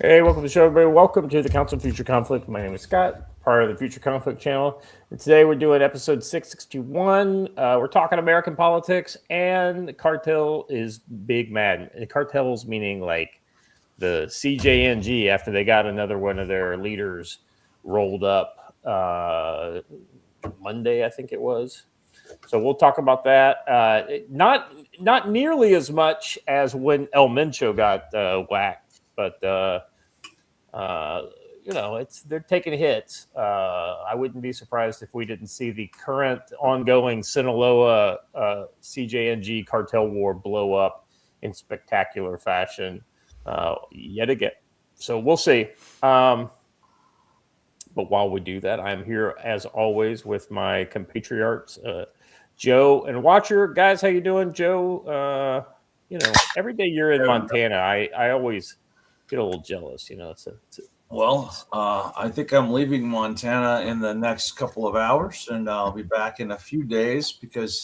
Hey, welcome to the show, everybody. Welcome to the Council of Future Conflict. My name is Scott, part of the Future Conflict channel. And today we're doing episode 661. We're talking American politics, and the cartel is big mad. And cartels meaning like the CJNG after they got another one of their leaders rolled up Monday, I think it was. So we'll talk about that. Not nearly as much as when El Mencho got whacked, but uh, they're taking hits. I wouldn't be surprised if we didn't see the current ongoing Sinaloa CJNG cartel war blow up in spectacular fashion yet again. So we'll see. But while we do that, I'm here as always with my compatriots, Joe and Watcher. Guys, how you doing, Joe? Every day you're in Montana, I always get a little jealous. I think I'm leaving Montana in the next couple of hours, and I'll be back in a few days because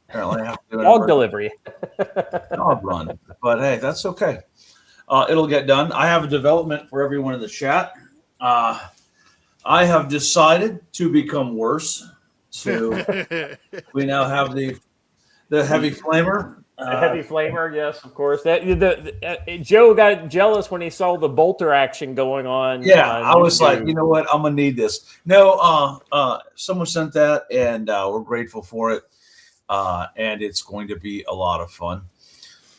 apparently I have to do an dog delivery. dog run. But hey, that's okay. It'll get done. I have a development for everyone in the chat. I have decided to become worse. So we now have the heavy flamer. A heavy flamer, yes, of course. Joe got jealous when he saw the bolter action going on. Yeah, I was like, you know what? I'm gonna need this. No, someone sent that, and we're grateful for it. And it's going to be a lot of fun.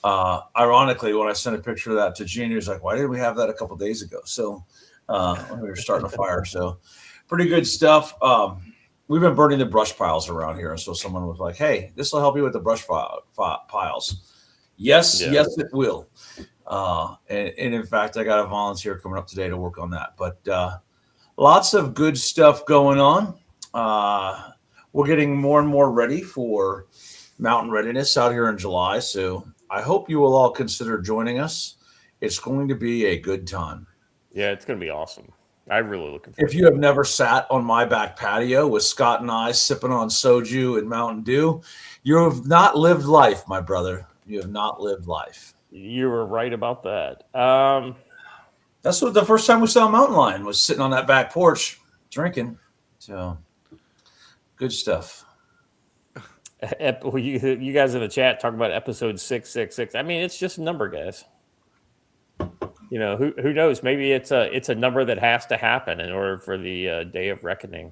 Ironically, when I sent a picture of that to Gene, he was like, "Why didn't we have that a couple days ago?" So when we were starting a fire, so pretty good stuff. We've been burning the brush piles around here, and so someone was like, "Hey, this will help you with the brush piles." Yes, yes, it will. And in fact, I got a volunteer coming up today to work on that. But lots of good stuff going on. We're getting more and more ready for mountain readiness out here in July. So I hope you will all consider joining us. It's going to be a good time. Yeah, it's going to be awesome. I'm really looking forward If you have never sat on my back patio with Scott and I sipping on soju and Mountain Dew, you have not lived life, my brother. You have not lived life. You were right about that. That's what the first time we saw a mountain lion was sitting on that back porch drinking. So good stuff. You guys in the chat talk about episode 666. I mean, it's just a number, guys. Who knows? Maybe it's a number that has to happen in order for the day of reckoning.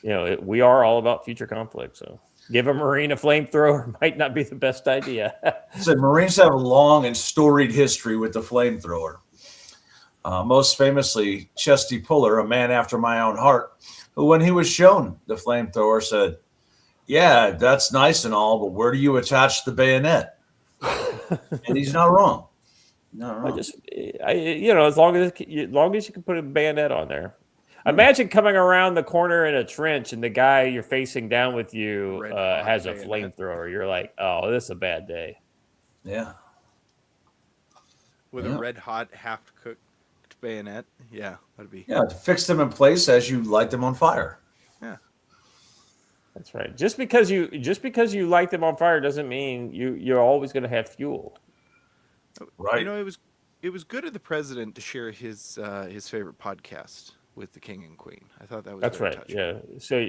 We are all about future conflict. So give a Marine a flamethrower might not be the best idea. So Marines have a long and storied history with the flamethrower. Most famously, Chesty Puller, a man after my own heart, who, when he was shown the flamethrower, said, "Yeah, that's nice and all, but where do you attach the bayonet?" And he's not wrong. Not wrong. As long as you can put a bayonet on there. Imagine coming around the corner in a trench and the guy you're facing down with you has a flamethrower. You're like, oh, this is a bad day. Yeah. With a red hot, half cooked bayonet. Yeah, that'd be. Yeah, to fix them in place as you light them on fire. Yeah. That's right. Just because you light them on fire doesn't mean you're always going to have fuel. Right. It was good of the president to share his favorite podcast with the king and queen. I thought that was right. touching. Yeah. So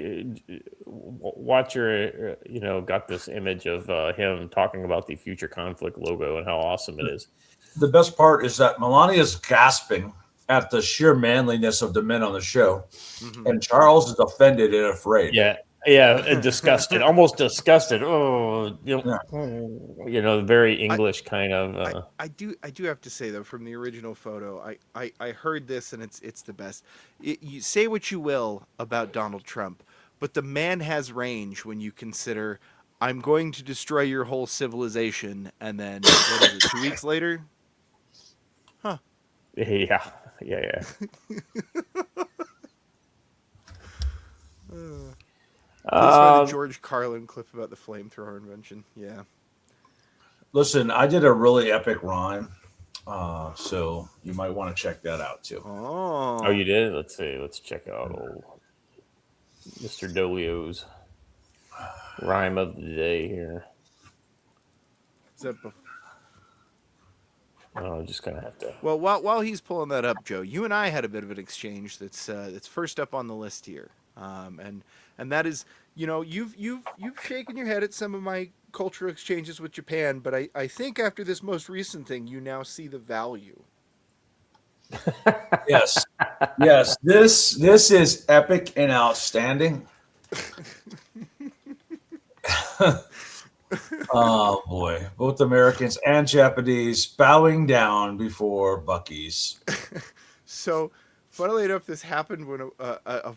Watcher, got this image of him talking about the future conflict logo and how awesome it is. The best part is that Melania's gasping at the sheer manliness of the men on the show, and Charles is offended and afraid. Yeah, disgusted, almost disgusted. Oh, very English kind of. I do have to say though, from the original photo, I heard this and it's the best. You say what you will about Donald Trump, but the man has range when you consider I'm going to destroy your whole civilization, and then what is it, 2 weeks later? Huh? Yeah. Please find the George Carlin clip about the flamethrower invention. Yeah. Listen, I did a really epic rhyme, so you might want to check that out too. Oh, you did? Let's see. Let's check out old Mr. Dolio's rhyme of the day here. Is that I'm just gonna have to. Well, while he's pulling that up, Joe, you and I had a bit of an exchange that's first up on the list here, and that is, you've shaken your head at some of my cultural exchanges with Japan, but I think after this most recent thing, you now see the value. Yes. This is epic and outstanding. Oh boy, both Americans and Japanese bowing down before Buc-ee's. So, funnily enough, this happened when a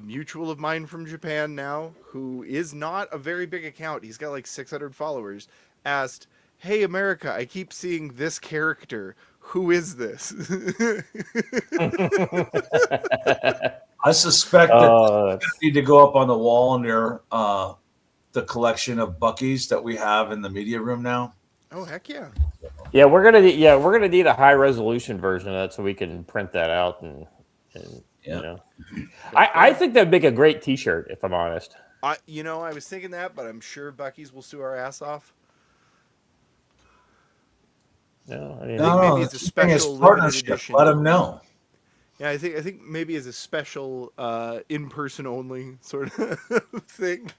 mutual of mine from Japan now, who is not a very big account, he's got like 600 followers, asked, "Hey America, I keep seeing this character. Who is this?" I suspect that need to go up on the wall near the collection of Buc-ee's that we have in the media room now. Oh heck yeah! Yeah, we're gonna need a high resolution version of that so we can print that out and I think that'd make a great T-shirt if I'm honest. I was thinking that, but I'm sure Buc-ee's will sue our ass off. No, I mean, maybe it's a special partnership. Edition. Let them know. Yeah, I think maybe as a special in-person only sort of thing.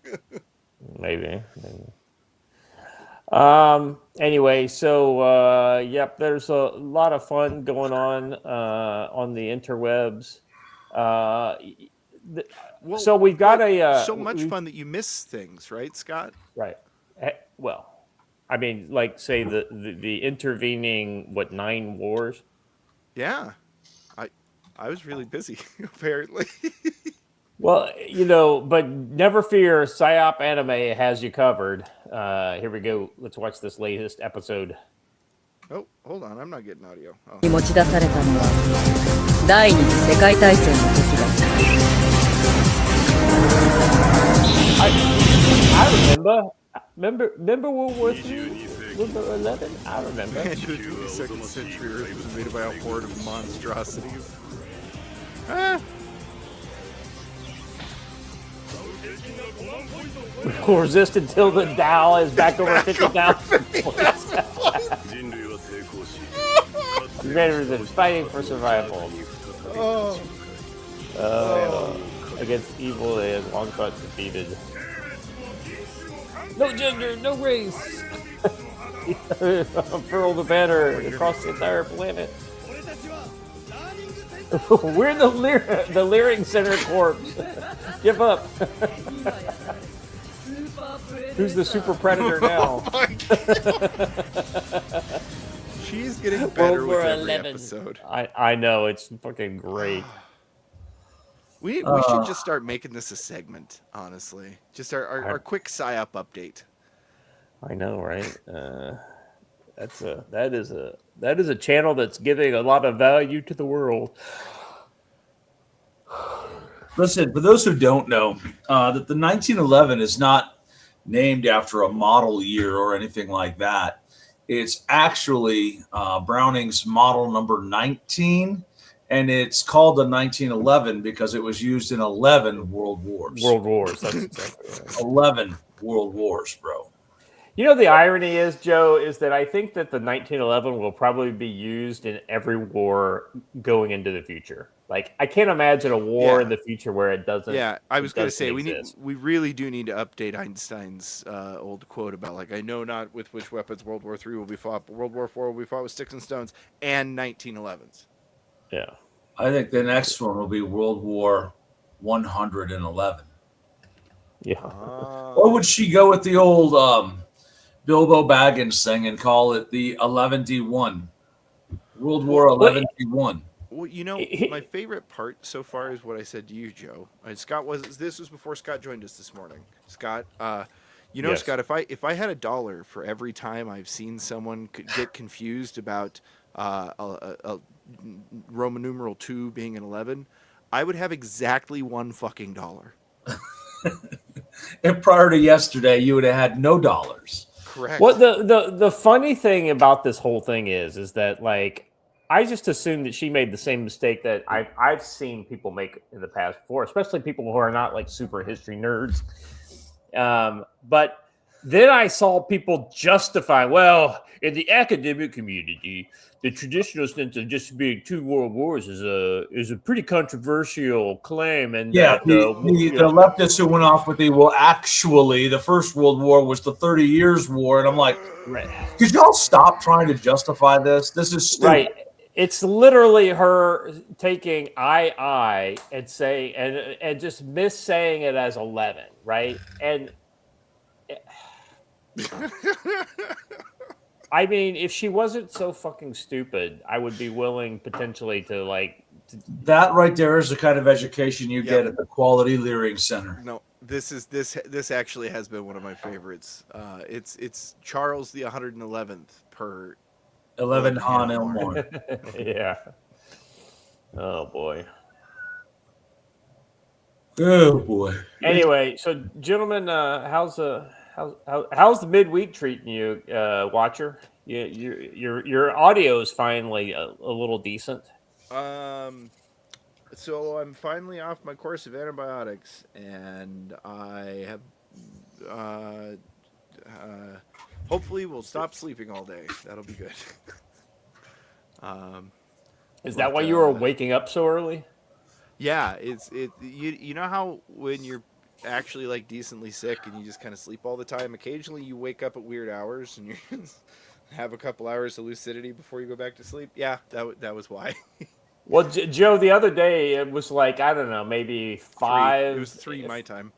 Maybe. Anyway, so yep, there's a lot of fun going on the interwebs. So we've got so much fun that you miss things, right, Scott? Right. Well, I mean, like say the intervening 9 wars. Yeah, I was really busy apparently. Well, but never fear, Psy-Op Anime has you covered. Here we go. Let's watch this latest episode. Oh, hold on. I'm not getting audio. Oh. 持ち出されたのは第二次世界大戦の時だった。I remember World War III? World War 11? I remember. The 22nd century Earth was invaded by a horde of monstrosities. Ah. We'll resist until the Dow is back over 50,000. Humanity is fighting for survival. Against evil, they have long thought defeated. No gender, no race. Unfurl the banner across the entire planet. We're the Leering Center Corps. Give up. Who's the super predator now? Oh She's getting better with every episode. I know, it's fucking great. We should just start making this a segment, honestly. Just our quick Psy-Op update. I know, right? That is a channel that's giving a lot of value to the world. Listen, for those who don't know, that the 1911 is not named after a model year or anything like that. It's actually Browning's model number 19, and it's called the 1911 because it was used in 11 world wars. World wars, that's exactly right. 11 world wars, bro. The irony is, Joe, is that I think that the 1911 will probably be used in every war going into the future. Like, I can't imagine a war in the future where it doesn't. Yeah, I was going to say exist. we really do need to update Einstein's old quote about like, I know not with which weapons World War III will be fought, but World War IV will be fought with sticks and stones and 1911s. Yeah, I think the next one will be World War 111. Yeah. Or would she go with the old Bilbo Baggins thing and call it the 11D1? World War 11D1. Well, my favorite part so far is what I said to you, Joe. This was before Scott joined us this morning. Scott, Yes. Scott, if I had $1 for every time I've seen someone get confused about a Roman numeral 2 being an 11, I would have exactly $1 fucking dollar. And prior to yesterday, you would have had no dollars. Correct. Well, the funny thing about this whole thing is that, like, I just assumed that she made the same mistake that I've seen people make in the past before, especially people who are not like super history nerds. But then I saw people justify, well, in the academic community, the traditional sense of just being 2 world wars is a pretty controversial claim, and Yeah, that the leftists who went off with actually, the First World War was the 30 Years' War, and I'm like, could y'all stop trying to justify this? This is stupid. Right. It's literally her taking I and saying and just missaying it as 11, right? And I mean, if she wasn't so fucking stupid, I would be willing potentially to like. That right there is the kind of education you get at the Quality Leering Center. No, this actually has been one of my favorites. It's Charles the 111th per 11 Han Elmore. Yeah. Oh boy. Oh boy. Anyway, so gentlemen, how's the midweek treating you, Watcher? Your audio is finally a little decent. So I'm finally off my course of antibiotics, and I have hopefully will stop sleeping all day. That'll be good. Is that why you were waking up so early? Yeah, you know how when you're actually like decently sick and you just kind of sleep all the time, occasionally you wake up at weird hours and you have a couple hours of lucidity before you go back to sleep. Yeah, that was why. Well, Joe, the other day it was like, I don't know, maybe 5. It was 3 my time.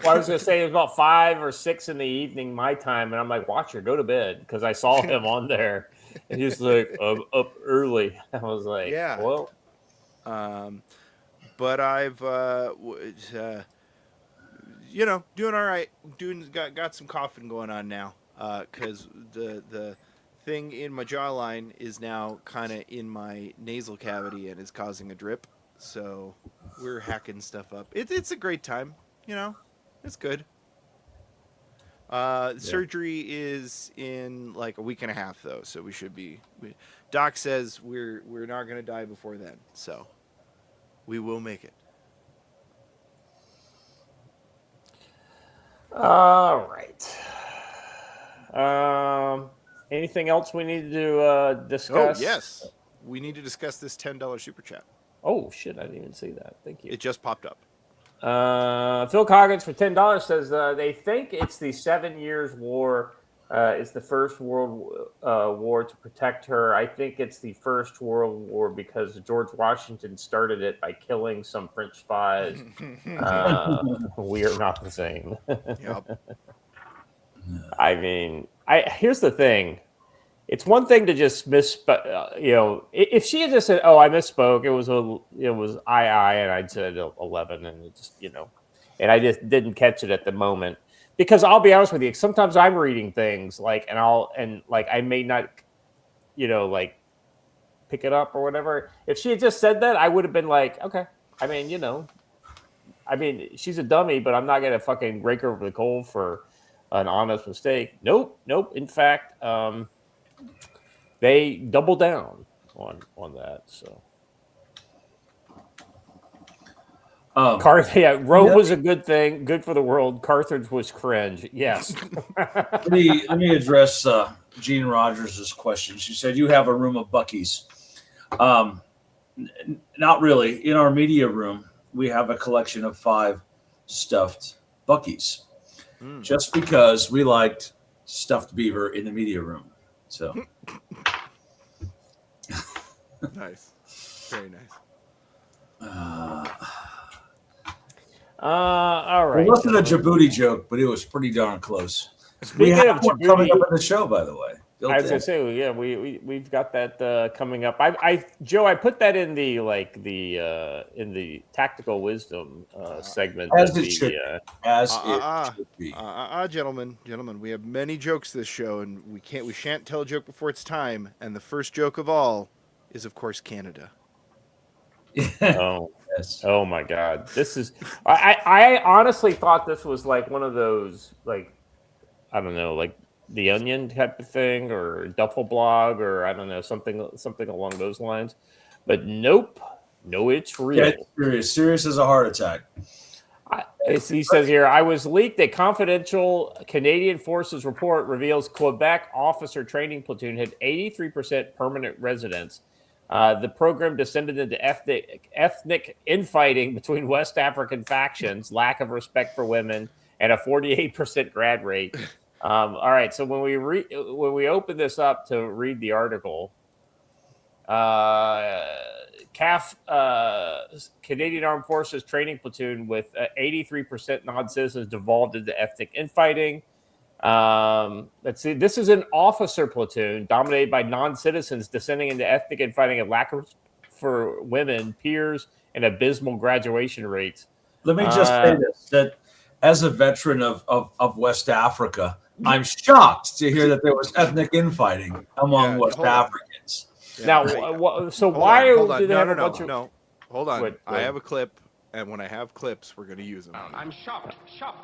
Well, I was going to say it was about 5 or 6 in the evening my time, and I'm like, Watcher, go to bed, because I saw him on there, and he's like, I'm up early. I was like, yeah, well. But I've, doing all right. Got some coughing going on now, because the thing in my jawline is now kind of in my nasal cavity and is causing a drip. So we're hacking stuff up. It's a great time, it's good. Surgery is in like a week and a half though, so we should be. Doc says we're not going to die before then, so we will make it. All right. Anything else we need to discuss? Oh, yes. We need to discuss this $10 super chat. Oh, shit. I didn't even see that. Thank you. It just popped up. Phil Coggins for $10 says they think it's the 7 Years' War. It's the first world war to protect her. I think it's the first world war because George Washington started it by killing some French spies. We are not the same. Yep. I mean, here's the thing. It's one thing to just misspoke. If she had just said, "Oh, I misspoke," it was I, and I'd said 11, and it just and I just didn't catch it at the moment. Because I'll be honest with you, sometimes I'm reading things I may not, pick it up or whatever. If she had just said that, I would have been like, okay. I mean, she's a dummy, but I'm not gonna fucking rake her over the coal for an honest mistake. Nope. In fact, they double down on that. So. Rome was a good thing, good for the world. Carthage was cringe. Yes. Let me address Jean Rogers' question. She said, "You have a room of Buckies." Not really. In our media room, we have a collection of 5 stuffed Buckies, just because we liked stuffed beaver in the media room. So nice, very nice. All right. It wasn't a Djibouti joke, but it was pretty darn close. Speaking we have of one Djibouti, coming up in the show, by the way. I was gonna say, yeah, we've got that coming up. Joe, I put that in the tactical wisdom segment. As it should be. Gentlemen, we have many jokes this show, and we shan't tell a joke before it's time. And the first joke of all is, of course, Canada. Oh, yes. Oh my God! This is. I honestly thought this was like one of those, like, I don't know, like The Onion type of thing, or Duffel Blog, or I don't know, something along those lines. But nope, no, it's real. Yeah, it's serious as a heart attack. As he says here, I was leaked a confidential Canadian Forces report reveals Quebec officer training platoon had 83% permanent residents. The program descended into ethnic infighting between West African factions, lack of respect for women, and a 48% grad rate. All right, so when we open this up to read the article, CAF, Canadian Armed Forces training platoon with 83% non-citizens devolved into ethnic infighting. Let's see. This is an officer platoon dominated by non-citizens descending into ethnic infighting and lack of for women, peers, and abysmal graduation rates. Let me just say this, that as a veteran of West Africa, I'm shocked to hear that there was ethnic infighting among West Africans. Yeah, now, so why do they have a bunch of... No, hold on. Wait. I have a clip, and when I have clips, we're going to use them. I'm shocked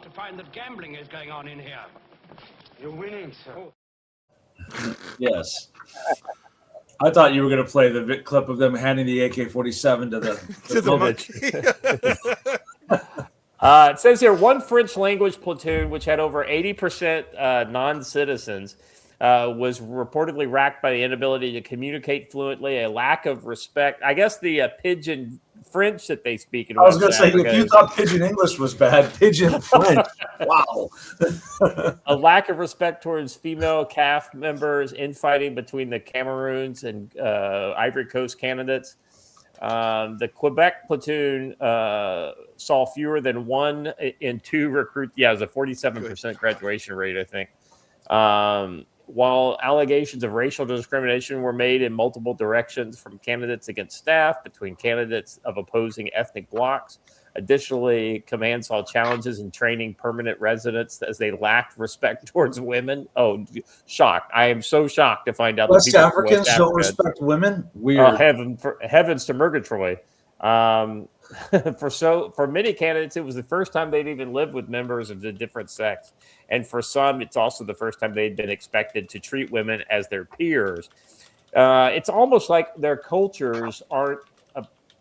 to find that gambling is going on in here. You're winning, sir. Yes. I thought you were going to play the clip of them handing the AK-47 to the It says here, one French language platoon, which had over 80% non-citizens, was reportedly racked by the inability to communicate fluently, a lack of respect. I guess the pidgin French that they speak in I was going to West say, Africa if you thought pidgin English was bad, pidgin French. Wow. A lack of respect towards female CAF members, infighting between the Cameroons and Ivory Coast candidates. The Quebec platoon saw fewer than 1 in 2 recruits. Yeah, it was a 47% graduation rate, I think. While allegations of racial discrimination were made in multiple directions from candidates against staff, between candidates of opposing ethnic blocs. Additionally, command saw challenges in training permanent residents as they lacked respect towards women. Oh, shocked. I am so shocked to find out West that Africans don't respect women? Weird. Heavens to Murgatroyd. For many candidates, it was the first time they'd even lived with members of the different sex. And for some, it's also the first time they'd been expected to treat women as their peers. It's almost like their cultures aren't,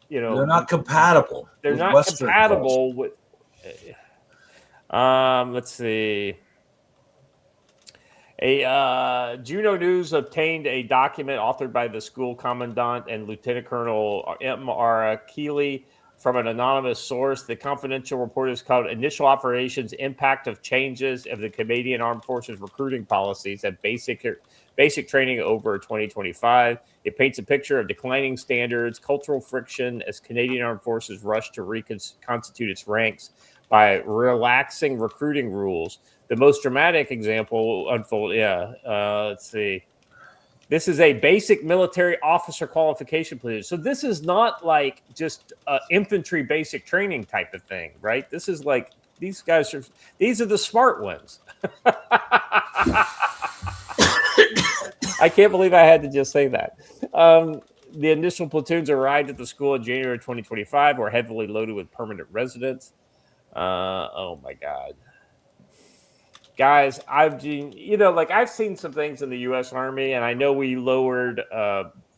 they're not compatible. They're not Western compatible with. Let's see. Juno News obtained a document authored by the school commandant and Lieutenant Colonel M.R. Keeley from an anonymous source. The confidential report is called Initial Operations Impact of Changes of the Canadian Armed Forces Recruiting Policies at Basic Training over 2025. It paints a picture of declining standards, cultural friction as Canadian Armed Forces rush to reconstitute its ranks by relaxing recruiting rules. The most dramatic example unfold. Let's see. This is a basic military officer qualification platoon. So this is not like just infantry basic training type of thing, right? This is like these are the smart ones. I can't believe I had to just say that. The initial platoons arrived at the school in January 2025, were heavily loaded with permanent residents. Oh my God. Guys, I've seen some things in the U.S. Army, and I know we lowered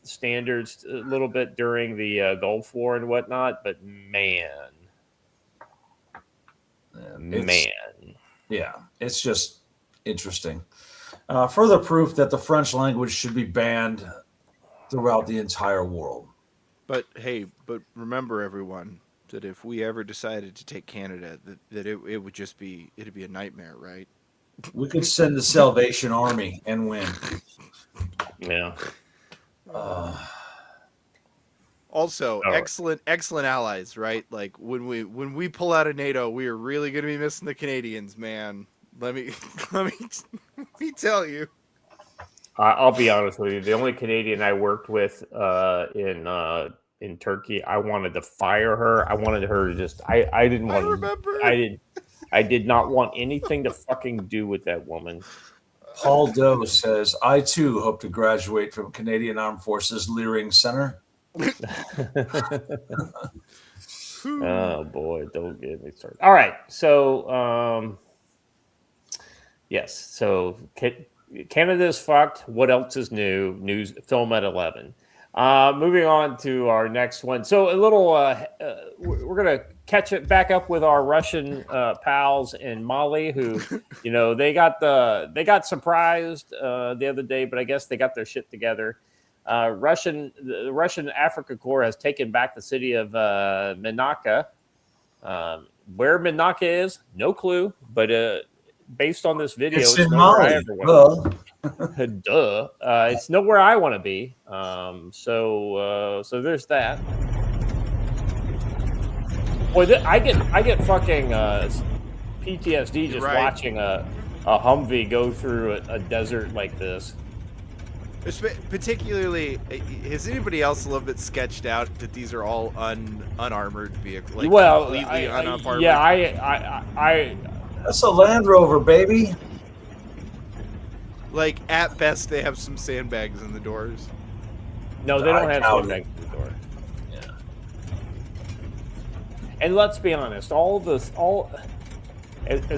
standards a little bit during the Gulf War and whatnot, but man, it's just interesting. Further proof that the French language should be banned throughout the entire world. But remember, everyone, that if we ever decided to take Canada, that it would just be a nightmare, right? We could send the Salvation Army and win. Yeah. Also, excellent allies, right? Like when we pull out of NATO, we are really going to be missing the Canadians, man. Let me tell you. I'll be honest with you. The only Canadian I worked with in Turkey, I wanted to fire her. I wanted her to just. I didn't want. I remember. I did not want anything to fucking do with that woman. Paul Doe says, I too hope to graduate from Canadian Armed Forces Leering Center. Oh boy, don't get me started. All right, so yes, so Canada's fucked. What else is new? News film at 11. Moving on to our next one. So a little, we're going to catch it back up with our Russian pals in Mali, who, they got surprised the other day, but I guess they got their shit together. The Russian Africa Corps has taken back the city of Menaka. Where Menaka is, no clue, but based on this video, It's in nowhere I Mali. ever went. Duh. It's nowhere I want to be. So there's that. Boy, I get fucking PTSD just watching a Humvee go through a desert like this. Particularly, has anybody else a little bit sketched out that these are all unarmored vehicles? Like completely unarmored? Yeah, I That's a Land Rover, baby. Like, at best, they have some sandbags in the doors. No, they don't have sandbags in the door. Yeah. And let's be honest, as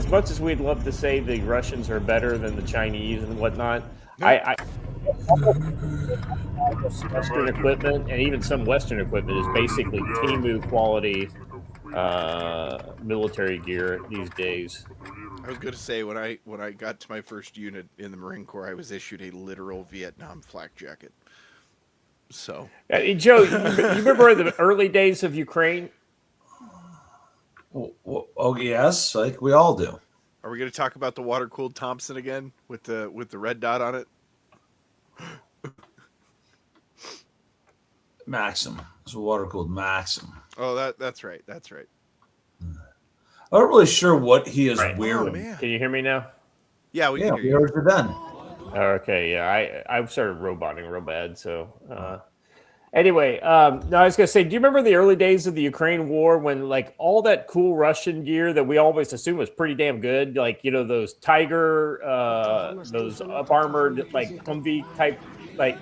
much as we'd love to say the Russians are better than the Chinese and whatnot, I Western equipment and even some Western equipment is basically Temu quality military gear these days. I was going to say, when I got to my first unit in the Marine Corps, I was issued a literal Vietnam flak jacket. So, Joe, you remember the early days of Ukraine? Oh yes, like we all do. Are we going to talk about the water-cooled Thompson again with the red dot on it? Maxim. It's a water-cooled Maxim. Oh, that's right. That's right. I'm not really sure what he is wearing. Oh, man. Can you hear me now? Yeah, we can we hear you. heard you then. Okay, yeah, I started roboting real bad. So anyway, no, I was gonna say, do you remember the early days of the Ukraine war when like all that cool Russian gear that we always assumed was pretty damn good, like those Tiger, those up armored like Humvee type, like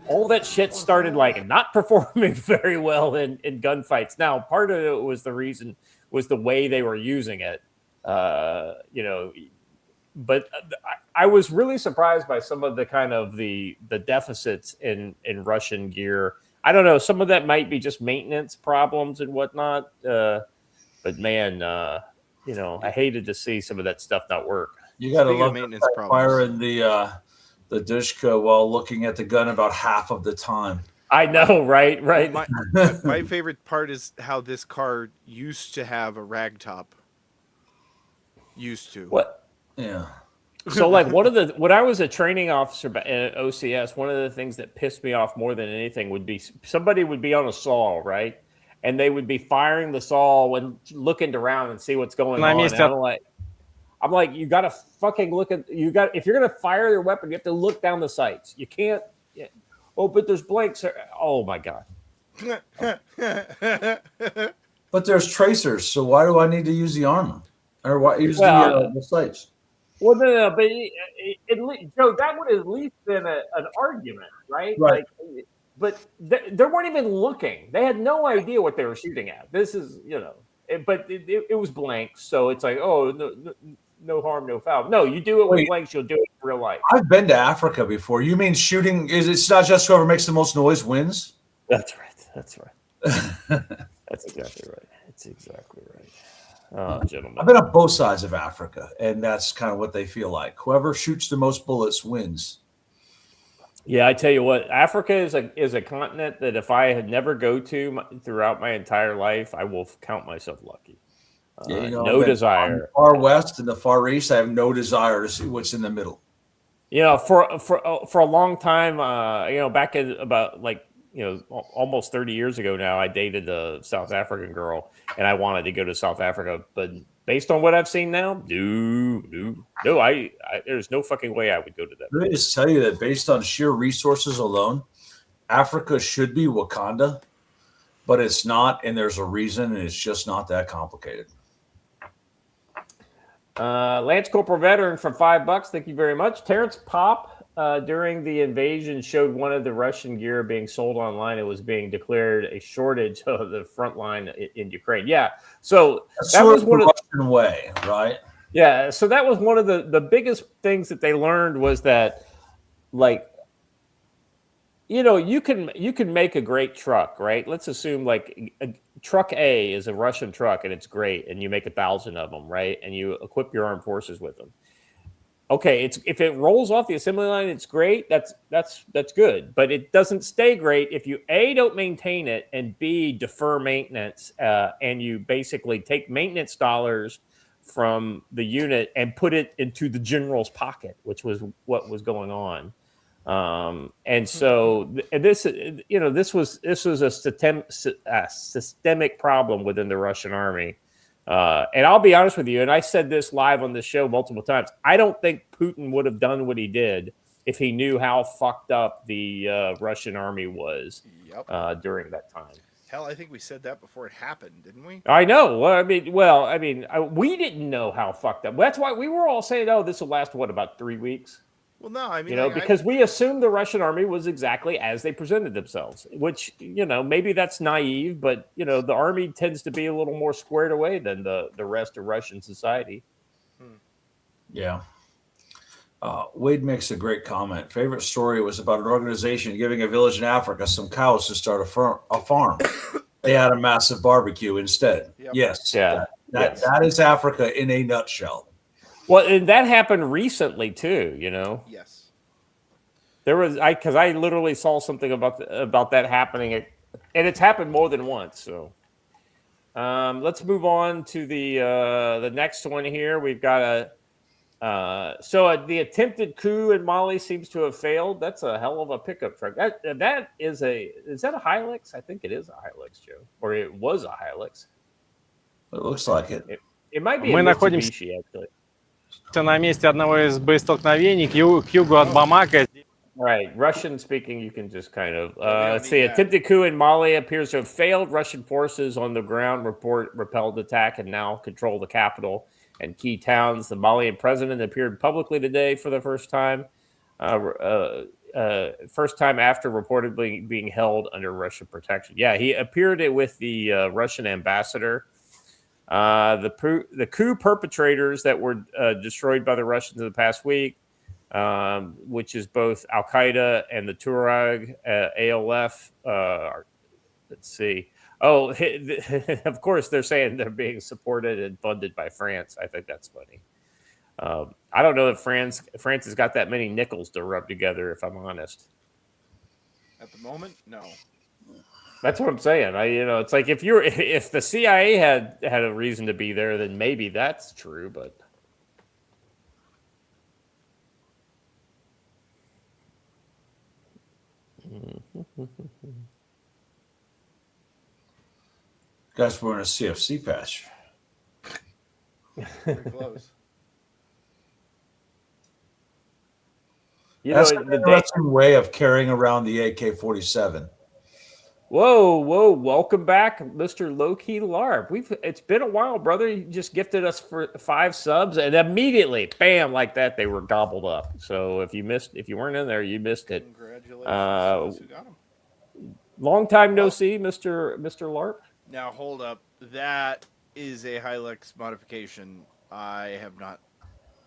all that shit started like not performing very well in gunfights. Now, part of it was the way they were using it, but I was really surprised by some of the kind of the deficits in Russian gear. I don't know. Some of that might be just maintenance problems and whatnot. But man, I hated to see some of that stuff not work. You got to love maintenance problems. firing the Dushka while looking at the gun about half of the time. I know, right? My favorite part is how this car used to have a rag top. Used to. What? Yeah. So like when I was a training officer at OCS, one of the things that pissed me off more than anything would be somebody would be on a saw, right? And they would be firing the saw and looking around and see what's going on. And I'm like, you got to fucking if you're going to fire your weapon, you have to look down the sights. You can't. Yeah. Oh, but there's blanks. Oh my God. But there's tracers, so why do I need to use the armor? Or why use the sights? Well, no, but Joe, that would have at least been an argument, right? Right. Like, but they weren't even looking. They had no idea what they were shooting at. This is, but it was blanks. So it's like, oh, no harm, no foul. No, you do it with blanks, you'll do it in real life. I've been to Africa before. You mean shooting? It's not just whoever makes the most noise wins? That's right. That's exactly right. It's exactly right. Oh, gentlemen. I've been on both sides of Africa, and that's kind of what they feel like. Whoever shoots the most bullets wins. Yeah, I tell you what, Africa is a continent that if I had never go to throughout my entire life, I will count myself lucky. No desire. Far west and the far east, I have no desire to see what's in the middle. For a long time, back in about almost 30 years ago now, I dated a South African girl, and I wanted to go to South Africa. But based on what I've seen now, no, I there's no fucking way I would go to that. Let me just tell you that based on sheer resources alone, Africa should be Wakanda, but it's not, and there's a reason, and it's just not that complicated. Lance Corporal Veteran for $5. Thank you very much. Terrence Pop. During the invasion showed one of the Russian gear being sold online. It was being declared a shortage of the front line in Ukraine. Yeah. So that was one of the Russian way, right? Yeah. So that was one of the biggest things that they learned was that, you can make a great truck, right? Let's assume like truck A is a Russian truck and it's great, and you make 1,000 of them, right? And you equip your armed forces with them. Okay, if it rolls off the assembly line, it's great. That's good, but it doesn't stay great if you A, don't maintain it, and B, defer maintenance, and you basically take maintenance dollars from the unit and put it into the general's pocket, which was what was going on. And so this was a systemic problem within the Russian army. And I'll be honest with you, and I said this live on the show multiple times, I don't think Putin would have done what he did if he knew how fucked up the Russian army was during that time. Hell, I think we said that before it happened, didn't we? I know. We didn't know how fucked up. That's why we were all saying, "Oh, this will last about 3 weeks." Well, no, I mean, because we assumed the Russian army was exactly as they presented themselves, which, maybe that's naive, but, the army tends to be a little more squared away than the rest of Russian society. Yeah. Wade makes a great comment. Favorite story was about an organization giving a village in Africa some cows to start a farm. They had a massive barbecue instead. Yep. Yes. Yeah. That is Africa in a nutshell. Well, and that happened recently too, Yes. There was because I literally saw something about that happening, and it's happened more than once. So, let's move on to the next one here. We've got the attempted coup in Mali seems to have failed. That's a hell of a pickup truck. Is that a Hilux? I think it is a Hilux, Joe, or it was a Hilux. It looks like it. It might be a Mitsubishi, actually. На месте одного из боестолкновений к югу от Бамака. Right, Russian speaking, you can just kind of let's see. Attempted coup in Mali appears to have failed. Russian forces on the ground repelled attack and now control the capital and key towns. The Malian president appeared publicly today for the first time after reportedly being held under Russian protection. Yeah, he appeared with the Russian ambassador. The coup perpetrators that were destroyed by the Russians in the past week, which is both Al Qaeda and the Tuareg ALF. Let's see. Oh, of course, they're saying they're being supported and funded by France. I think that's funny. I don't know if France has got that many nickels to rub together, if I'm honest. At the moment, no. That's what I'm saying. It's like if the CIA had a reason to be there, then maybe that's true. But Guys, we're in a CFC patch. Pretty close. That's an interesting way of carrying around the AK-47. Whoa! Welcome back, Mr. Low-Key LARP. It's been a while, brother. You just gifted us for 5 subs, and immediately, bam, like that, they were gobbled up. So if you weren't in there, you missed it. Congratulations. Who got them? Long time no see, Mr. LARP. Now hold up. That is a Hilux modification. I have not.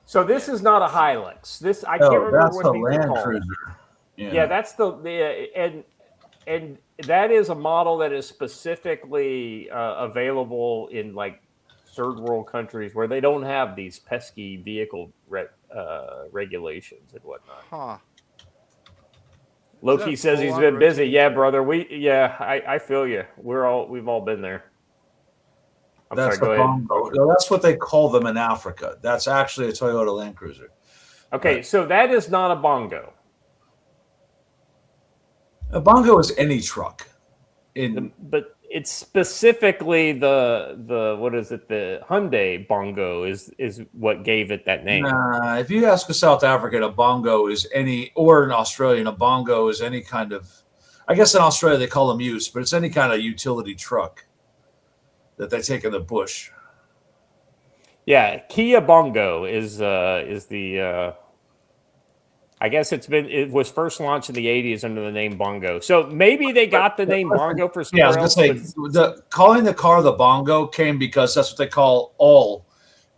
So this is not a Hilux. I can't remember what these are called. Cruiser. Yeah, that's and that is a model that is specifically available in like third world countries where they don't have these pesky vehicle regulations and whatnot. Huh. Loki says he's been busy. Yeah, brother. I feel you. We've all been there. That's sorry, go ahead. No, that's what they call them in Africa. That's actually a Toyota Land Cruiser. Okay, so that is not a bongo. A bongo is any truck. But it's specifically the what is it? The Hyundai bongo is what gave it that name. Nah, if you ask a South African, a bongo is or an Australian, a bongo is any kind of. I guess in Australia they call them utes, but it's any kind of utility truck that they take in the bush. Yeah, Kia Bongo is the. I guess it was first launched in the 80s under the name Bongo. So maybe they got the name Bongo for somewhere else. Yeah, I was going to say, calling the car the Bongo came because that's what they call all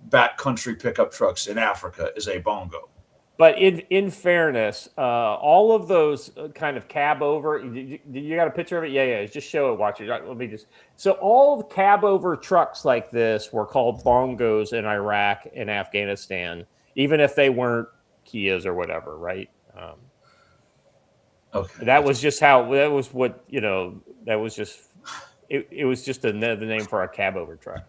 backcountry pickup trucks in Africa is a Bongo. But in fairness, all of those kind of cab over, you got a picture of it? Yeah. Just show it. Watch it. Let me just. So all of cab over trucks like this were called bongos in Iraq and Afghanistan, even if they weren't Kias or whatever, right? Okay. That was just how. That was what That was just. It was just the name for a cab over truck.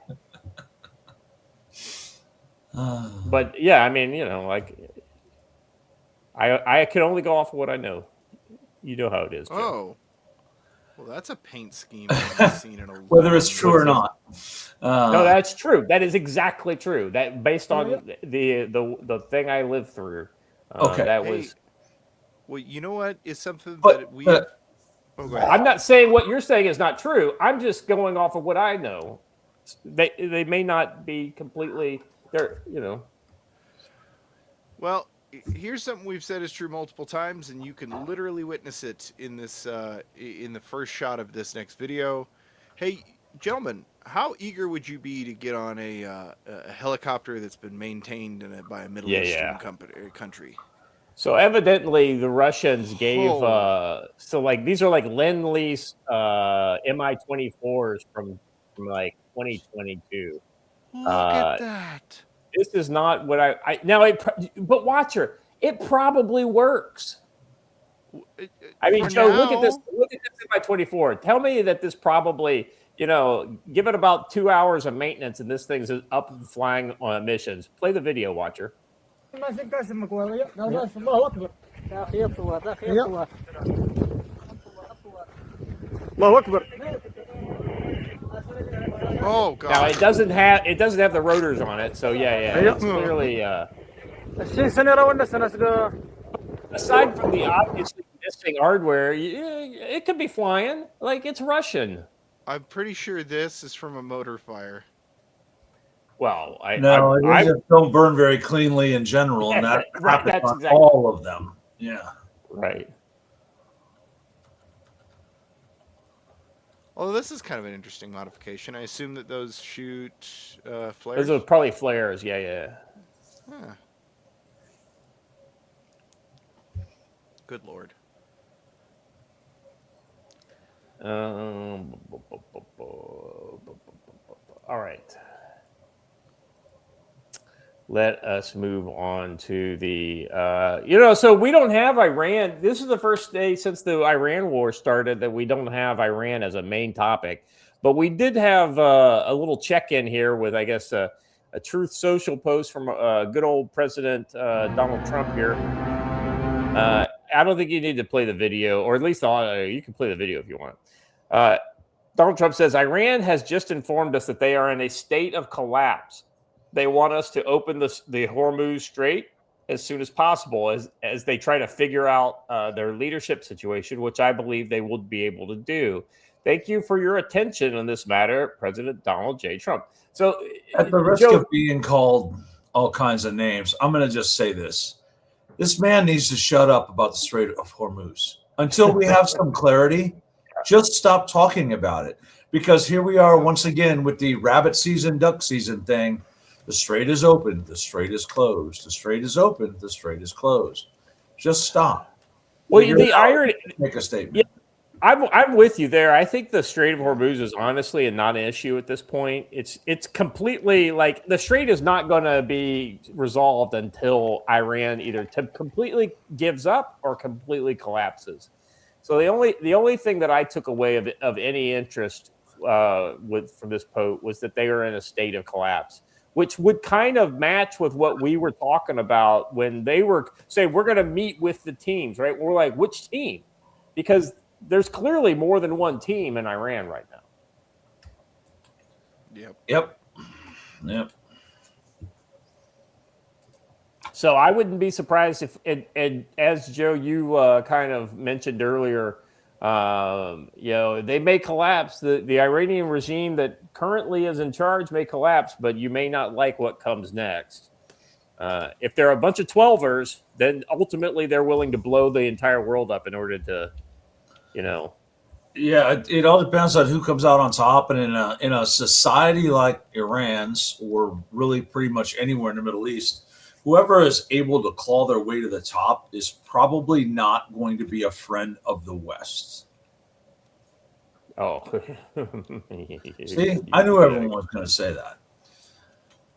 But yeah, I mean, I can only go off of what I know. You know how it is, Joe. Oh, well, that's a paint scheme I haven't seen in a Whether it's true or not. No, that's true. That is exactly true. That based on the thing I lived through. Okay. That was. Well, you know what is something But- that we. but- Oh, go ahead. I'm not saying what you're saying is not true. I'm just going off of what I know. They may not be completely. They're Well, here's something we've said is true multiple times, and you can literally witness it in this in the first shot of this next video. Hey, gentlemen, how eager would you be to get on a helicopter that's been maintained by a Middle Eastern country? So evidently the Russians gave Oh. these are like Lend-Lease Mi-24s from like 2022. Look at that. This is not what but watch her. It probably works. I mean, For Joe, look at now- this. Look at this Mi-24. Tell me that this probably, give it about 2 hours of maintenance and this thing's up and flying on missions. Play the video, watcher. Oh god. Now it doesn't have the rotors on it, so yeah. It's clearly aside from the obviously missing hardware, it could be flying. Like it's Russian. I'm pretty sure this is from a motor fire. Well, they just don't burn very cleanly in general, and that happens on all of them. Yeah. Right. Well, this is kind of an interesting modification. I assume that those shoot flares. Those are probably flares. Yeah. Huh. Good lord. All right. Let us move on to the, so we don't have Iran. This is the first day since the Iran war started that we don't have Iran as a main topic. But we did have a little check-in here with, I guess, a Truth Social post from good old President Donald Trump here. I don't think you need to play the video, or at least you can play the video if you want. Donald Trump says, Iran has just informed us that they are in a state of collapse. They want us to open the Hormuz Strait as soon as possible as they try to figure out their leadership situation, which I believe they will be able to do. Thank you for your attention on this matter, President Donald J. Trump. So, at the risk of being called all kinds of names, I'm going to just say this. This man needs to shut up about the Strait of Hormuz. Until we have some clarity, just stop talking about it. Because here we are once again with the rabbit season, duck season thing. The strait is open. The strait is closed. The strait is open. The strait is closed. Just stop. Well, the irony. Make a statement. Yeah, I'm with you there. I think the Strait of Hormuz is honestly not an issue at this point. It's completely like the strait is not going to be resolved until Iran either completely gives up or completely collapses. So the only thing that I took away of any interest from this post was that they are in a state of collapse, which would kind of match with what we were talking about when they were saying we're going to meet with the teams, right? We're like, which team? Because there's clearly more than one team in Iran right now. Yep. So I wouldn't be surprised if, and as Joe, you kind of mentioned earlier, they may collapse. The Iranian regime that currently is in charge may collapse, but you may not like what comes next. If they're a bunch of 12ers, then ultimately they're willing to blow the entire world up in order to, Yeah, it all depends on who comes out on top. And in a society like Iran's, or really pretty much anywhere in the Middle East, whoever is able to claw their way to the top is probably not going to be a friend of the West. Oh, see, I knew everyone was going to say that.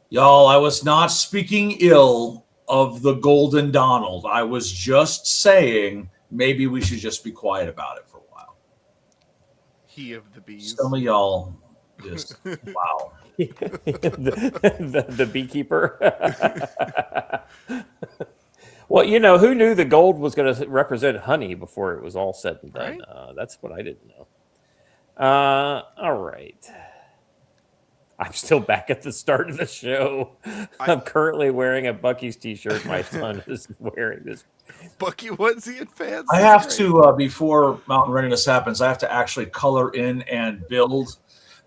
Y'all, I was not speaking ill of the Golden Donald. I was just saying maybe we should just be quiet about it for a while. He of the bees. Some of y'all just, wow. the beekeeper. Well, who knew the gold was going to represent honey before it was all said and done? Right? That's what I didn't know. All right. I'm still back at the start of the show. I'm currently wearing a Bucky's t-shirt. My son is wearing this Bucky onesie and fans. I have to, before Mountain Readiness happens, I have to actually color in and build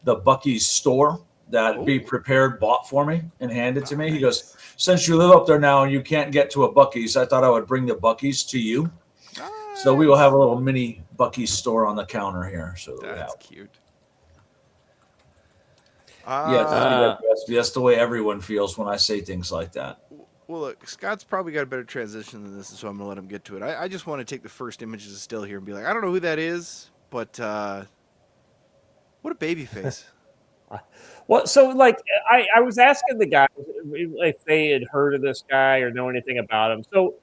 the Bucky's store that Be Prepared bought for me and handed to me. He goes, since you live up there now and you can't get to a Bucky's, I thought I would bring the Bucky's to you. Nice. So we will have a little mini Bucky's store on the counter here. So that's cute. Yes, the way everyone feels when I say things like that. Well, look, Scott's probably got a better transition than this, so I'm going to let him get to it. I just want to take the first images of still here and be like, I don't know who that is, but what a baby face. Well, so like I was asking the guys if they had heard of this guy or know anything about him. So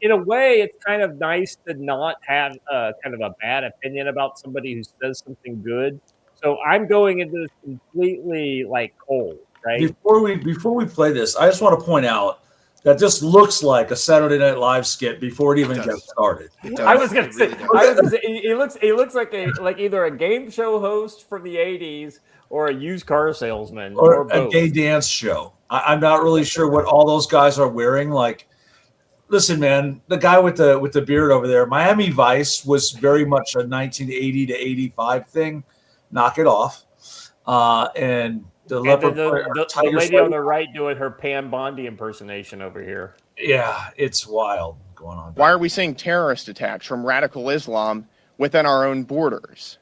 in a way, it's kind of nice to not have kind of a bad opinion about somebody who says something good. So I'm going into this completely like cold, right? Before we play this, I just want to point out that this looks like a Saturday Night Live skit before it even gets started. I was going to say, he looks like either a game show host from the '80s or a used car salesman or a gay dance show. I'm not really sure what all those guys are wearing. Like, listen, man, the guy with the beard over there, Miami Vice was very much a 1980 to 85 thing. Knock it off. And the lady on the right doing her Pam Bondi impersonation over here. Yeah, it's wild going on. Why are we seeing terrorist attacks from radical Islam within our own borders?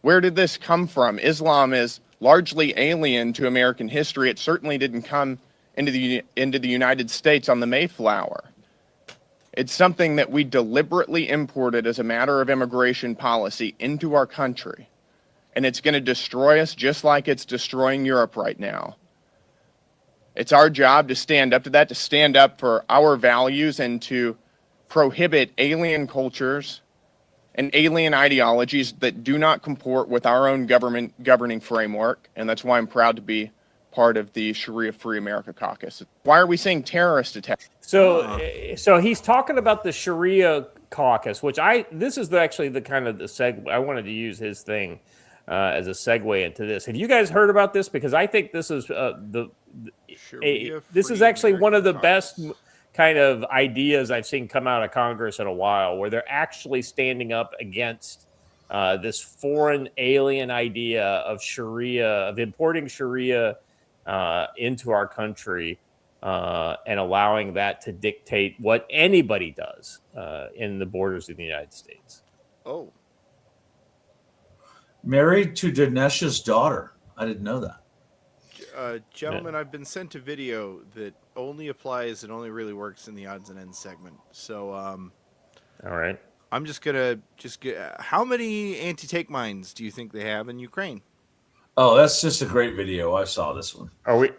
Where did this come from? Islam is largely alien to American history. It certainly didn't come into the United States on the Mayflower. It's something that we deliberately imported as a matter of immigration policy into our country. And it's going to destroy us just like it's destroying Europe right now. It's our job to stand up to that, to stand up for our values and to prohibit alien cultures and alien ideologies that do not comport with our own government governing framework. And that's why I'm proud to be part of the Sharia Free America caucus. Why are we seeing terrorist attacks? So he's talking about the Sharia caucus, which this is actually the kind of the segue. I wanted to use his thing as a segue into this. Have you guys heard about this? Because I think this is this is actually one of the best kind of ideas I've seen come out of Congress in a while, where they're actually standing up against this foreign alien idea of Sharia, of importing Sharia into our country and allowing that to dictate what anybody does in the borders of the United States. Oh. Married to Dinesh's daughter. I didn't know that. Gentlemen, I've been sent a video that only applies and only really works in the odds and ends segment. So, all right. I'm just gonna get. How many anti-tank mines do you think they have in Ukraine? Oh, that's just a great video. I saw this one. Are we?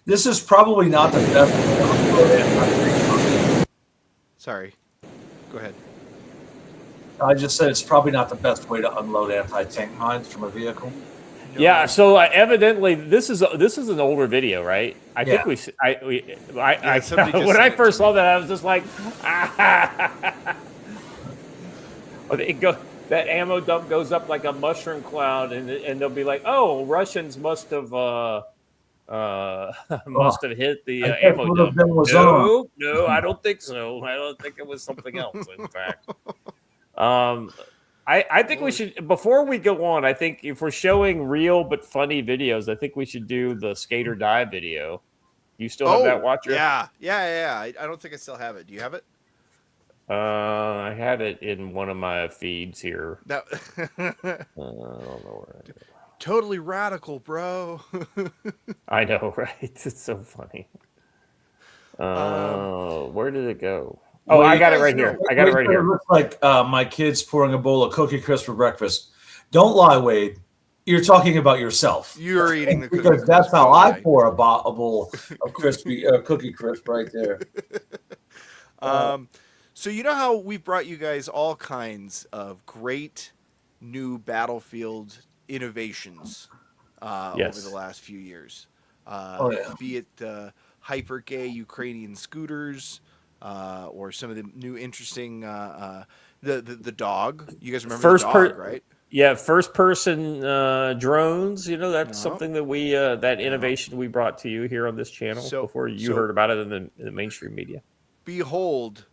This is probably not the best. Sorry. Go ahead. I just said it's probably not the best way to unload anti-tank mines from a vehicle. No. Yeah, so evidently this is an older video, right? I think when I first saw that, I was just like, that ammo dump goes up like a mushroom cloud, and they'll be like, "Oh, Russians must have hit the ammo dump." No, I don't think so. I don't think it was something else. In fact. I think we should, before we go on, I think if we're showing real but funny videos, I think we should do the skate or die video. You still have that, Watcher? Yeah. I don't think I still have it. Do you have it? I had it in one of my feeds here. No. I don't know where Totally radical, bro. I know, right? It's so funny. Where did it go? Oh, Wait, I got it guys right know- here. I got it right It here. looks like my kids pouring a bowl of Cookie Crisp for breakfast. Don't lie, Wade. You're talking about yourself. You're eating the Cookie Because Crisp. that's how Go I away. pour a bowl of crispy Cookie Crisp right there. So you know how we've brought you guys all kinds of great new Battlefield innovations Yes. over the last few years. Yeah. Be it hyper gay Ukrainian scooters, or some of the new interesting the dog. You guys remember First the per- dog, right? Yeah, first person drones. You know, that's No. something that we that innovation we brought to you here on this channel before you heard about it in the mainstream media. Behold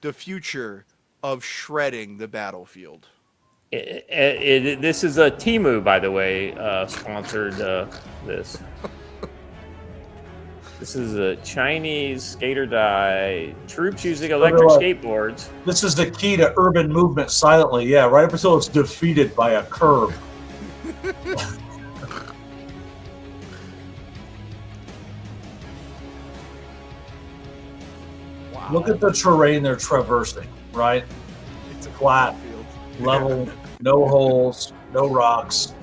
the future of shredding the battlefield. This is a Temu, by the way, sponsored this. This is a Chinese skater die. Troops using electric skateboards. This is the key to urban movement silently. Yeah, right up until it's defeated by a curb. Wow. Look at the terrain they're traversing, right? It's a Flat, battlefield. level, no holes, no rocks.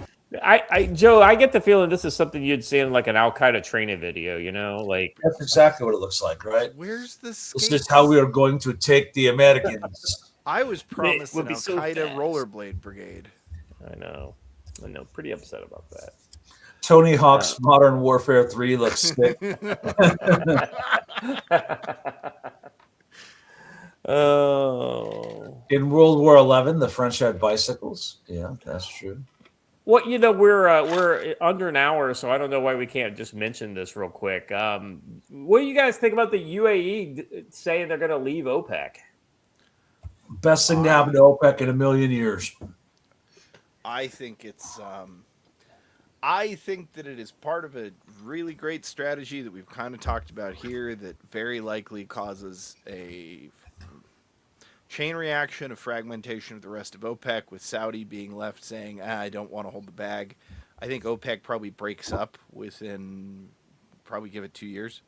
Joe, I get the feeling this is something you'd see in like an Al Qaeda training video. You know, like That's exactly what it looks like, right? Where's the This skates? is how we are going to take the Americans. I was promised would an be Al so Qaeda fast. rollerblade brigade. I know, pretty upset about that. Tony Hawk's Modern Warfare 3 looks sick. Oh. In World War XI, the French had bicycles. Yeah, that's true. Well, you know, we're under an hour, so I don't know why we can't just mention this real quick. What do you guys think about the UAE saying they're going to leave OPEC? Best thing to happen to OPEC in a million years. I think it's. I think that it is part of a really great strategy that we've kind of talked about here that very likely causes a chain reaction of fragmentation of the rest of OPEC, with Saudi being left saying, I don't want to hold the bag. I think OPEC probably breaks up within, probably give it 2 years.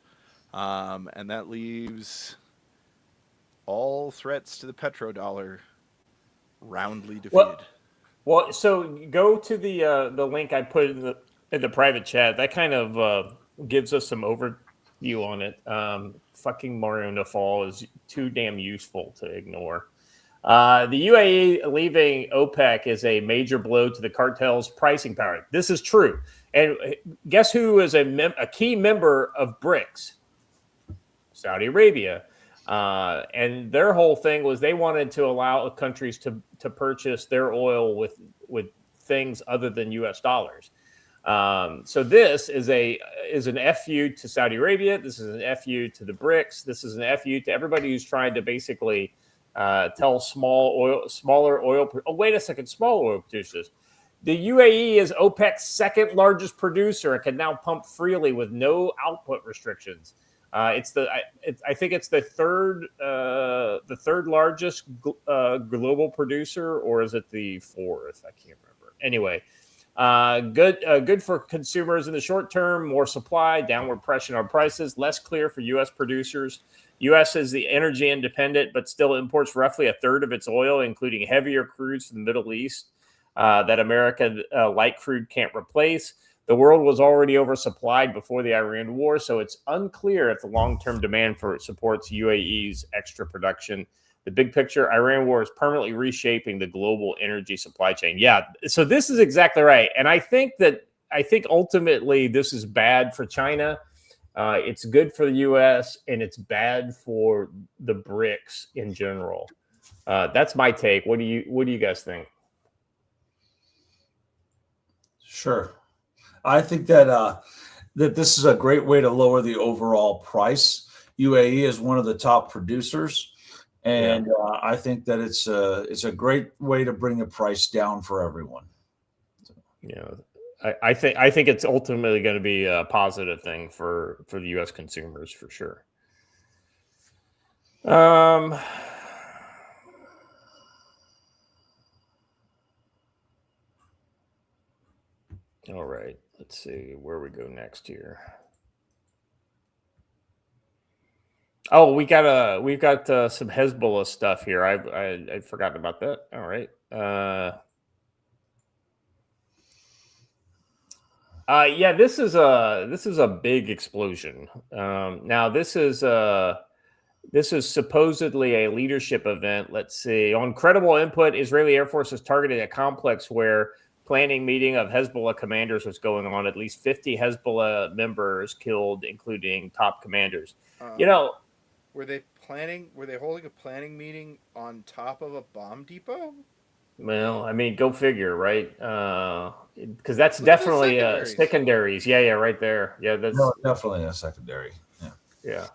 And that leaves all threats to the petrodollar roundly defeated. Well, so go to the link I put in the private chat. That kind of gives us some overview on it. Fucking Mario Nafal is too damn useful to ignore. The UAE leaving OPEC is a major blow to the cartel's pricing power. This is true. And guess who is a key member of BRICS? Saudi Arabia. And their whole thing was they wanted to allow countries to purchase their oil with things other than U.S. dollars. So this is an FU to Saudi Arabia. This is an FU to the BRICS. This is an FU to everybody who's trying to basically tell smaller oil. Oh, wait a second, small oil producers. The UAE is OPEC's second largest producer and can now pump freely with no output restrictions. I think it's the third largest global producer, or is it the fourth? I can't remember. Anyway, good for consumers in the short term. More supply, downward pressure on prices. Less clear for U.S. producers. U.S. is the energy independent, but still imports roughly a third of its oil, including heavier crudes from the Middle East that American light crude can't replace. The world was already oversupplied before the Iran war, so it's unclear if the long-term demand for it supports UAE's extra production. The big picture, Iran war is permanently reshaping the global energy supply chain. Yeah, so this is exactly right. And I think ultimately this is bad for China. It's good for the U.S., and it's bad for the BRICS in general. That's my take. What do you guys think? Sure. I think that this is a great way to lower the overall price. UAE is one of the top producers, and I think that it's a great way to bring the price down for everyone. Yeah, I think it's ultimately going to be a positive thing for the U.S. consumers for sure. All right. Let's see where we go next here. Oh, we've got some Hezbollah stuff here. I'd forgotten about that. All right. Yeah, this is a big explosion. Now this is supposedly a leadership event. Let's see. On credible input, Israeli Air Force has targeted a complex where planning meeting of Hezbollah commanders was going on. At least 50 Hezbollah members killed, including top commanders. Were they holding a planning meeting on top of a bomb depot? Well, I mean, go figure, right? Because that's definitely secondaries. Yeah, right there. Yeah, that's definitely a secondary. Yeah.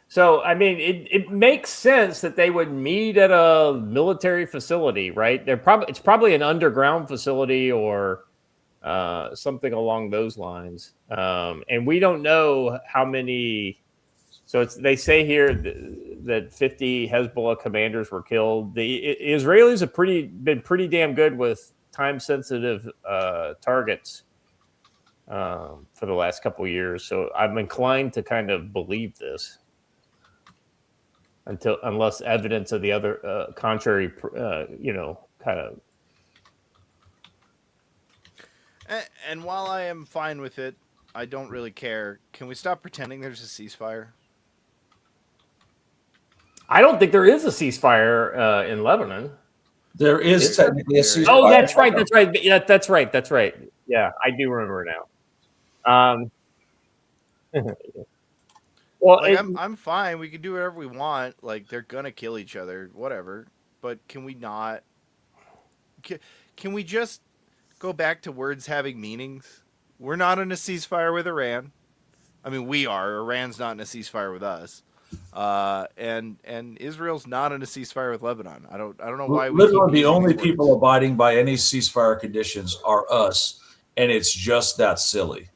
So, I mean, it makes sense that they would meet at a military facility, right? It's probably an underground facility or something along those lines. And we don't know how many. So they say here that 50 Hezbollah commanders were killed. The Israelis have been pretty damn good with time-sensitive targets for the last couple of years. So I'm inclined to kind of believe this. Unless evidence of the other contrary, kind of. And while I am fine with it, I don't really care. Can we stop pretending there's a ceasefire? I don't think there is a ceasefire in Lebanon. There is technically a ceasefire. Oh, that's right. Yeah, that's right. Yeah, I do remember now. Well, I'm fine. We can do whatever we want. Like, they're gonna kill each other, whatever. But can we not? Can we just go back to words having meanings? We're not in a ceasefire with Iran. I mean, we are. Iran's not in a ceasefire with us. And Israel's not in a ceasefire with Lebanon. I don't know why. Literally, the only people abiding by any ceasefire conditions are us, and it's just that silly.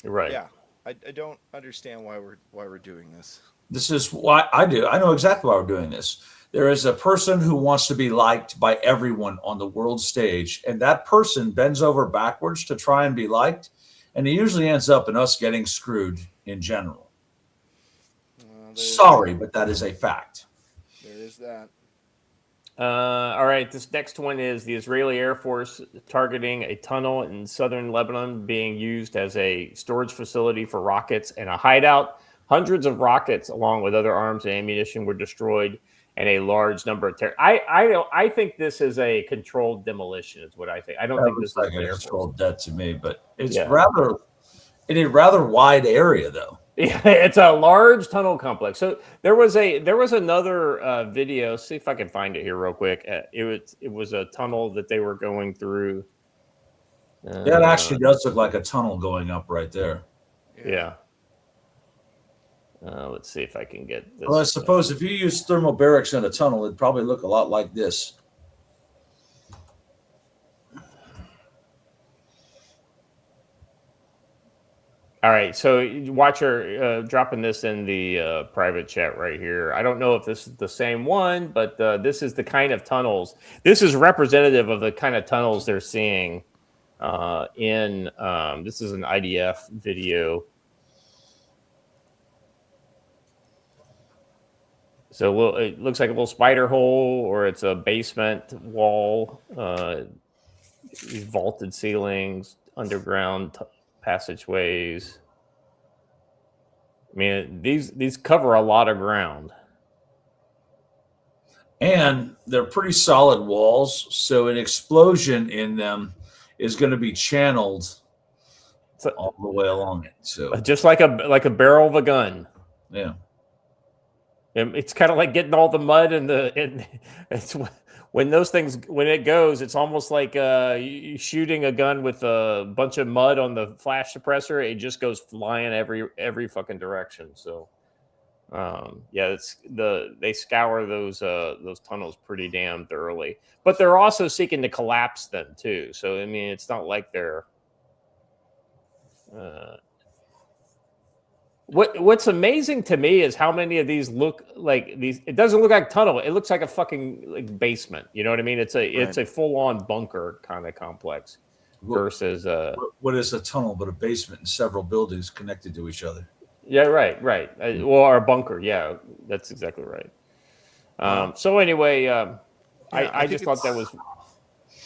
Right. Yeah. I don't understand why we're doing this. This is why I do. I know exactly why we're doing this. There is a person who wants to be liked by everyone on the world stage, and that person bends over backwards to try and be liked, and it usually ends up in us getting screwed in general. Sorry, but that is a fact. There is that. All right, this next one is the Israeli Air Force targeting a tunnel in southern Lebanon being used as a storage facility for rockets and a hideout. Hundreds of rockets, along with other arms and ammunition, were destroyed, and a large number of I think this is a controlled demolition. Is what I think. I don't think this is like a controlled death to me, but it's rather in a rather wide area, though. Yeah, it's a large tunnel complex. So there was another video. See if I can find it here real quick. It was a tunnel that they were going through. That actually does look like a tunnel going up right there. Yeah. Let's see if I can get this. Well, I suppose if you use thermal barracks in a tunnel, it'd probably look a lot like this. All right, so watch her dropping this in the private chat right here. I don't know if this is the same one, but this is the kind of tunnels. This is representative of the kind of tunnels they're seeing in. This is an IDF video. So it looks like a little spider hole, or it's a basement wall. These vaulted ceilings, underground passageways. I mean, these cover a lot of ground, and they're pretty solid walls. So an explosion in them is going to be channeled all the way along it. So just like a barrel of a gun. Yeah. It's kind of like getting all the mud and it's when those things, when it goes, it's almost like shooting a gun with a bunch of mud on the flash suppressor. It just goes flying every fucking direction. So, yeah, they scour those tunnels pretty damn thoroughly. But they're also seeking to collapse them too. So I mean, it's not like they're. What's amazing to me is how many of these look like these. It doesn't look like tunnel. It looks like a fucking basement. You know what I mean? It's a full on bunker kind of complex. versus what is a tunnel but a basement and several buildings connected to each other? Yeah, right. Well, our bunker. Yeah, that's exactly right. So anyway, I just thought that was.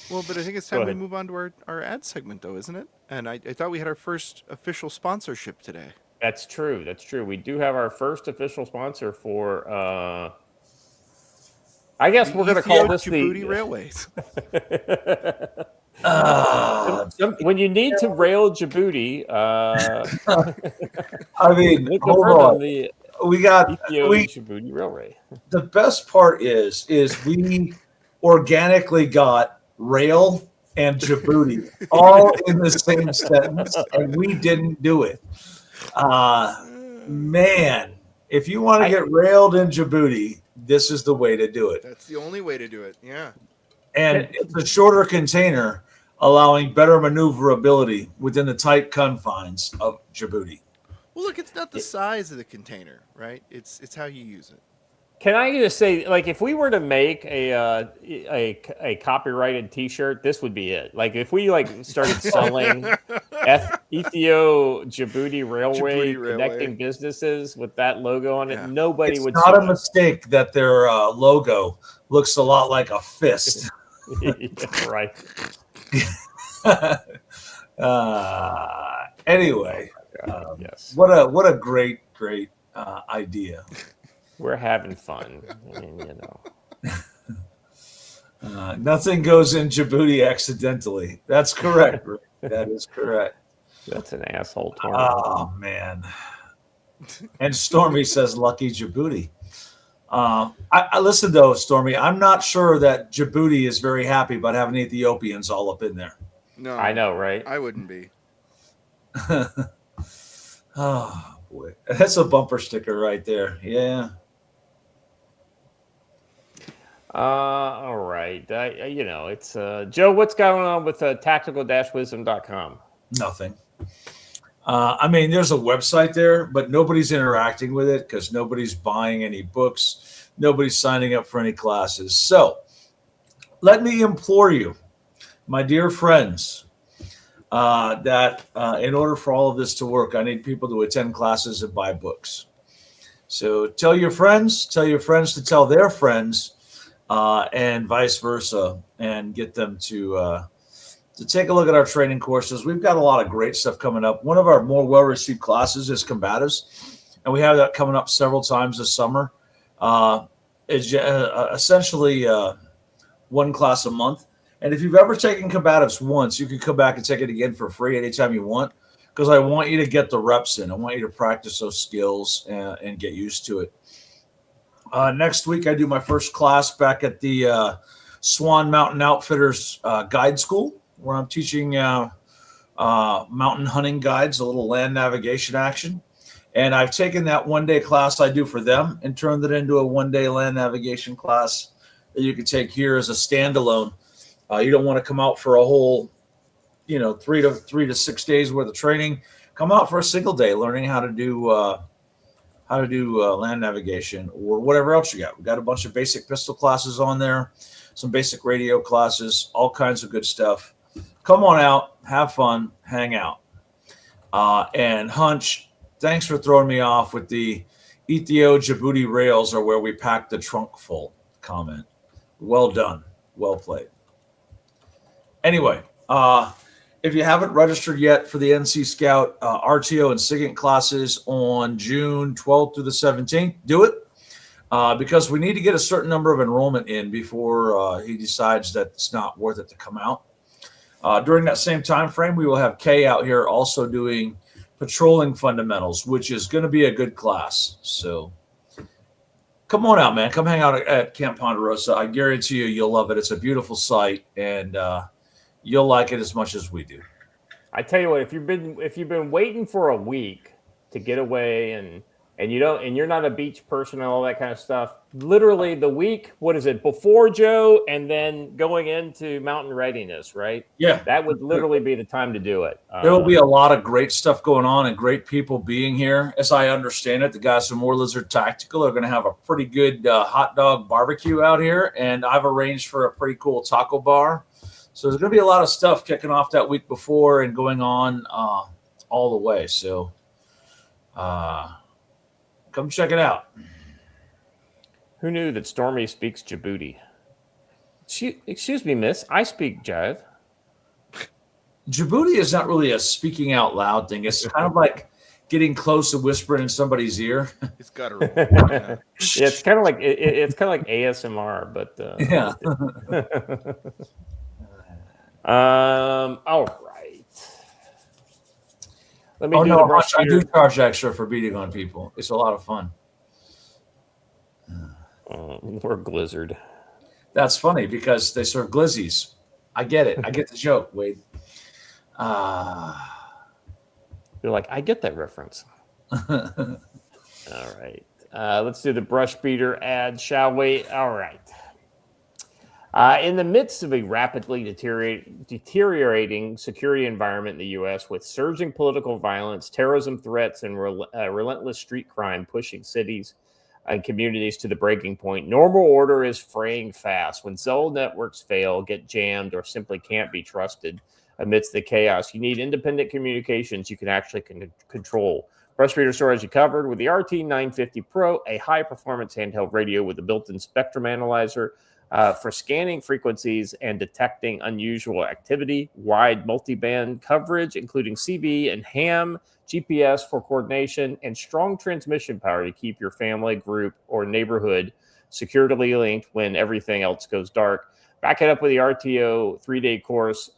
Well, but I think it's time we move on to our ad segment, though, isn't it? And I thought we had our first official sponsorship today. That's true. We do have our first official sponsor for. I guess we're going to call this Djibouti the Railways. When you need to rail Djibouti, I mean, hold on. We got Djibouti Railway. The best part is we organically got rail and Djibouti all in the same sentence, and we didn't do it. Man, if you want to get railed in Djibouti, this is the way to do it. That's the only way to do it. Yeah. And it's a shorter container, allowing better maneuverability within the tight confines of Djibouti. Well, look, it's not the size of the container, right? It's how you use it. Can I just say, like, if we were to make a copyrighted T-shirt, this would be it. Like, if we started selling Djibouti Railway connecting businesses with that logo on it, nobody would. It's not a mistake that their logo looks a lot like a fist. Right. Anyway, yes. What a great idea. We're having fun, Nothing goes in Djibouti accidentally. That's correct. That is correct. That's an asshole. Oh man. And Stormy says, "Lucky Djibouti." I listen though, Stormy. I'm not sure that Djibouti is very happy about having Ethiopians all up in there. No, I know, right? I wouldn't be. Oh boy, that's a bumper sticker right there. Yeah. All right. It's Joe. What's going on with tactical-wisdom.com? Nothing. I mean, there's a website there, but nobody's interacting with it because nobody's buying any books. Nobody's signing up for any classes. So let me implore you, my dear friends, that in order for all of this to work, I need people to attend classes and buy books. So tell your friends to tell their friends, and vice versa, and get them to take a look at our training courses. We've got a lot of great stuff coming up. One of our more well-received classes is combatives, and we have that coming up several times this summer. It's essentially one class a month. And if you've ever taken combatives once, you can come back and take it again for free anytime you want, because I want you to get the reps in. I want you to practice those skills and get used to it. Next week, I do my first class back at the Swan Mountain Outfitters Guide School, where I'm teaching mountain hunting guides, a little land navigation action. And I've taken that one-day class I do for them and turned it into a one-day land navigation class that you can take here as a standalone. You don't want to come out for a whole, 3 to 6 days worth of training. Come out for a single day learning how to do land navigation or whatever else you got. We've got a bunch of basic pistol classes on there, some basic radio classes, all kinds of good stuff. Come on out, have fun, hang out. And Hunch, thanks for throwing me off with the Djibouti rails are where we packed the trunk full comment. Well done. Well played. Anyway, if you haven't registered yet for the NC Scout RTO and SIGINT classes on June 12th through the 17th, do it because we need to get a certain number of enrollment in before he decides that it's not worth it to come out. During that same time frame, we will have Kay out here also doing patrolling fundamentals, which is going to be a good class. So come on out, man. Come hang out at Camp Ponderosa. I guarantee you'll love it. It's a beautiful site, and you'll like it as much as we do. I tell you what, if you've been waiting for a week to get away and you're not a beach person and all that kind of stuff, literally the week, before Joe and then going into mountain readiness, right? Yeah. That would literally be the time to do it. There will be a lot of great stuff going on and great people being here. As I understand it, the guys from War Lizard Tactical are going to have a pretty good hot dog barbecue out here, and I've arranged for a pretty cool taco bar. So there's going to be a lot of stuff kicking off that week before and going on all the way. So come check it out. Who knew that Stormy speaks Djibouti? Excuse me, miss. I speak Jive. Djibouti is not really a speaking out loud thing. It's kind of like getting close and whispering in somebody's ear. It's got to. Yeah, it's kind of like it's kind of like ASMR, but Yeah. All right. Let me Oh do no, the brush I do beater. charge extra for beating on people. It's a lot of fun. Or Blizzard. That's funny because they serve glizzies. I get it. I get the joke, Wade. You're like, I get that reference. All right. Let's do the brush beater ad, shall we? All right. In the midst of a rapidly deteriorating security environment in the U.S., with surging political violence, terrorism threats, and relentless street crime pushing cities and communities to the breaking point, normal order is fraying fast. When cell networks fail, get jammed, or simply can't be trusted amidst the chaos, you need independent communications you can actually control. Brush Beater Store has you covered with the RT950 Pro, a high-performance handheld radio with a built-in spectrum analyzer for scanning frequencies and detecting unusual activity, wide multiband coverage, including CB and ham, GPS for coordination, and strong transmission power to keep your family, group, or neighborhood securely linked when everything else goes dark. Back it up with the RTO 3-day course,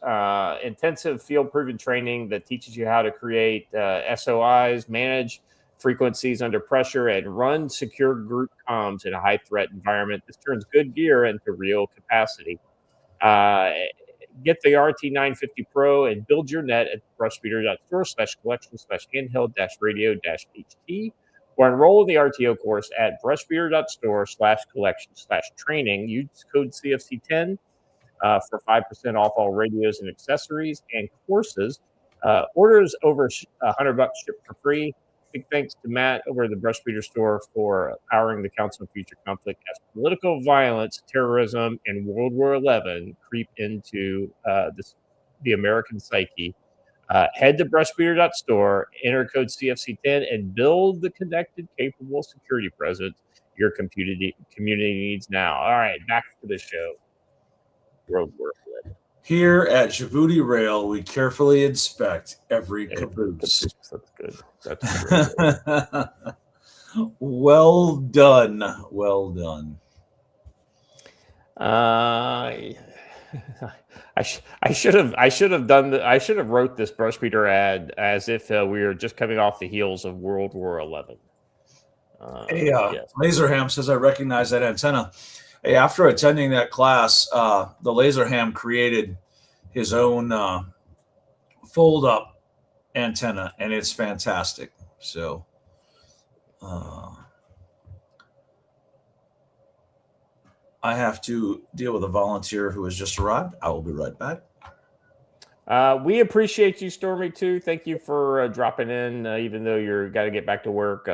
intensive field-proven training that teaches you how to create SOIs, manage frequencies under pressure, and run secure group comms in a high-threat environment. This turns good gear into real capacity. Get the RT950 Pro and build your net at brushbeater.store/collection/handheld-radio-ht, or enroll in the RTO course at brushbeater.store/collection/training. Use code CFC10 for 5% off all radios and accessories and courses. Orders over $100 shipped for free. Big thanks to Matt over at the Brush Beater Store for powering the Council on Future Conflict as political violence, terrorism, and World War XI creep into the American psyche. Head to brushbeater.store, enter code CFC10, and build the connected, capable security presence your community needs now. All right, back to the show. World War XI. Here at Djibouti Rail, we carefully inspect every caboose. That's good. That's good. Well done. Well done. I should have wrote this brush beater ad as if we were just coming off the heels of World War XI. Yes. Laserham says, I recognize that antenna. Hey, after attending that class, the Laserham created his own fold-up antenna, and it's fantastic. So, I have to deal with a volunteer who has just arrived. I will be right back. We appreciate you, Stormy, too. Thank you for dropping in, even though you're got to get back to work.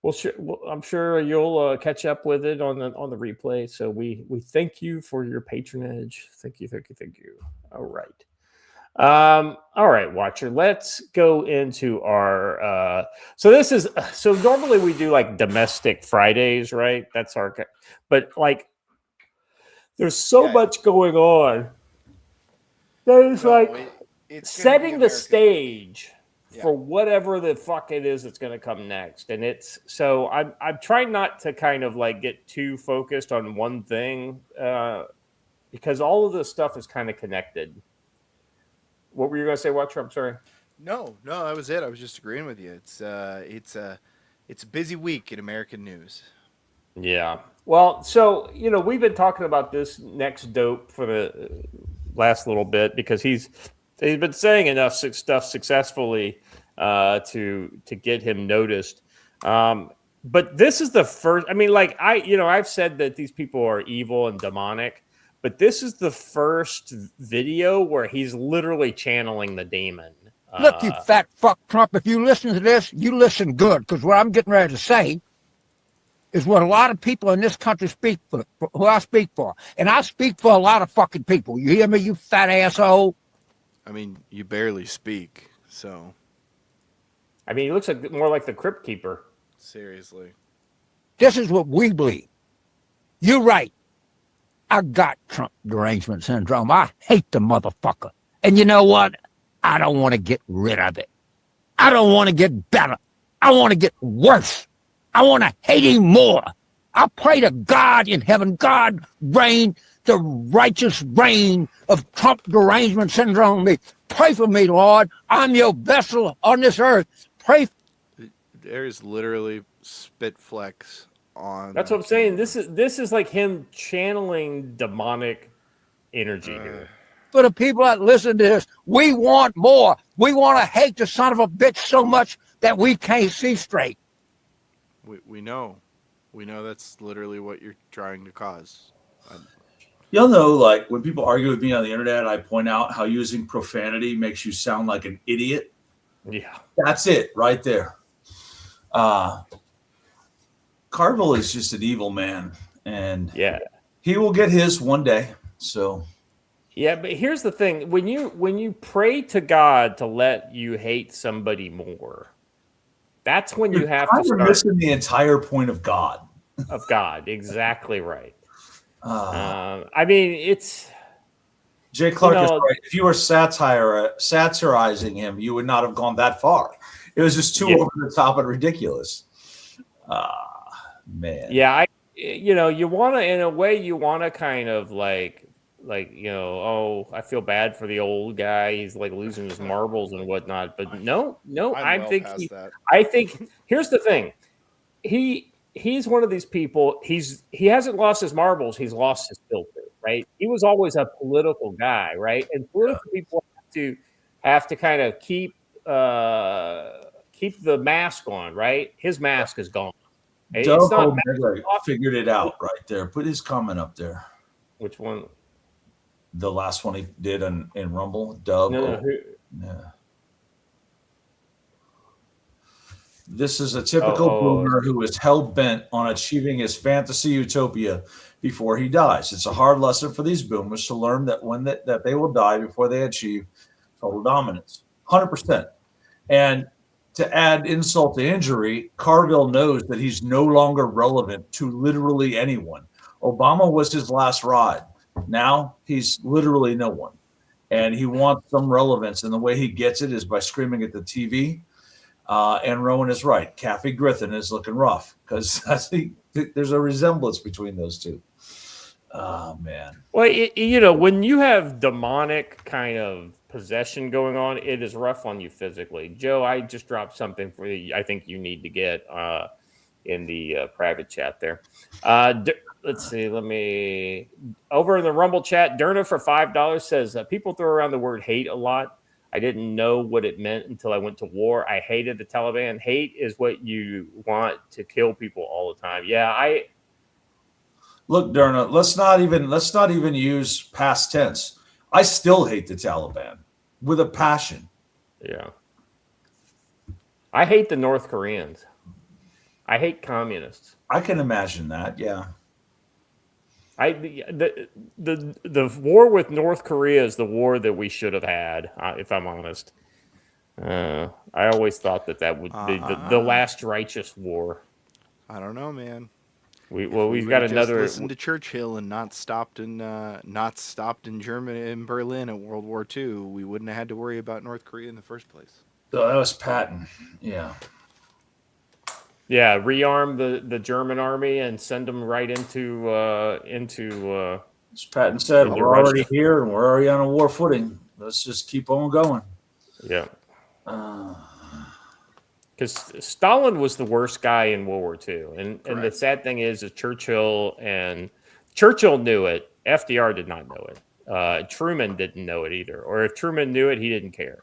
I'm sure you'll catch up with it on the replay. So we thank you for your patronage. Thank you. All right. All right, Watcher. Let's go into our. So normally we do like domestic Fridays, right? That's our. But like, there's so much going on. There's it's setting the stage for whatever the fuck it is that's going to come next. And it's so I'm trying not to kind of like get too focused on one thing because all of this stuff is kind of connected. What were you going to say, Watcher? I'm sorry. No, that was it. I was just agreeing with you. It's a busy week in American news. Yeah. Well, so, we've been talking about this next dope for the last little bit because he's been saying enough stuff successfully to get him noticed. But this is the first. I mean, like I've said that these people are evil and demonic, but this is the first video where he's literally channeling the demon. Look, you fat fuck Trump! If you listen to this, you listen good, because what I'm getting ready to say is what a lot of people in this country speak for, who I speak for. And I speak for a lot of fucking people. You hear me, you fat asshole? I mean, you barely speak, so I mean, he looks like more like the Crypt Keeper. seriously. This is what we believe. You're right. I got Trump derangement syndrome. I hate the motherfucker. And you know what? I don't want to get rid of it. I don't want to get better. I want to get worse. I want to hate him more. I pray to God in heaven, God reign the righteous reign of Trump derangement syndrome. Pray for me, Lord. I'm your vessel on this earth. Pray. There's literally spit flecks on. That's what I'm saying. This is like him channeling demonic energy here. For the people that listen to this, we want more. We want to hate the son of a bitch so much that we can't see straight. We know. We know that's literally what you're trying to cause. You'll know, like, when people argue with me on the internet, I point out how using profanity makes you sound like an idiot. Yeah. That's it right there. Carville is just an evil man, and Yeah. he will get his one day. So Yeah, but here's the thing. When you pray to God to let you hate somebody more, that's when you have to you're start missing the entire point of God. of God. Exactly right. I mean, it's Jay Clark is know- right. If you were satirizing him, you would not have gone that far. It was just too over the top and ridiculous. Man. Yeah, you want to, in a way, you want to kind of like, oh, I feel bad for the old guy. He's like losing his marbles and whatnot. But no, I think here's the thing. He's one of these people. He hasn't lost his marbles. He's lost his filter, right? He was always a political guy, right? And political people have to kind of keep the mask on, right? His mask is gone. Doug Omega figured it out right there. Put his comment up there. Which one? The last one he did in Rumble. Doug. No. Yeah. This is a typical boomer who is hell-bent on achieving his fantasy utopia before he dies. It's a hard lesson for these boomers to learn that they will die before they achieve total dominance. 100%. And to add insult to injury, Carville knows that he's no longer relevant to literally anyone. Obama was his last ride. Now he's literally no one. And he wants some relevance. And the way he gets it is by screaming at the TV. And Rowan is right. Kathy Griffin is looking rough because I think there's a resemblance between those two. Oh, man. Well, when you have demonic kind of possession going on, it is rough on you physically. Joe, I just dropped something for you. I think you need to get in the private chat there. Let's see. Over in the Rumble chat, Derna for $5 says, people throw around the word hate a lot. I didn't know what it meant until I went to war. I hated the Taliban. Hate is what you want to kill people all the time. Yeah, Look, Derna, let's not even use past tense. I still hate the Taliban with a passion. Yeah. I hate the North Koreans. I hate communists. I can imagine that, yeah. The war with North Korea is the war that we should have had, if I'm honest. I always thought that would be the last righteous war. I don't know, man. We've got another. Listened to Churchill and not stopped in Germany in Berlin at World War II, we wouldn't have had to worry about North Korea in the first place. So that was Patton. Yeah. Yeah, rearm the German army and send them right into. As Patton said, we're already here and we're already on a war footing. Let's just keep on going. Yeah. Because Stalin was the worst guy in World War II, and the sad thing is Churchill knew it. FDR did not know it. Truman didn't know it either, or if Truman knew it, he didn't care.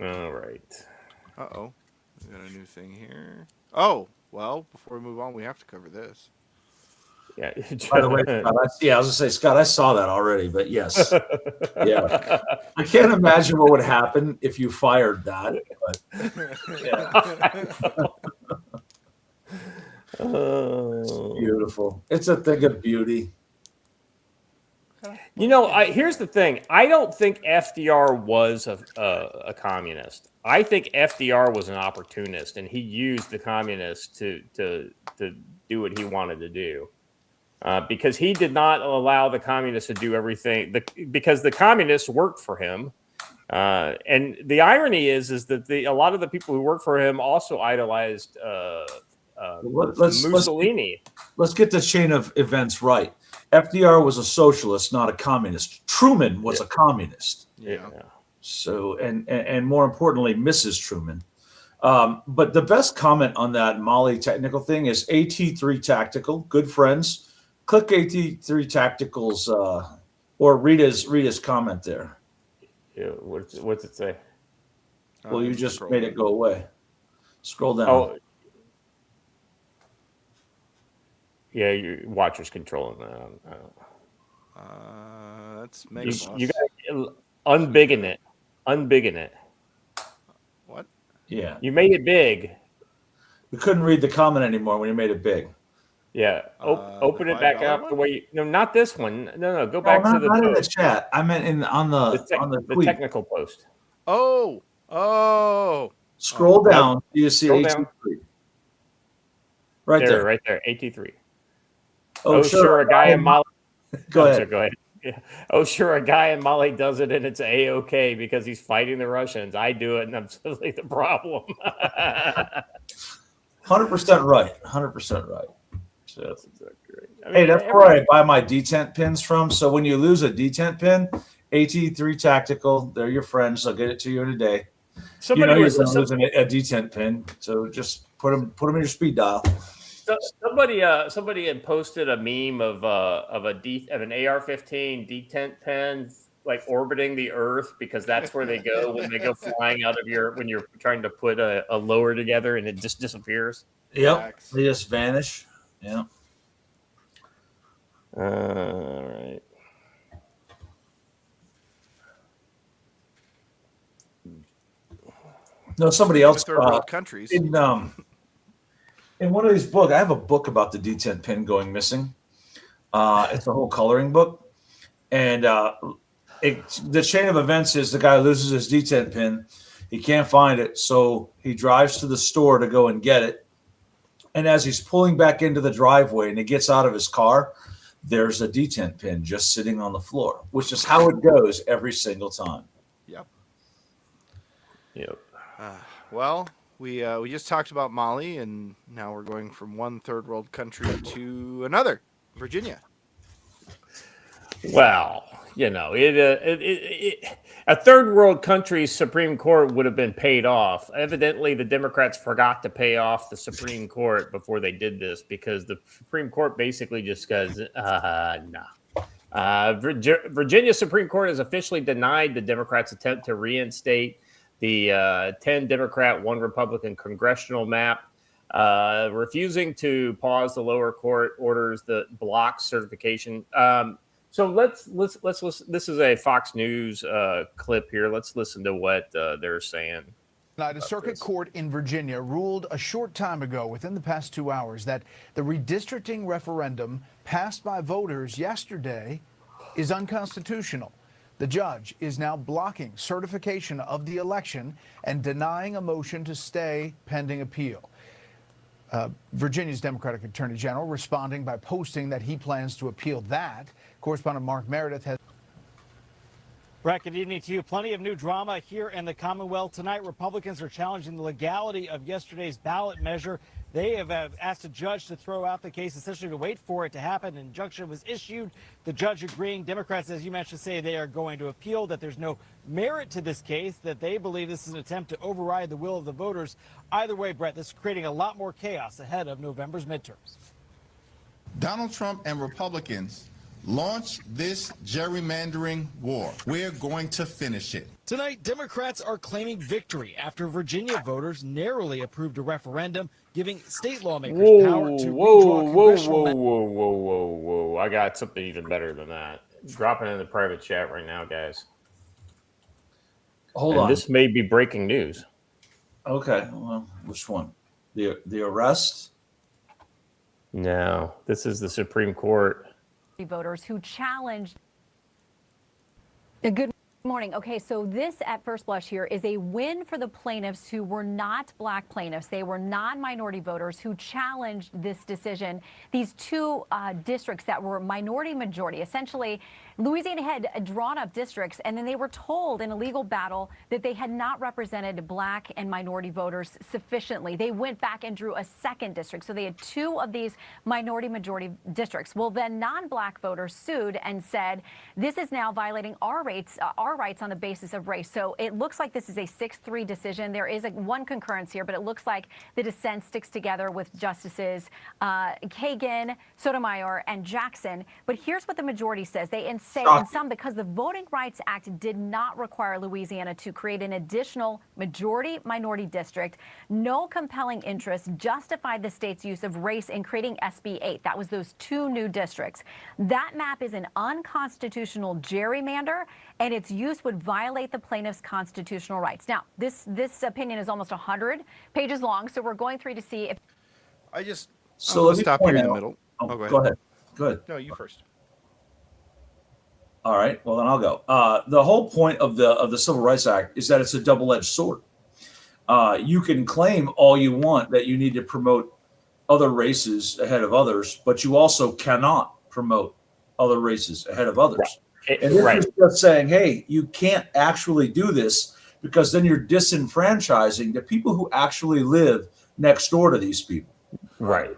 All right. Uh-oh. We got a new thing here. Oh, well, before we move on, we have to cover this. Yeah. By the way, Scott, I was gonna say, Scott, I saw that already, but yes, yeah. I can't imagine what would happen if you fired that. But Oh. beautiful. It's a thing of beauty. You know, here's the thing. I don't think FDR was a communist. I think FDR was an opportunist, and he used the communists to do what he wanted to do. Because he did not allow the communists to do everything. Because the communists worked for him. And the irony is that a lot of the people who worked for him also idolized Mussolini. Let's get the chain of events right. FDR was a socialist, not a communist. Truman was a communist. Yeah. So, and more importantly, Mrs. Truman. But the best comment on that Mali technical thing is AT3 Tactical. Good friends. Click AT3 Tactical's or read his comment there. Yeah, what's it say? Well, you just made it go away. Scroll down. Oh, yeah, your watcher's controlling that. That's mega. You got to unbigging it. Unbigging it. What? Yeah. You made it big. We couldn't read the comment anymore when you made it big. Yeah. Open it back up the way you. No, not this one. No. Go back to the not in the post. chat. I meant on the tweet. Technical post. Oh. Scroll down. You see Scroll AT3. down. Right there. Right there. AT3. Oh, sure. A guy in Mali. Go ahead. Sorry, go ahead. Yeah. Oh, sure. A guy in Mali does it, and it's A-OK because he's fighting the Russians. I do it, and I'm simply the problem. 100% right. 100% right. So, that's exactly right. I mean, hey, that's where I buy my detent pins from. So when you lose a detent pin, AT3 Tactical, they're your friends. I'll get it to you in a day. Somebody you're losing a detent pin, so just put them in your speed dial. Somebody had posted a meme of an AR-15 detent pen like orbiting the Earth because that's where they go when they go flying out of when you're trying to put a lower together and it just disappears. Yep, they just vanish. Yeah. All right. No, somebody else. Third world countries. In one of these books, I have a book about the detent pin going missing. It's a whole coloring book, and the chain of events is the guy loses his detent pin. He can't find it, so he drives to the store to go and get it. And as he's pulling back into the driveway and he gets out of his car, there's a detent pin just sitting on the floor, which is how it goes every single time. Yep. Well, we just talked about Mali, and now we're going from one third world country to another, Virginia. Well, a third world country's Supreme Court would have been paid off. Evidently, the Democrats forgot to pay off the Supreme Court before they did this because the Supreme Court basically just goes, no. Virginia Supreme Court has officially denied the Democrats' attempt to reinstate the 10 Democrat, 1 Republican congressional map, refusing to pause the lower court orders that block certification. So let's listen. This is a Fox News clip here. Let's listen to what they're saying. A circuit court in Virginia ruled a short time ago, within the past 2 hours, that the redistricting referendum passed by voters yesterday is unconstitutional. The judge is now blocking certification of the election and denying a motion to stay pending appeal. Virginia's Democratic Attorney General responding by posting that he plans to appeal that. Correspondent Mark Meredith has. Brett, good evening to you. Plenty of new drama here in the Commonwealth tonight. Republicans are challenging the legality of yesterday's ballot measure. They have asked a judge to throw out the case, essentially to wait for it to happen. An injunction was issued. The judge agreeing. Democrats, as you mentioned, say they are going to appeal, that there's no merit to this case, that they believe this is an attempt to override the will of the voters. Either way, Brett, this is creating a lot more chaos ahead of November's midterms. Donald Trump and Republicans launch this gerrymandering war. We're going to finish it. Tonight, Democrats are claiming victory after Virginia voters narrowly approved a referendum giving state lawmakers power to redraw congressional whoa. I got something even better than that. Drop it in the private chat right now, guys. Hold on. This may be breaking news. Okay. Well, which one? The arrest? No, this is the Supreme Court. Voters who challenged. Good morning. Okay, so this at first blush here is a win for the plaintiffs who were not black plaintiffs. They were non-minority voters who challenged this decision. These two districts that were minority majority. Essentially, Louisiana had drawn up districts, and then they were told in a legal battle that they had not represented black and minority voters sufficiently. They went back and drew a second district. So they had two of these minority majority districts. Well, then non-black voters sued and said, this is now violating our rights on the basis of race. So it looks like this is a 6-3 decision. There is one concurrence here, but it looks like the dissent sticks together with Justices Kagan, Sotomayor, and Jackson. But here's what the majority says. They say in some, because the Voting Rights Act did not require Louisiana to create an additional majority-minority district, no compelling interest justified the state's use of race in creating SB 8. That was those two new districts. That map is an unconstitutional gerrymander, and its use would violate the plaintiff's constitutional rights. Now, this opinion is almost 100 pages long, so we're going through to see if... So let me stop here point in the out- middle. Oh, Oh, go ahead. Go ahead. No, you first. All right. Well, then I'll go. The whole point of the Civil Rights Act is that it's a double-edged sword. You can claim all you want that you need to promote other races ahead of others, but you also cannot promote other races ahead of others. And this is just saying, hey, you can't actually do this because then you're disenfranchising the people who actually live next door to these people. Right.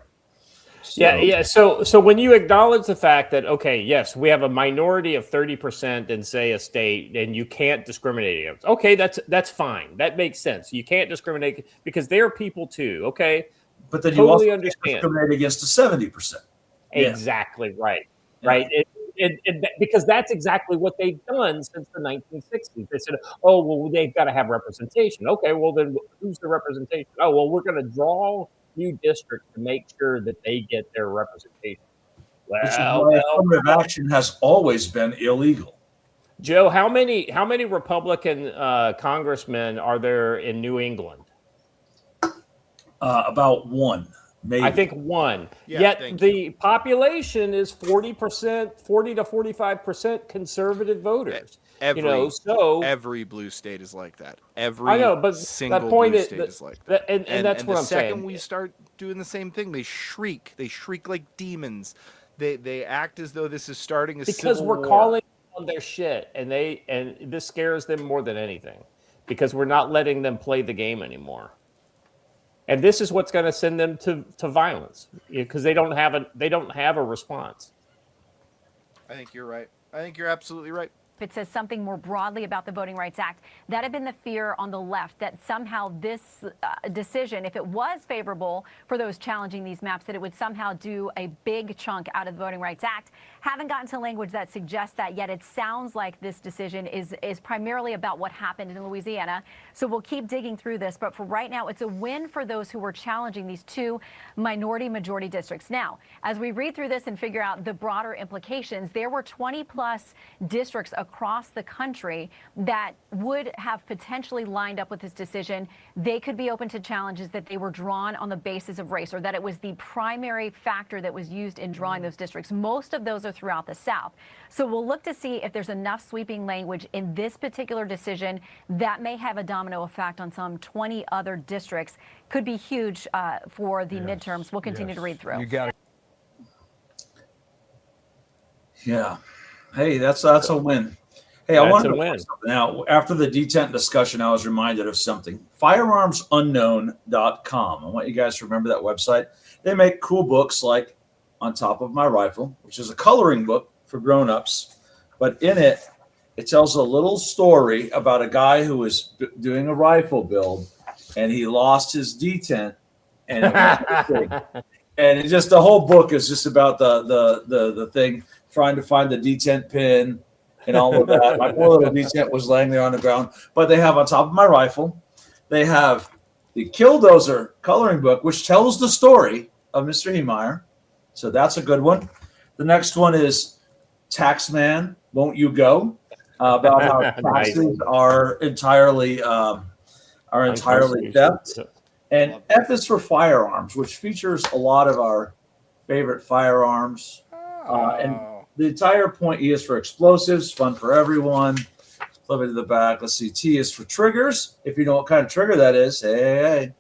Yeah. So when you acknowledge the fact that, okay, yes, we have a minority of 30% in, say, a state, and you can't discriminate against. Okay, that's fine. That makes sense. You can't discriminate because they're people too. Okay, but then totally you also understand. Discriminate against the 70%. Exactly right. Right. Because that's exactly what they've done since the 1960s. They said, oh, well, they've got to have representation. Okay, well, then who's the representation? Oh, well, we're going to draw new districts to make sure that they get their representation. Which is why affirmative action has always been illegal. Joe, how many Republican congressmen are there in New England? About one. Maybe. I think one. Yeah, Yet the population is 40%, 40 to 45% conservative voters. Every blue state is like that. I know, but single that point blue state is like that. And that's what I'm saying. The second we start doing the same thing, they shriek. They shriek like demons. They act as though this is starting a because civil we're war. calling on their shit, and this scares them more than anything because we're not letting them play the game anymore. And this is what's going to send them to violence because they don't have a response. I think you're right. I think you're absolutely right. It says something more broadly about the Voting Rights Act. That had been the fear on the left, that somehow this decision, if it was favorable for those challenging these maps, that it would somehow do a big chunk out of the Voting Rights Act. Haven't gotten to language that suggests that yet. It sounds like this decision is primarily about what happened in Louisiana. So we'll keep digging through this. But for right now, it's a win for those who were challenging these two minority-majority districts. Now, as we read through this and figure out the broader implications, there were 20-plus districts across the country that would have potentially lined up with this decision. They could be open to challenges that they were drawn on the basis of race, or that it was the primary factor that was used in drawing those districts. Most of those are throughout the South. So we'll look to see if there's enough sweeping language in this particular decision that may have a domino effect on some 20 other districts. Could be huge for the midterms. We'll continue to read through. You got it. Yeah. Hey, that's a win. Hey, I wanted to point something out. After the detent discussion, I was reminded of something. Firearmsunknown.com. I want you guys to remember that website. They make cool books like On Top of My Rifle, which is a coloring book for grown-ups. But in it, it tells a little story about a guy who was doing a rifle build, and he lost his detent. And it the whole book is just about the thing, trying to find the detent pin, and all of that. My poor little detent was laying there on the ground. But they have on top of my rifle, they have the Killdozer coloring book, which tells the story of Mr. Heemeyer. So that's a good one. The next one is Taxman, Won't You Go? About how taxes are entirely theft. And F is for firearms, which features a lot of our favorite firearms. And the entire point, E is for explosives, fun for everyone. Flip it to the back. Let's see. T is for triggers. If you know what kind of trigger that is, hey.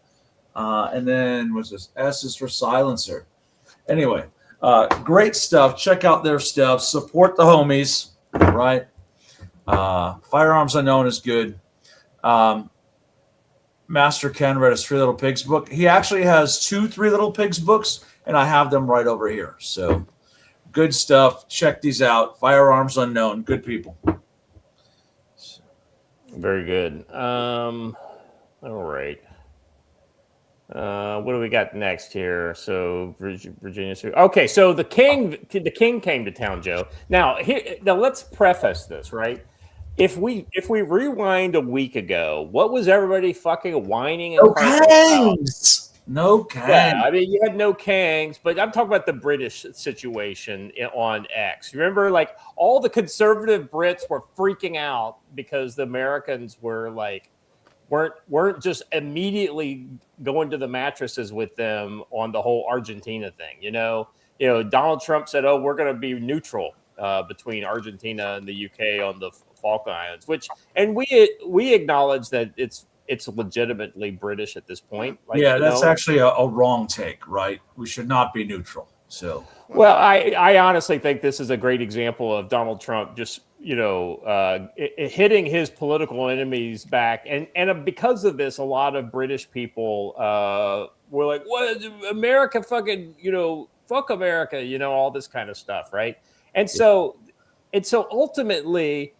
And then what's this? S is for silencer. Anyway, great stuff. Check out their stuff. Support the homies, right? Firearms Unknown is good. Master Ken read his Three Little Pigs book. He actually has 2 Three Little Pigs books, and I have them right over here. So good stuff. Check these out. Firearms Unknown. Good people. Very good. All right. What do we got next here? So Virginia. Okay, so the king came to town, Joe. Now let's preface this, right? If we rewind a week ago, what was everybody fucking whining and crying about? No Kangs. Yeah, I mean, you had no Kangs, but I'm talking about the British situation on X. Remember, like, all the conservative Brits were freaking out because the Americans were like, weren't just immediately going to the mattresses with them on the whole Argentina thing. You know, Donald Trump said, "Oh, we're going to be neutral between Argentina and the UK on the Falkland Islands," and we acknowledge that it's legitimately British at this point. Like, yeah, that's actually a wrong take, right? We should not be neutral. So, well, I honestly think this is a great example of Donald Trump just, hitting his political enemies back. And because of this, a lot of British people were like, what, America fucking, fuck America, all this kind of stuff, right? And so ultimately,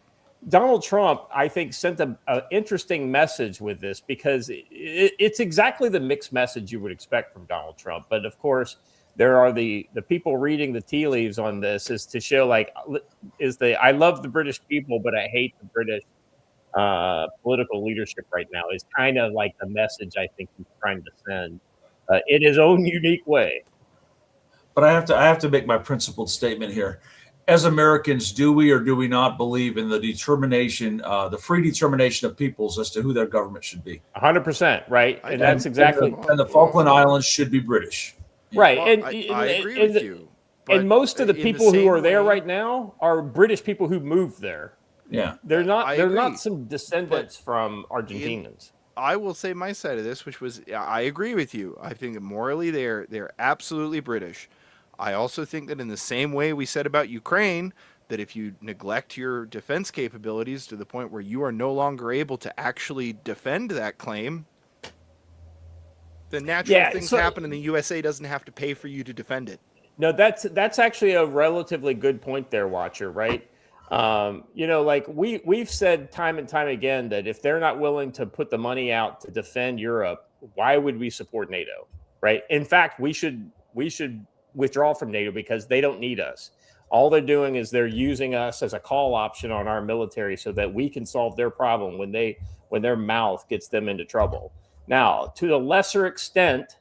Donald Trump, I think, sent an interesting message with this, because it's exactly the mixed message you would expect from Donald Trump. But of course, there are the people reading the tea leaves on this is to show I love the British people, but I hate the British political leadership right now, is kind of like the message I think he's trying to send in his own unique way. But I have to make my principled statement here. As Americans, do we or do we not believe in the determination, the free determination of peoples as to who their government should be? 100%, right? And that's exactly. And the Falkland Islands should be British. Right. Well, I agree with you. And most of the people who are there right now are British people who moved there. Yeah. They're not some descendants from Argentinians. I will say my side of this, which was, I agree with you. I think that morally they're absolutely British. I also think that in the same way we said about Ukraine, that if you neglect your defense capabilities to the point where you are no longer able to actually defend that claim, then natural things happen and the USA doesn't have to pay for you to defend it. No, that's actually a relatively good point there, Watcher, right? We've said time and time again that if they're not willing to put the money out to defend Europe, why would we support NATO, right? In fact, we should withdraw from NATO because they don't need us. All they're doing is they're using us as a call option on our military so that we can solve their problem when their mouth gets them into trouble. Now, to a lesser extent,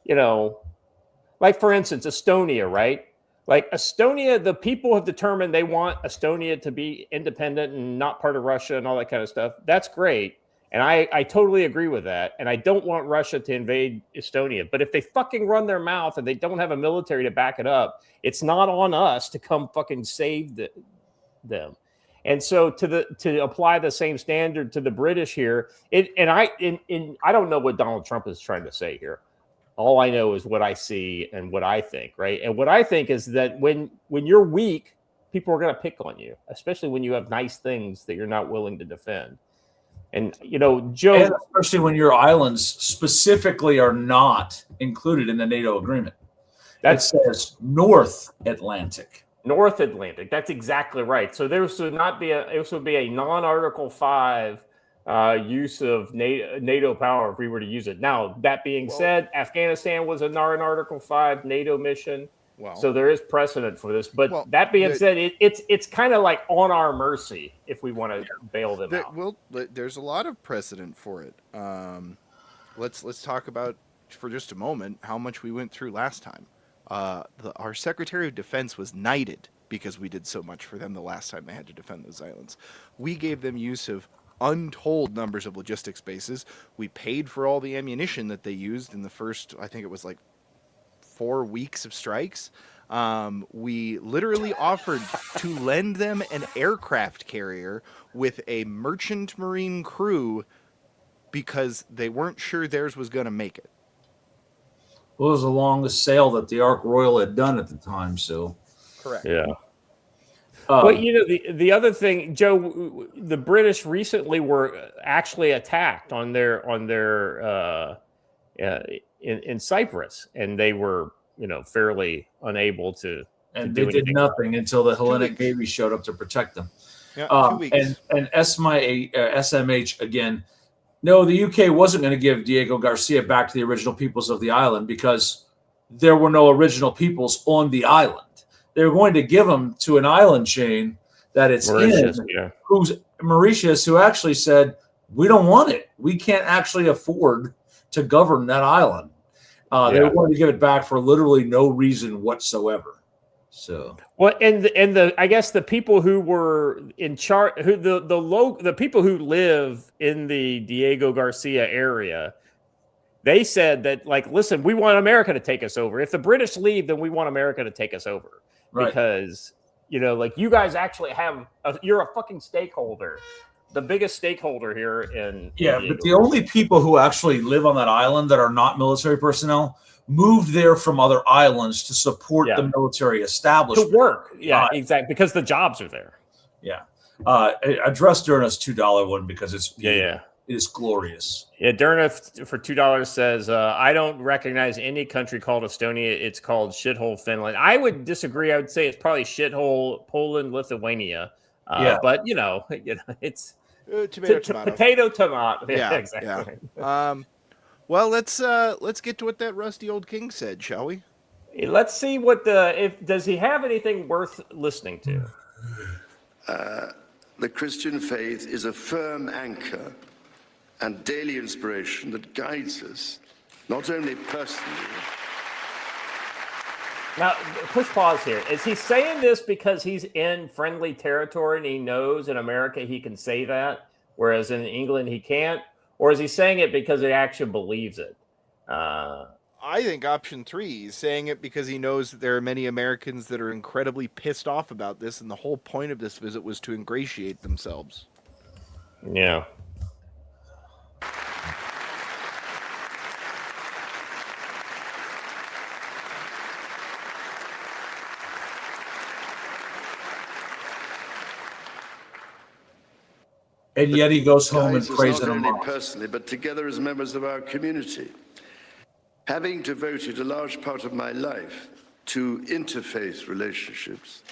like for instance, Estonia, right? Like Estonia, the people have determined they want Estonia to be independent and not part of Russia and all that kind of stuff. That's great. And I totally agree with that. And I don't want Russia to invade Estonia. But if they fucking run their mouth and they don't have a military to back it up, it's not on us to come fucking save them. And so to apply the same standard to the British here, I don't know what Donald Trump is trying to say here. All I know is what I see and what I think, right? And what I think is that when you're weak, people are going to pick on you, especially when you have nice things that you're not willing to defend. And, Joe... And especially when your islands specifically are not included in the NATO agreement. That says North Atlantic. North Atlantic. That's exactly right. So this would be a non-Article 5 use of NATO power if we were to use it. Now, that being said, Afghanistan was a non-Article 5 NATO mission. Well, so there is precedent for this. But well, that being said, it's kind of like on our mercy if we want to bail them out. Well, there's a lot of precedent for it. Let's talk about for just a moment how much we went through last time. Our Secretary of Defense was knighted because we did so much for them the last time they had to defend those islands. We gave them use of untold numbers of logistics bases. We paid for all the ammunition that they used in the first, I think it was like 4 weeks of strikes. We literally offered to lend them an aircraft carrier with a merchant marine crew because they weren't sure theirs was going to make it. Well, it was the longest sail that the Ark Royal had done at the time, so. Correct. Yeah. Well, the other thing, Joe, the British recently were actually attacked on their in Cyprus, and they were fairly unable to. And they did nothing until the Hellenic Navy showed up to protect them. Yeah, 2 weeks. And SMH again. No, the UK wasn't going to give Diego Garcia back to the original peoples of the island because there were no original peoples on the island. They were going to give them to an island chain that it's Mauritius, who's Mauritius, who actually said, we don't want it. We can't actually afford to govern that island. They were going to give it back for literally no reason whatsoever. So well, and I guess the people who were in charge, the people who live in the Diego Garcia area, they said that listen, we want America to take us over. If the British leave, then we want America to take us over because you guys actually you're a fucking stakeholder, the biggest stakeholder here in but the only people who actually live on that island that are not military personnel moved there from other islands to support the military establishment. To work. Yeah, exactly. Because the jobs are there. Yeah. Address Dernif's $2 one because it is glorious. Yeah, Dernif for $2 says, I don't recognize any country called Estonia. It's called shithole Finland. I would disagree. I would say it's probably shithole Poland, Lithuania. But it's potato, tomato. Yeah, exactly. Yeah. Well, let's get to what that rusty old king said, shall we? Let's see does he have anything worth listening to? The Christian faith is a firm anchor and daily inspiration that guides us, not only personally. Now, push pause here. Is he saying this because he's in friendly territory and he knows in America he can say that, whereas in England he can't? Or is he saying it because he actually believes it? I think option 3. He's saying it because he knows that there are many Americans that are incredibly pissed off about this, and the whole point of this visit was to ingratiate themselves. Yeah. And yet he goes home and prays not in only personally, but together as members of our community. Having devoted a large part of my life to interfaith relationships,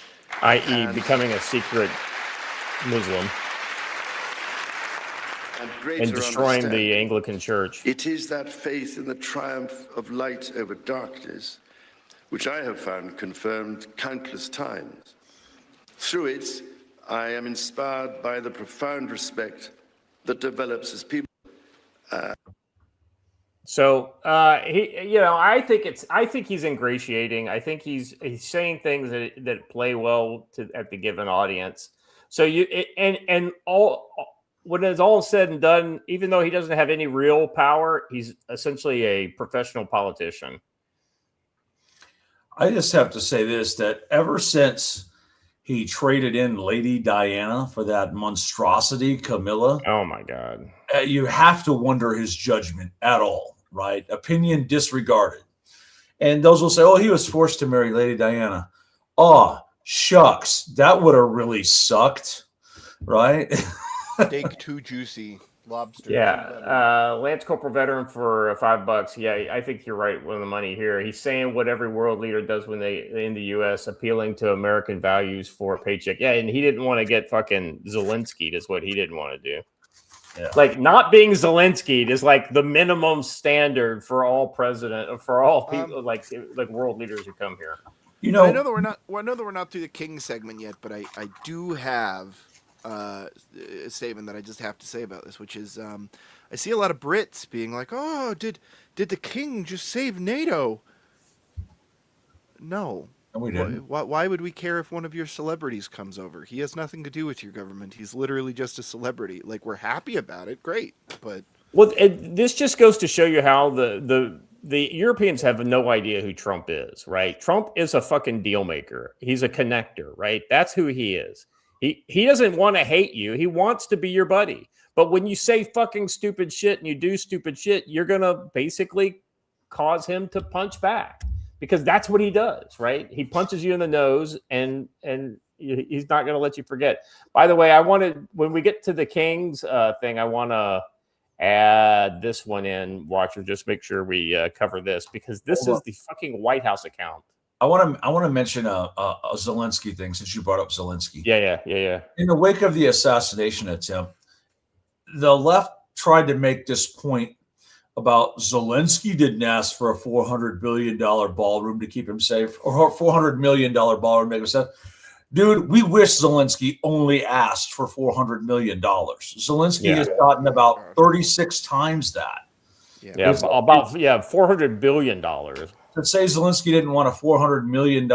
i.e. becoming a secret Muslim and destroying the Anglican Church. It is that faith in the triumph of light over darkness, which I have found confirmed countless times. Through it, I am inspired by the profound respect that develops as people. I think he's ingratiating. I think he's saying things that play well at the given audience. So when it's all said and done, even though he doesn't have any real power, he's essentially a professional politician. I just have to say this, that ever since he traded in Lady Diana for that monstrosity, Camilla. Oh, my God. You have to wonder his judgment at all, right? Opinion disregarded. And those will say, oh, he was forced to marry Lady Diana. Oh, shucks. That would have really sucked, right? Steak too juicy. Lobster. Yeah, Lance Corporal veteran for $5. Yeah, I think you're right with the money here. He's saying what every world leader does when they in the U.S., appealing to American values for a paycheck. Yeah, and he didn't want to get fucking Zelensky. Is what he didn't want to do. Yeah. Like not being Zelensky is like the minimum standard for all people, like world leaders who come here. You know, I know that we're not through the King segment yet, but I do have a statement that I just have to say about this, which is I see a lot of Brits being like, "Oh, did the King just save NATO?" No. we didn't. Why would we care if one of your celebrities comes over? He has nothing to do with your government. He's literally just a celebrity. Like, we're happy about it, great, but this just goes to show you how the Europeans have no idea who Trump is, right? Trump is a fucking deal maker. He's a connector, right? That's who he is. He doesn't want to hate you. He wants to be your buddy. But when you say fucking stupid shit and you do stupid shit, you're gonna basically cause him to punch back. Because that's what he does, right? He punches you in the nose, and he's not going to let you forget. By the way, when we get to the Kings thing, I want to add this one in, Watcher. Just make sure we cover this, because this is the fucking White House account. I want to mention a Zelensky thing, since you brought up Zelensky. Yeah. In the wake of the assassination attempt, the left tried to make this point about Zelensky didn't ask for a $400 billion ballroom to keep him safe, or a $400 million ballroom to make him safe. Dude, we wish Zelensky only asked for $400 million. Zelensky has gotten about 36 times that. About $400 billion. To say Zelensky didn't want a $400 million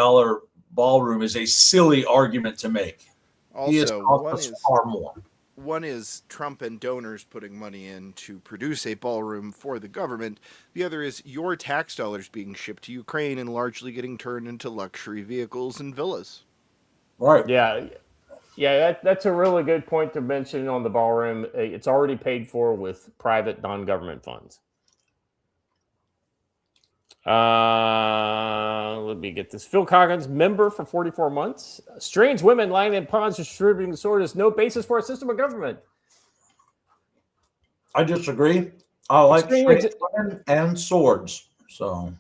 ballroom is a silly argument to make. Also, he has cost us far more. One is Trump and donors putting money in to produce a ballroom for the government. The other is your tax dollars being shipped to Ukraine and largely getting turned into luxury vehicles and villas. Right. Yeah. That's a really good point to mention on the ballroom. It's already paid for with private non-government funds. Let me get this. Phil Coggins, member for 44 months. Strange women lying in ponds distributing the sword is no basis for a system of government. I disagree. I like strange women and swords. So,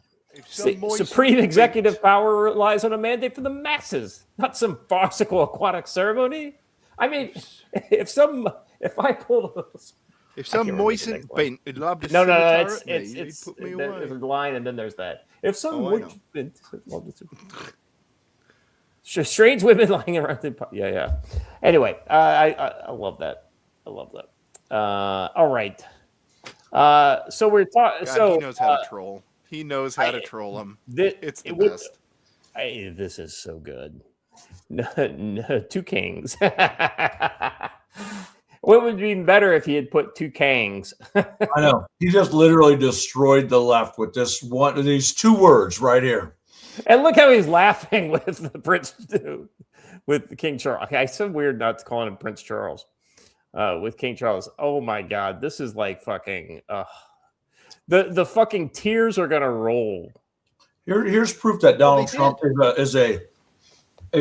supreme executive power relies on a mandate for the masses, not some farcical aquatic ceremony. I mean, if I pulled If some moistened paint, no, it's there's a line and then there's that. If some strange women lying around the Anyway, I love that. All right. So we're talking. So he knows how to troll. He knows how to troll him. It's the best. This is so good. No, two kings. What would be better if he had put two Kangs? I know. He just literally destroyed the left with these two words right here. And look how he's laughing with the Prince, with King Charles. Okay, it's so weird not calling him Prince Charles. With King Charles. Oh my God, this is like fucking. The fucking tears are gonna roll. Here's proof that Donald Trump is a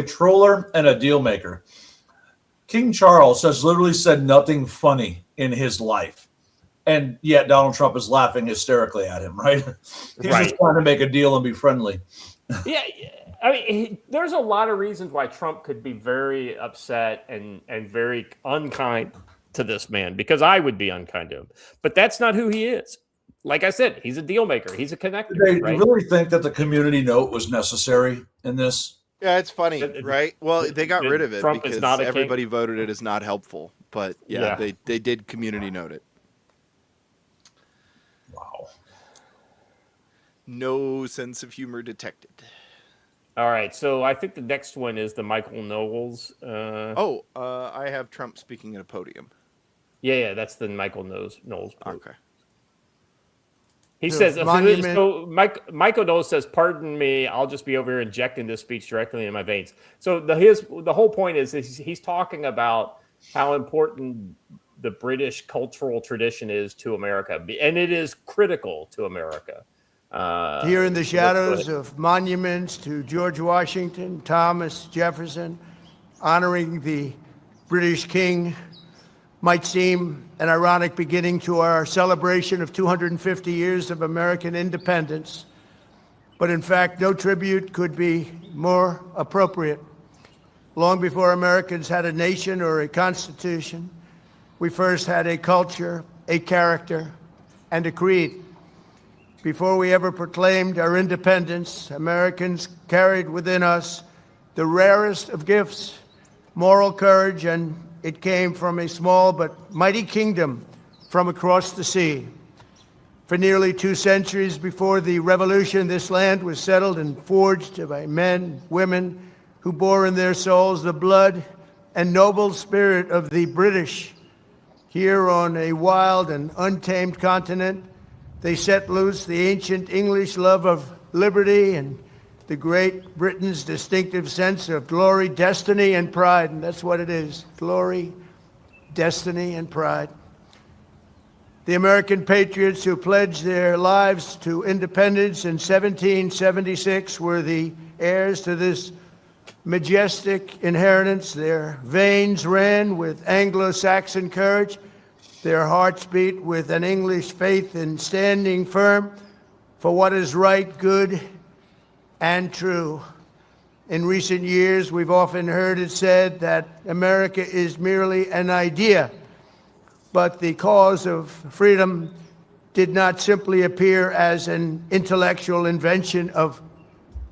troller and a deal maker. King Charles has literally said nothing funny in his life, and yet Donald Trump is laughing hysterically at him, right? He's just trying to make a deal and be friendly. Yeah, I mean, there's a lot of reasons why Trump could be very upset and very unkind to this man, because I would be unkind to him. But that's not who he is. Like I said, he's a deal maker. He's a connector. Do they really think that the community note was necessary in this? Yeah, it's funny, right? Well, they got rid of it Trump because is not everybody voted it as not helpful. But they did community note it. Wow. No sense of humor detected. All right, so I think the next one is the Michael Knowles. I have Trump speaking at a podium. Yeah, that's the Michael Knowles. Okay. He says, Michael Knowles says, pardon me, I'll just be over here injecting this speech directly in my veins. So the whole point is he's talking about how important the British cultural tradition is to America, and it is critical to America. Here in the shadows of monuments to George Washington, Thomas Jefferson, honoring the British King might seem an ironic beginning to our celebration of 250 years of American independence, but in fact, no tribute could be more appropriate. Long before Americans had a nation or a constitution, we first had a culture, a character, and a creed. before we ever proclaimed our independence, Americans carried within us the rarest of gifts, moral courage, and it came from a small but mighty kingdom from across the sea. For nearly 2 centuries before the Revolution, this land was settled and forged by men, women who bore in their souls the blood and noble spirit of the British. Here on a wild and untamed continent, they set loose the ancient English love of liberty and the Great Britain's distinctive sense of glory, destiny, and pride. And that's what it is, glory, destiny, and pride. The American patriots who pledged their lives to independence in 1776 were the heirs to this majestic inheritance. Their veins ran with Anglo-Saxon courage. Their hearts beat with an English faith in standing firm for what is right, good, and true. In recent years, we've often heard it said that America is merely an idea, but the cause of freedom did not simply appear as an intellectual invention of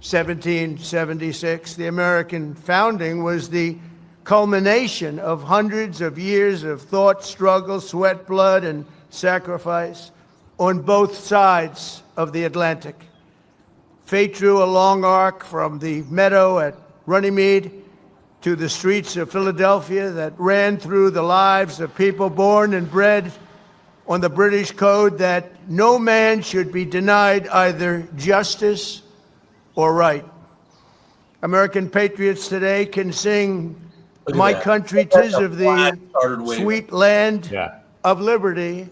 1776. The American founding was the culmination of hundreds of years of thought, struggle, sweat, blood, and sacrifice on both sides of the Atlantic. Fate drew a long arc from the meadow at Runnymede to the streets of Philadelphia that ran through the lives of people born and bred on the British code that no man should be denied either justice or right. American patriots today can sing "My country, 'tis of thee, sweet land of liberty,"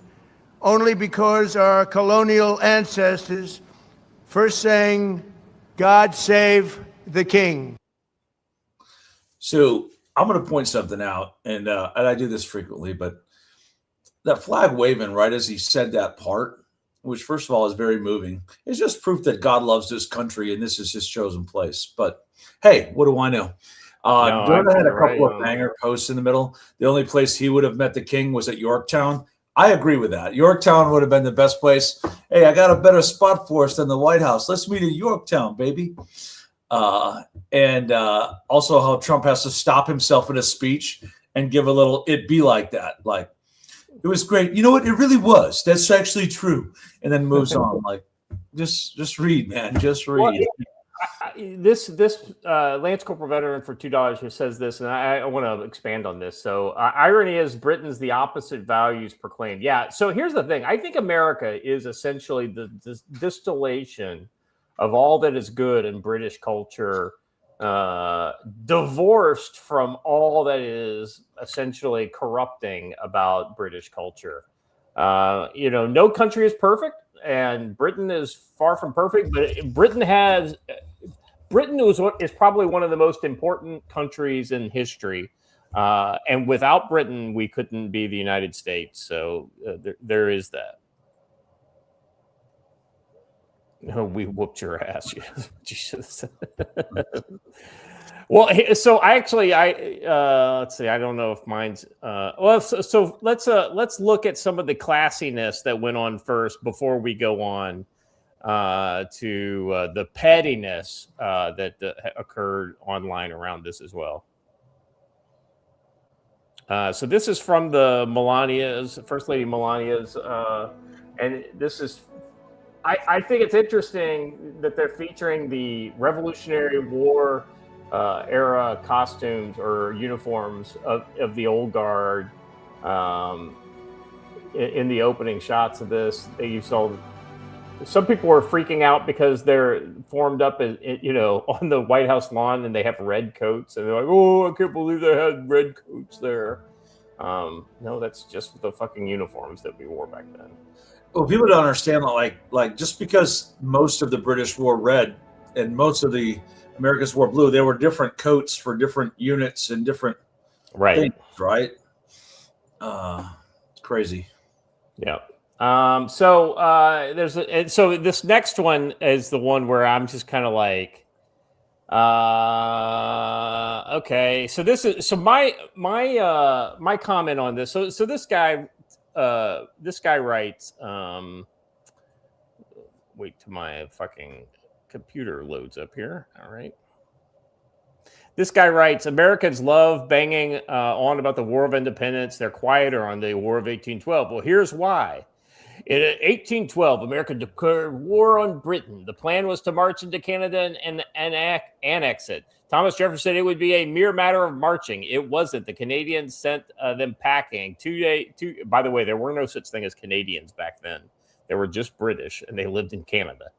only because our colonial ancestors first sang, "God save the King." So I'm going to point something out, and I do this frequently, but that flag waving right as he said that part, which first of all is very moving, is just proof that God loves this country and this is his chosen place. But hey, what do I know? Jonah had a couple of banger posts in the middle. The only place he would have met the king was at Yorktown. I agree with that. Yorktown would have been the best place. Hey, I got a better spot for us than the White House. Let's meet in Yorktown, baby. And also how Trump has to stop himself in a speech and give a little "it be like that." Like, it was great. You know what? It really was. That's actually true. And then moves on. Like, just read, man. Just read. Well, this Lance Corporal veteran for $2 who says this, and I want to expand on this. So, irony is Britain's the opposite values proclaimed. Yeah. So here's the thing. I think America is essentially the distillation of all that is good in British culture, divorced from all that is essentially corrupting about British culture. No country is perfect, and Britain is far from perfect, but Britain is probably one of the most important countries in history. And without Britain, we couldn't be the United States. So there is that. No, we whooped your ass. Well, so let's see. I don't know if mine's. So let's look at some of the classiness that went on first before we go on to the pettiness that occurred online around this as well. So this is from the Melania's, First Lady Melania's, and this is. I think it's interesting that they're featuring the Revolutionary War era costumes or uniforms of the old guard in the opening shots of this. You saw some people were freaking out because they're formed up on the White House lawn and they have red coats and they're like, "Oh, I can't believe they had red coats there." No, that's just the fucking uniforms that we wore back then. Well, people don't understand that, like just because most of the British wore red and most of the Americans wore blue, there were different coats for different units and different things, right? It's crazy. Yeah. So this next one is the one where I'm just kind of like, okay. So this is my comment on this. So this guy writes, wait till my fucking computer loads up here. All right. This guy writes, Americans love banging on about the War of Independence. They're quieter on the War of 1812. Well, here's why. In 1812, America declared war on Britain. The plan was to march into Canada and annex it. Thomas Jefferson said it would be a mere matter of marching. It wasn't. The Canadians sent them packing. By the way, there were no such thing as Canadians back then. They were just British, and they lived in Canada.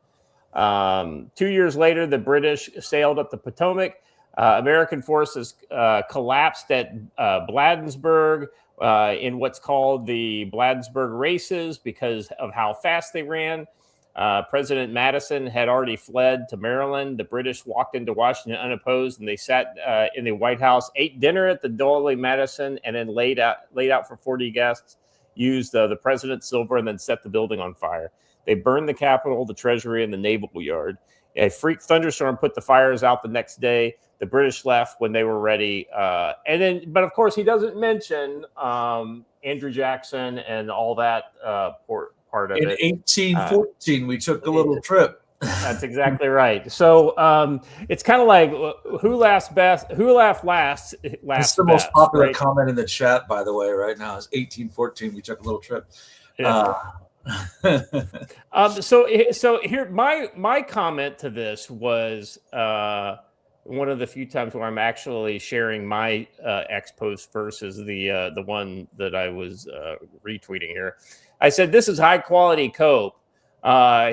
2 years later, the British sailed up the Potomac. American forces collapsed at Bladensburg in what's called the Bladensburg races because of how fast they ran. President Madison had already fled to Maryland. The British walked into Washington unopposed, and they sat in the White House, ate dinner at the Dolly Madison, and then laid out for 40 guests, used the president's silver, and then set the building on fire. They burned the Capitol, the Treasury, and the Naval Yard. A freak thunderstorm put the fires out the next day. The British left when they were ready. But of course, he doesn't mention Andrew Jackson and all that part of it. In 1814, we took a little trip. That's exactly right. So it's kind of like who laughed last. That's the most popular comment in the chat, by the way, right now is 1814. We took a little trip. Yeah. So here, my comment to this was one of the few times where I'm actually sharing my X post versus the one that I was retweeting here. I said, this is high quality cope.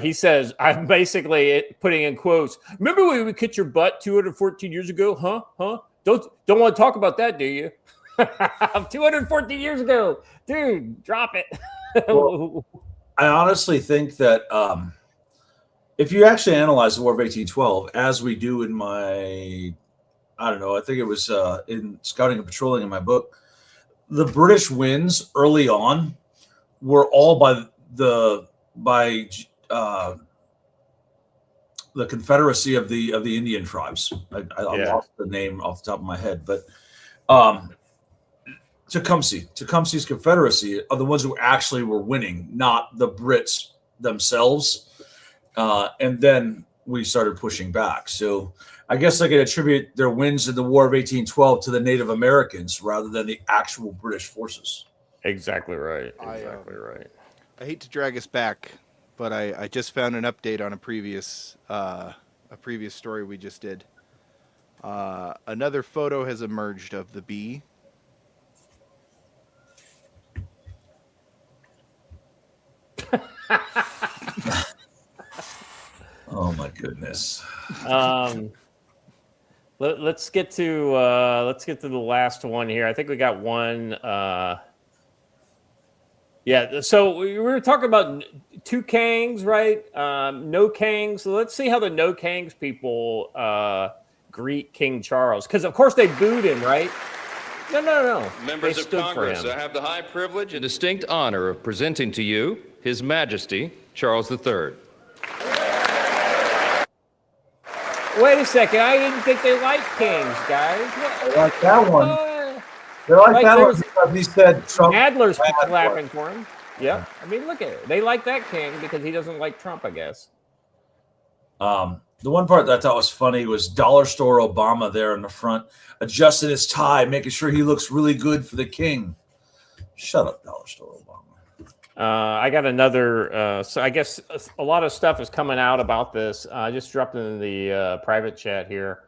He says, I'm basically putting in quotes. Remember when we kicked your butt 214 years ago? Huh? Don't want to talk about that, do you? 214 years ago. Dude, drop it. Well, I honestly think that if you actually analyze the War of 1812, as we do in my, I don't know, I think it was in Scouting and Patrolling in my book, the British wins early on were all by the Confederacy of the Indian tribes. I lost the name off the top of my head, but Tecumseh's Confederacy are the ones who actually were winning, not the Brits themselves. And then we started pushing back. So I guess I could attribute their wins in the War of 1812 to the Native Americans rather than the actual British forces. Exactly right. Right. I hate to drag us back, but I just found an update on a previous story we just did. Another photo has emerged of the bee. Oh my goodness. Let's get to the last one here. I think we got one. So we were talking about two Kangs, right? No Kangs. So let's see how the no Kangs people greet King Charles, because of course they booed him, right? No. Members of Congress, I have the high privilege and distinct honor of presenting to you His Majesty Charles III. Wait a second. I didn't think they liked kings, guys. They like that one. They like that one because he said Trump. Adler's clapping for him. Yeah. I mean, look at it. They like that king because he doesn't like Trump, I guess. The one part that I thought was funny was Dollar Store Obama there in the front, adjusting his tie, making sure he looks really good for the king. Shut up, Dollar Store Obama. I got another. So I guess a lot of stuff is coming out about this. I just dropped in the private chat here.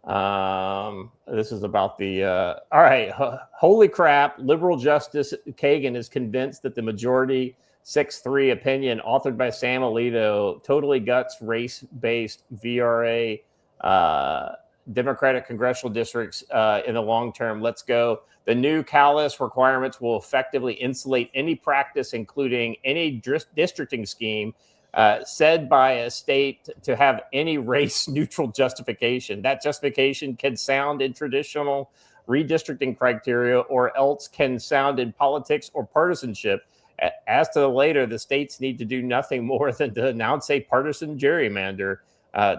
This is about the. All right, holy crap! Liberal Justice Kagan is convinced that the majority 6-3 opinion authored by Sam Alito totally guts race-based VRA Democratic congressional districts in the long term. Let's go. The new callous requirements will effectively insulate any practice, including any districting scheme, said by a state to have any race-neutral justification. That justification can sound in traditional redistricting criteria or else can sound in politics or partisanship. As to the later, the states need to do nothing more than to announce a partisan gerrymander.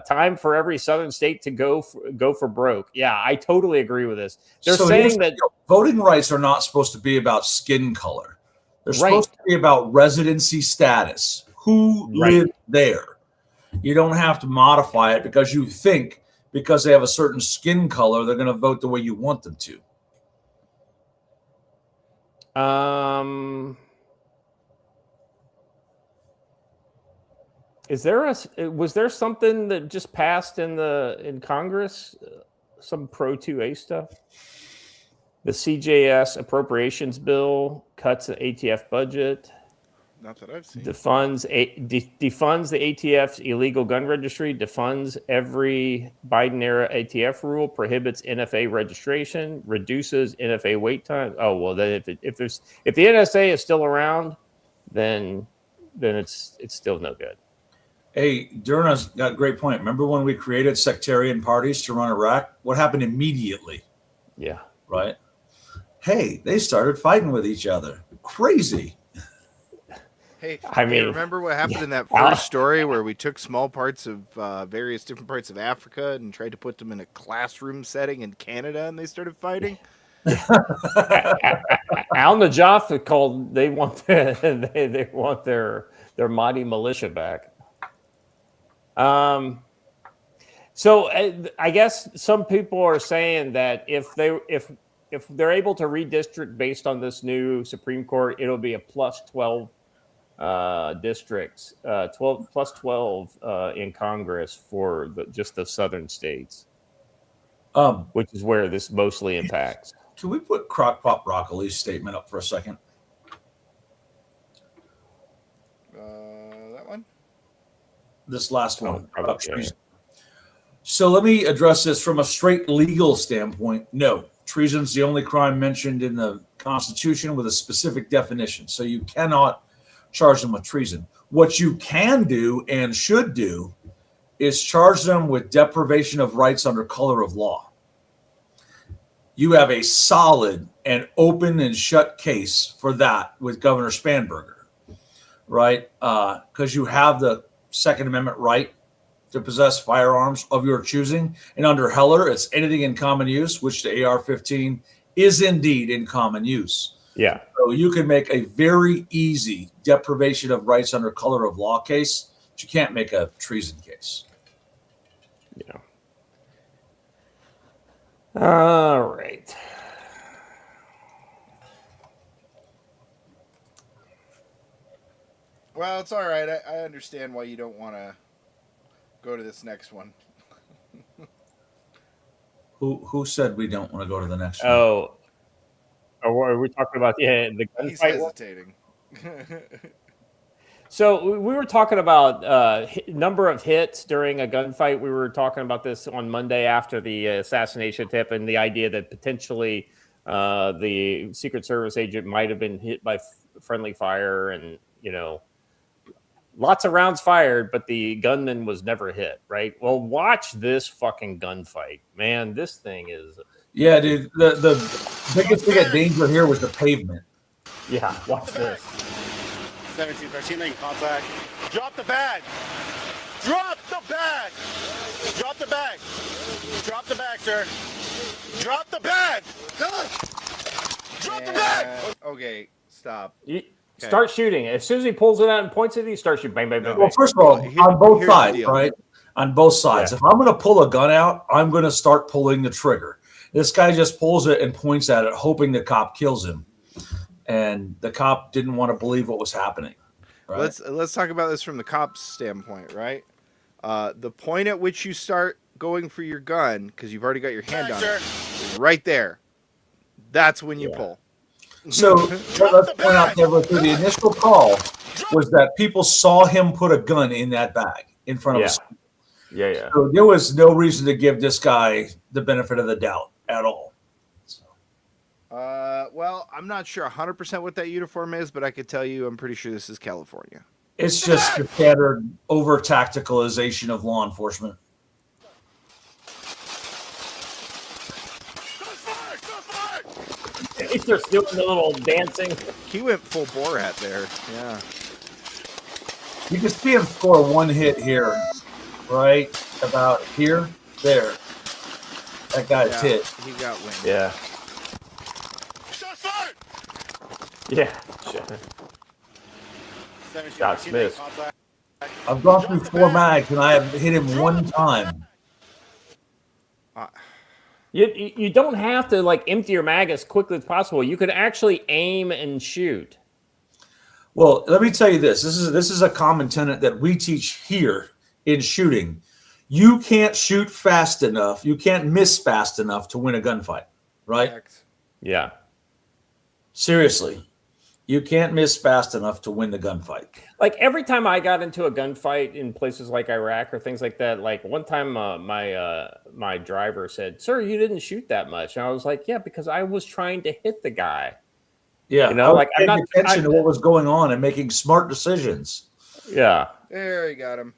Time for every southern state to go for broke. Yeah, I totally agree with this. They're saying that voting rights are not supposed to be about skin color. They're supposed to be about residency status. Who lived there? You don't have to modify it because you think because they have a certain skin color, they're going to vote the way you want them to. Was there something that just passed in Congress? Some Pro 2A stuff? The CJS appropriations bill cuts the ATF budget. Not that I've seen. Defunds the ATF's illegal gun registry. Defunds every Biden-era ATF rule. Prohibits NFA registration. Reduces NFA wait time. Oh well, then if the NSA is still around, then it's still no good. Hey, Durna's got a great point. Remember when we created sectarian parties to run Iraq? What happened immediately? Yeah. Right. Hey, they started fighting with each other. Crazy. Hey, I mean, remember what happened in that first story where we took small parts of various different parts of Africa and tried to put them in a classroom setting in Canada, and they started fighting? Al Najaf called. They want they want their Mahdi militia back. So I guess some people are saying that if they're able to redistrict based on this new Supreme Court, it'll be a plus 12 districts, 12 plus 12 in Congress for just the southern states, which is where this mostly impacts. Can we put Crockpot Broccoli's statement up for a second? That one? This last one. Probably, treason. So let me address this from a straight legal standpoint. No, treason is the only crime mentioned in the Constitution with a specific definition. So you cannot charge them with treason. What you can do and should do is charge them with deprivation of rights under color of law. You have a solid and open and shut case for that with Governor Spanberger, right? Because you have the Second Amendment right to possess firearms of your choosing. And under Heller, it's anything in common use, which the AR-15 is indeed in common use. Yeah. So you can make a very easy deprivation of rights under color of law case, but you can't make a treason case. Yeah. All right. Well, it's all right. I understand why you don't want to go to this next one. Who said we don't want to go to the next one? Oh, are we talking about the gunfight? He's hesitating. So we were talking about number of hits during a gunfight. We were talking about this on Monday after the assassination attempt, and the idea that potentially the Secret Service agent might have been hit by friendly fire, and lots of rounds fired, but the gunman was never hit. Right? Well, watch this fucking gunfight, man. This thing is. Yeah, dude. The biggest thing of danger here was the pavement. Yeah, watch this. 1713 in contact. Drop the bag. Drop the bag. Drop the bag. Drop the bag, sir. Drop the bag. Drop the bag. Okay, stop. Start shooting. As soon as he pulls it out and points at you, start shooting. Bang, bang, bang. Well, first of all, on both sides, right? On both sides. Yeah. If I'm going to pull a gun out, I'm going to start pulling the trigger. This guy just pulls it and points at it, hoping the cop kills him. And the cop didn't want to believe what was happening. Right? Let's talk about this from the cop's standpoint, right? The point at which you start going for your gun, because you've already got your hand on it, is right there. That's when you pull. So let's point out that the initial call was that people saw him put a gun in that bag in front of us. Yeah. So there was no reason to give this guy the benefit of the doubt at all. Well, I'm not sure 100% what that uniform is, but I could tell you I'm pretty sure this is California. It's just the standard over-tacticalization of law enforcement. He's just doing the little dancing. He went full Borat there. Yeah. You can see him score one hit here, right? About here, there. That guy's hit. He got wind. Yeah. Yeah. Shots missed. I've gone through 4 mags and I have hit him one time. You don't have to like empty your mag as quickly as possible. You could actually aim and shoot. Well, let me tell you this. This is a common tenet that we teach here in shooting. You can't shoot fast enough. You can't miss fast enough to win a gunfight, right? Yeah. Seriously. You can't miss fast enough to win the gunfight. Like every time I got into a gunfight in places like Iraq or things like that, like one time my driver said, "Sir, you didn't shoot that much." And I was like, "Yeah, because I was trying to hit the guy." Yeah, you know, like I'm not attention to what was going on and making smart decisions. Yeah. There, you got him.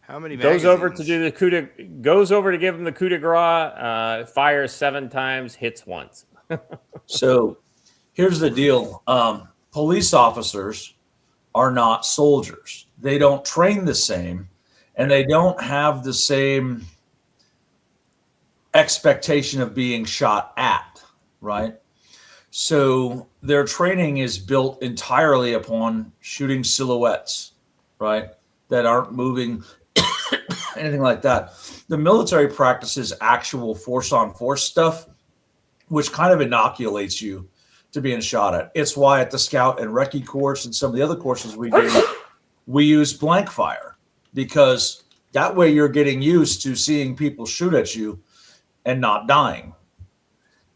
How many goes over to magazines? do the coup de, goes over to give him the coup de grace, fires 7 times, hits once. So here's the deal. Police officers are not soldiers. They don't train the same, and they don't have the same expectation of being shot at, right? So their training is built entirely upon shooting silhouettes, right? That aren't moving, anything like that. The military practices actual force-on-force stuff, which kind of inoculates you to being shot at. It's why at the Scout and Recce course and some of the other courses we do, we use blank fire, because that way you're getting used to seeing people shoot at you and not dying.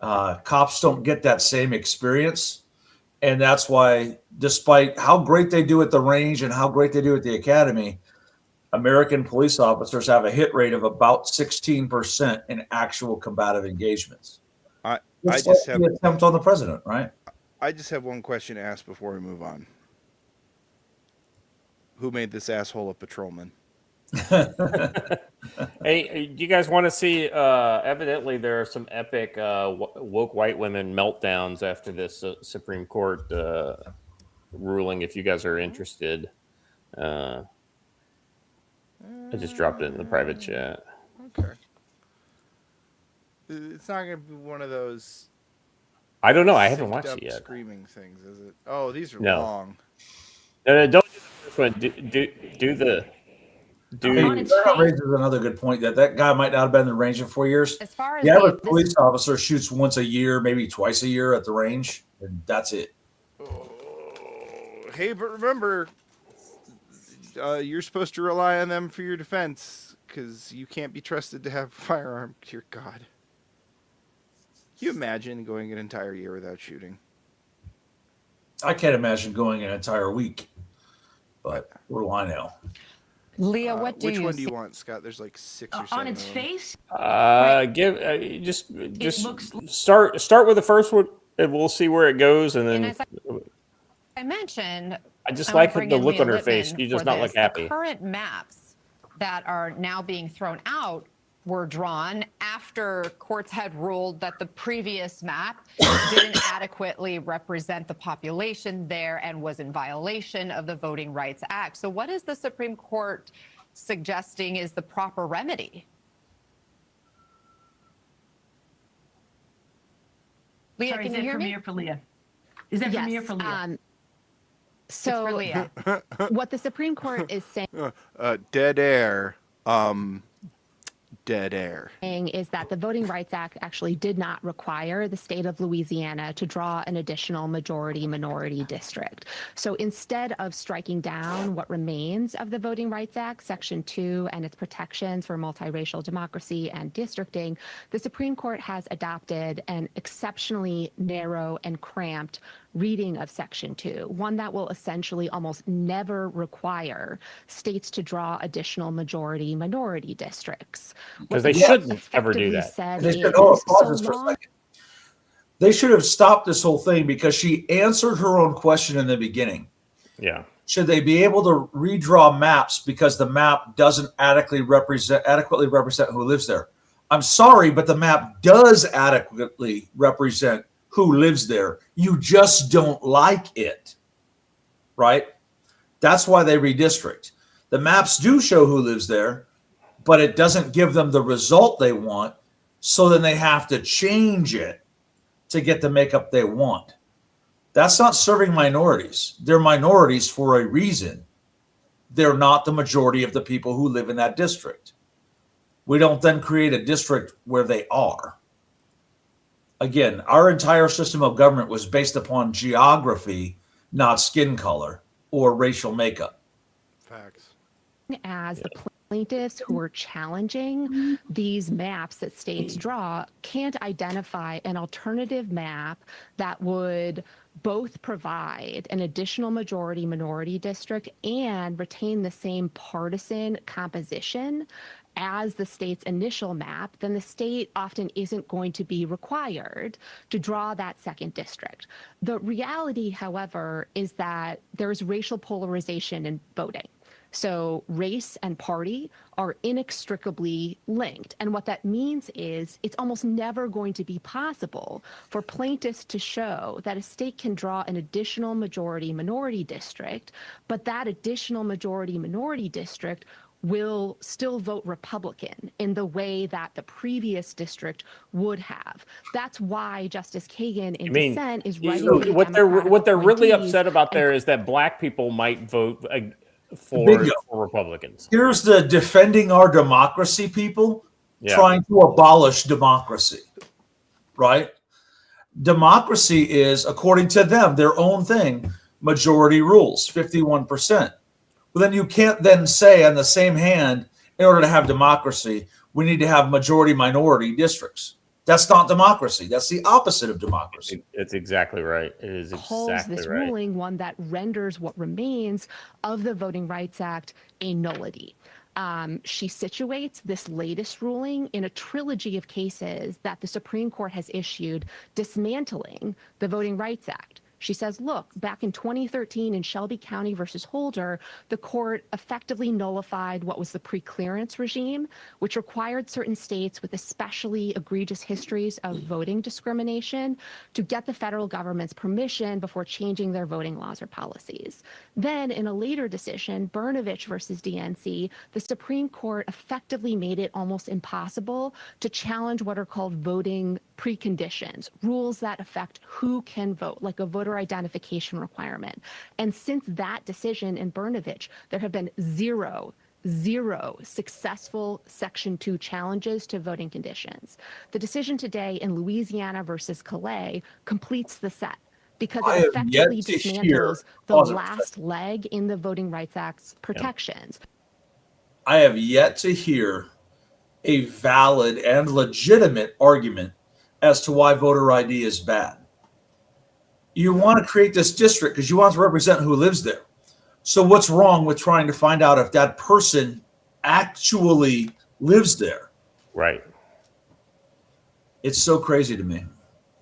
Cops don't get that same experience. And that's why, despite how great they do at the range and how great they do at the academy, American police officers have a hit rate of about 16% in actual combative engagements. I It's just like have the attempt on the president, right? I just have one question to ask before we move on. Who made this asshole a patrolman? Hey, do you guys want to see? Evidently, there are some epic woke white women meltdowns after this Supreme Court ruling. If you guys are interested, I just dropped it in the private chat. Okay. It's not going to be one of those. I don't know. I haven't watched it yet. Screaming things, is it? Oh, these are No. long. No, don't do the first one. Do the. That raises another good point that guy might not have been in the range in 4 years. As far as the average police officer shoots once a year, maybe twice a year at the range, and that's it. Hey, but remember, you're supposed to rely on them for your defense, because you can't be trusted to have a firearm. Dear God. Can you imagine going an entire year without shooting? I can't imagine going an entire week, but what do I know? Leah, what do which you one do you see? want, Scott? There's like 6 or 7 on its of them. face? Just start with the first one, and we'll see where it goes, and then. And as I mentioned, I just I wanna like bring the in look Leah on her Lippman face. She does for not this. look happy. The current maps that are now being thrown out were drawn after courts had ruled that the previous map didn't adequately represent the population there and was in violation of the Voting Rights Act. So what is the Supreme Court suggesting is the proper remedy? Leah, Sorry, can is you that hear for me? me or for Leah? Is that for me or for Leah? So for Leah. What the Supreme Court is saying Dead air. Dead air. is that the Voting Rights Act actually did not require the state of Louisiana to draw an additional majority-minority district. So instead of striking down what remains of the Voting Rights Act, Section 2, and its protections for multiracial democracy and districting, the Supreme Court has adopted an exceptionally narrow and cramped reading of Section 2, one that will essentially almost never require states to draw additional majority-minority districts. Because they shouldn't ever do that. They should, pause this for a second. They should have stopped this whole thing because she answered her own question in the beginning. Yeah. Should they be able to redraw maps because the map doesn't adequately represent who lives there? I'm sorry, but the map does adequately represent who lives there. You just don't like it, right? That's why they redistrict. The maps do show who lives there, but it doesn't give them the result they want. So then they have to change it to get the makeup they want. That's not serving minorities. They're minorities for a reason. They're not the majority of the people who live in that district. We don't then create a district where they are. Again, our entire system of government was based upon geography, not skin color or racial makeup. Facts. As the plaintiffs who are challenging these maps that states draw can't identify an alternative map that would both provide an additional majority minority district and retain the same partisan composition as the state's initial map, then the state often isn't going to be required to draw that second district. The reality, however, is that there's racial polarization in voting. So race and party are inextricably linked. And what that means is it's almost never going to be possible for plaintiffs to show that a state can draw an additional majority minority district, but that additional majority minority district will still vote Republican in the way that the previous district would have. That's why Justice Kagan in dissent is writing to the what they're really appointees upset about there is that black people might vote for Republicans. Here's the defending our democracy people trying to abolish democracy, right? Democracy is, according to them, their own thing, majority rules, 51%. Well, then you can't then say on the same hand, in order to have democracy, we need to have majority minority districts. That's not democracy. That's the opposite of democracy. It's exactly right. It is calls exactly this right. ruling one that renders what remains of the Voting Rights Act a nullity. She situates this latest ruling in a trilogy of cases that the Supreme Court has issued dismantling the Voting Rights Act. She says, look, back in 2013 in Shelby County versus Holder, the court effectively nullified what was the preclearance regime, which required certain states with especially egregious histories of voting discrimination to get the federal government's permission before changing their voting laws or policies. Then in a later decision, Brnovich versus DNC, the Supreme Court effectively made it almost impossible to challenge what are called voting preconditions, rules that affect who can vote, like a voter identification requirement. And since that decision in Brnovich, there have been zero successful Section 2 challenges to voting conditions. The decision today in Louisiana versus Calais completes the set because it effectively dismantles the last leg in the Voting Rights Act's protections. I have yet to hear a valid and legitimate argument as to why voter ID is bad. You want to create this district because you want to represent who lives there. So what's wrong with trying to find out if that person actually lives there? Right. It's so crazy to me.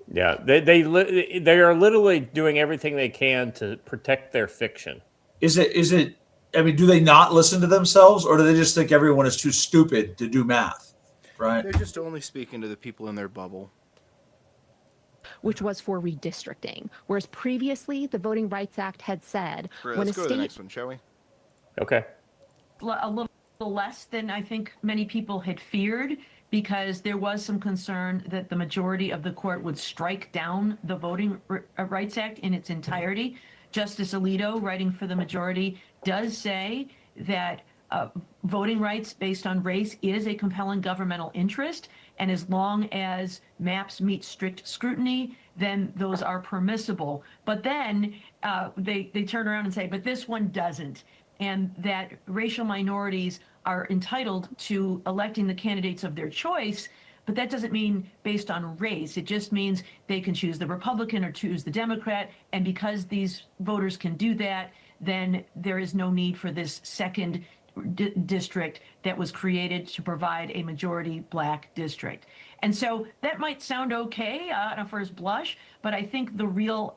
Yeah, they are literally doing everything they can to protect their fiction. Is it? I mean, do they not listen to themselves, or do they just think everyone is too stupid to do math? Right. They're just only speaking to the people in their bubble. Which was for redistricting, whereas previously the Voting Rights Act had said when let's go to the next one, shall we? Okay. A little less than I think many people had feared, because there was some concern that the majority of the court would strike down the Voting Rights Act in its entirety. Justice Alito, writing for the majority, does say that voting rights based on race is a compelling governmental interest, and as long as maps meet strict scrutiny, then those are permissible. But then they turn around and say, but this one doesn't, and that racial minorities are entitled to electing the candidates of their choice, but that doesn't mean based on race. It just means they can choose the Republican or choose the Democrat, and because these voters can do that, then there is no need for this second district that was created to provide a majority black district. And so that might sound okay on a first blush, but I think the real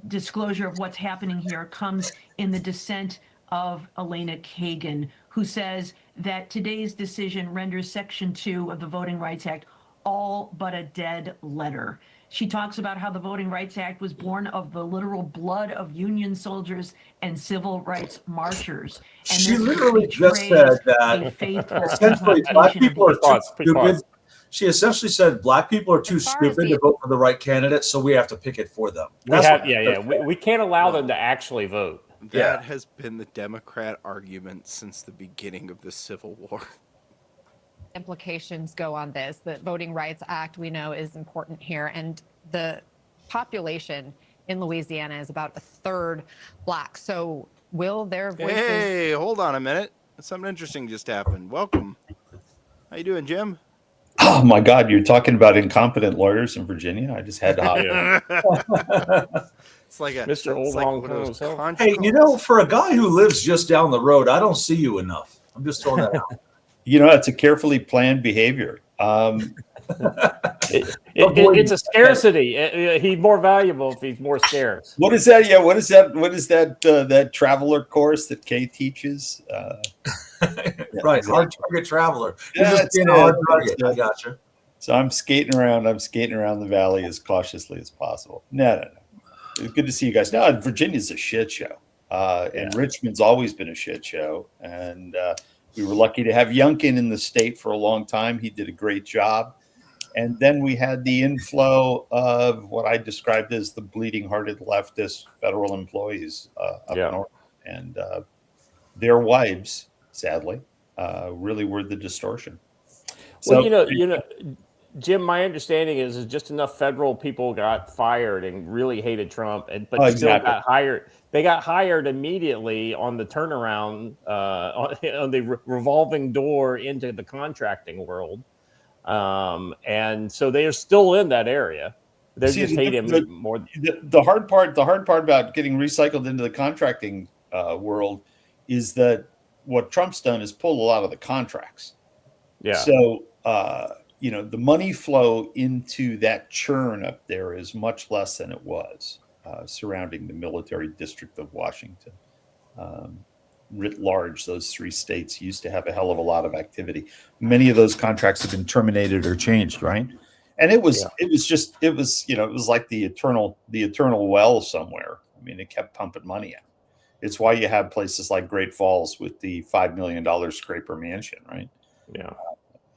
disclosure of what's happening here comes in the dissent of Elena Kagan, who says that today's decision renders Section 2 of the Voting Rights Act all but a dead letter. She talks about how the Voting Rights Act was born of the literal blood of Union soldiers and civil rights marchers. And she literally just said that essentially black people are too stupid She essentially said black people are too stupid to vote for the right candidate, so we have to pick it for them. We can't allow them to actually vote. That has been the Democrat argument since the beginning of the Civil War. Implications go on this. The Voting Rights Act, we know, is important here, and the population in Louisiana is about a third black. So will their voices... Hey, hold on a minute. Something interesting just happened. Welcome. How you doing, Jim? Oh my God, you're talking about incompetent lawyers in Virginia? I just had to hop in. It's like a Mr. Old Long Cone. Hey, you know, for a guy who lives just down the road, I don't see you enough. I'm just throwing that out. You know, it's a carefully planned behavior. It's a scarcity. He's more valuable if he's more scarce. What is that? Yeah, what is that? What is that? That traveler course that Kay teaches? Right, hard target traveler. You're Yeah, just being a hard target. I gotcha. So I'm skating around the valley as cautiously as possible. No. It's good to see you guys. No, Virginia's a shit show. And Richmond's always been a shit show. And we were lucky to have Youngkin in the state for a long time. He did a great job. And then we had the inflow of what I described as the bleeding-hearted leftist federal employees up north. And their wives, sadly, really were the distortion. Well, you know, Jim, my understanding is just enough federal people got fired and really hated Trump, but still got hired. They got hired immediately on the turnaround, on the revolving door into the contracting world. And so they are still in that area. They just hate him more. The hard part about getting recycled into the contracting world is that what Trump's done is pull a lot of the contracts. Yeah. So, the money flow into that churn up there is much less than it was surrounding the military district of Washington. Writ large, those three states used to have a hell of a lot of activity. Many of those contracts have been terminated or changed, right? And it was like the eternal well somewhere. I mean, it kept pumping money out. It's why you have places like Great Falls with the $5 million scraper mansion, right? Yeah.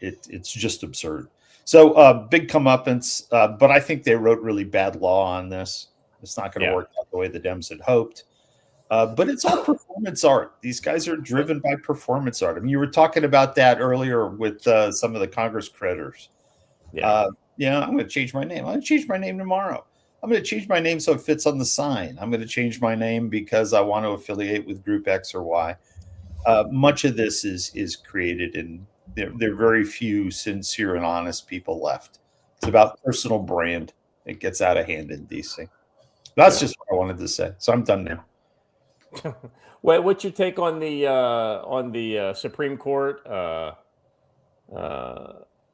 It's just absurd. So big comeuppance, but I think they wrote really bad law on this. It's not going to work out the way the Dems had hoped. But it's all performance art. These guys are driven by performance art. I mean, you were talking about that earlier with some of the Congress critters. I'm going to change my name. I'm going to change my name tomorrow. I'm going to change my name so it fits on the sign. I'm going to change my name because I want to affiliate with group X or Y. Much of this is created in there are very few sincere and honest people left. It's about personal brand. It gets out of hand in DC. That's just what I wanted to say. So I'm done now. Well, what's your take on the Supreme Court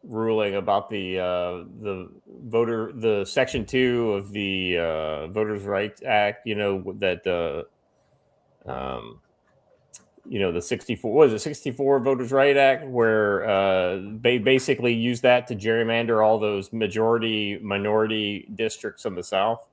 ruling about the Section 2 of the Voters' Rights Act? The 64 Voters' Rights Act, where they basically use that to gerrymander all those minority districts in the South.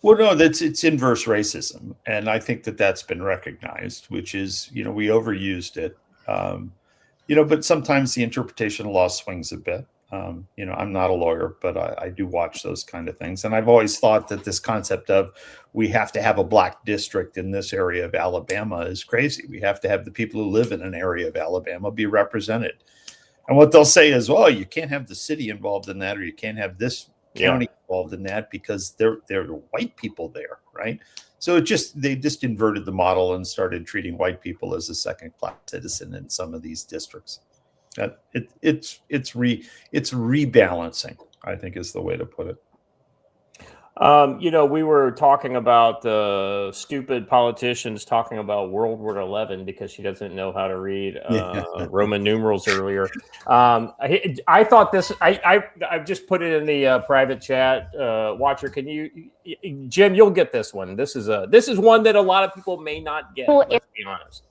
Well, no, it's inverse racism, and I think that's been recognized, which is, we overused it, but sometimes the interpretation of law swings a bit. I'm not a lawyer, but I do watch those kind of things, and I've always thought that this concept of we have to have a black district in this area of Alabama is crazy. We have to have the people who live in an area of Alabama be represented, and what they'll say is, well, you can't have the city involved in that, or you can't have this county involved in that because they're white people there, right? So they just inverted the model and started treating white people as a second-class citizen in some of these districts. It's rebalancing, I think, is the way to put it. We were talking about stupid politicians talking about World War XI because she doesn't know how to read Roman numerals earlier. I thought this. I just put it in the private chat. Watcher, can you, Jim? You'll get this one. This is one that a lot of people may not get. Let's be honest.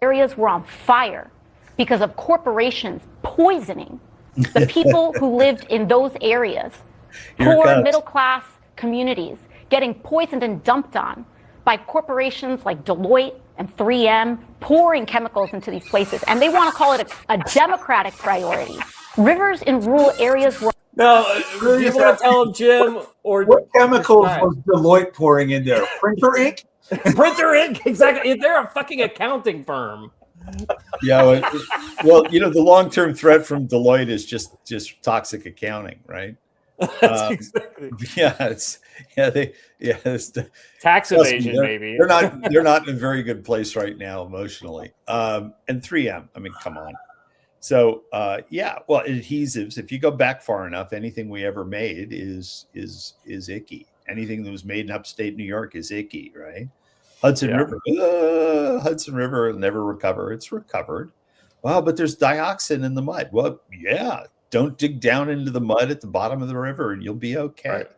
Areas were on fire because of corporations poisoning the people who lived in those areas. Poor middle class communities getting poisoned and dumped on by corporations like Deloitte and 3M pouring chemicals into these places. And they want to call it a democratic priority. Rivers in rural areas were... No, do you want to tell them, Jim? Or what chemicals was Deloitte pouring in there? Printer ink? Printer ink, exactly. They're a fucking accounting firm. Yeah, well, the long-term threat from Deloitte is just toxic accounting, right? Exactly. It's tax evasion, maybe. They're not in a very good place right now emotionally. And 3M, I mean, come on. So well, adhesives. If you go back far enough, anything we ever made is icky. Anything that was made in upstate New York is icky, right? Hudson River will never recover. It's recovered. Well, but there's dioxin in the mud. Well, yeah. Don't dig down into the mud at the bottom of the river, and you'll be okay. Right.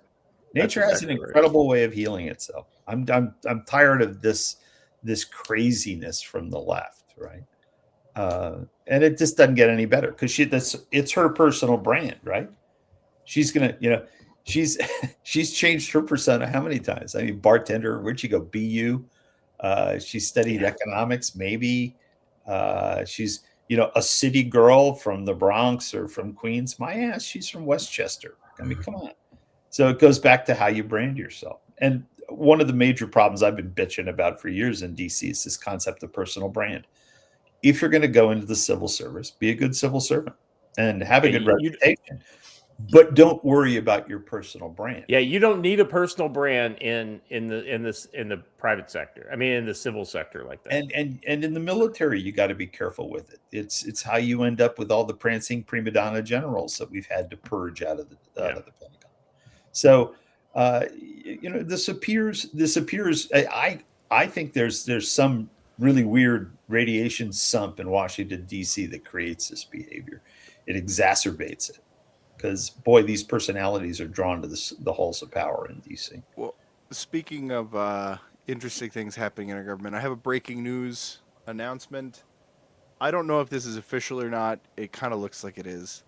Nature has an incredible way of healing itself. I'm tired of this craziness from the left, right? And it just doesn't get any better because it's her personal brand, right? She's gonna, she's changed her persona how many times? I mean, bartender, where'd she go? BU. She studied economics, maybe. She's a city girl from the Bronx or from Queens. My ass, she's from Westchester. I mean, come on. So it goes back to how you brand yourself. And one of the major problems I've been bitching about for years in DC is this concept of personal brand. If you're going to go into the civil service, be a good civil servant and have a good reputation, but don't worry about your personal brand. Yeah, you don't need a personal brand in the private sector. I mean, in the civil sector like that. And in the military, you got to be careful with it. It's how you end up with all the prancing prima donna generals that we've had to purge out of the Pentagon. So this appears. I think there's some really weird radiation sump in Washington D.C. that creates this behavior. It exacerbates it. Because, boy, these personalities are drawn to the halls of power in D.C. Well, speaking of interesting things happening in our government, I have a breaking news announcement. I don't know if this is official or not. It kind of looks like it is.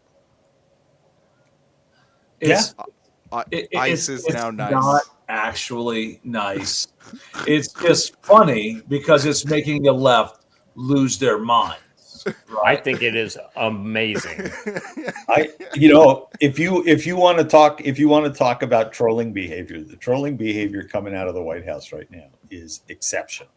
ICE is now nice. It's not actually nice. It's just funny because it's making the left lose their mind. Right. I think it is amazing. If you want to talk about trolling behavior, the trolling behavior coming out of the White House right now is exceptional.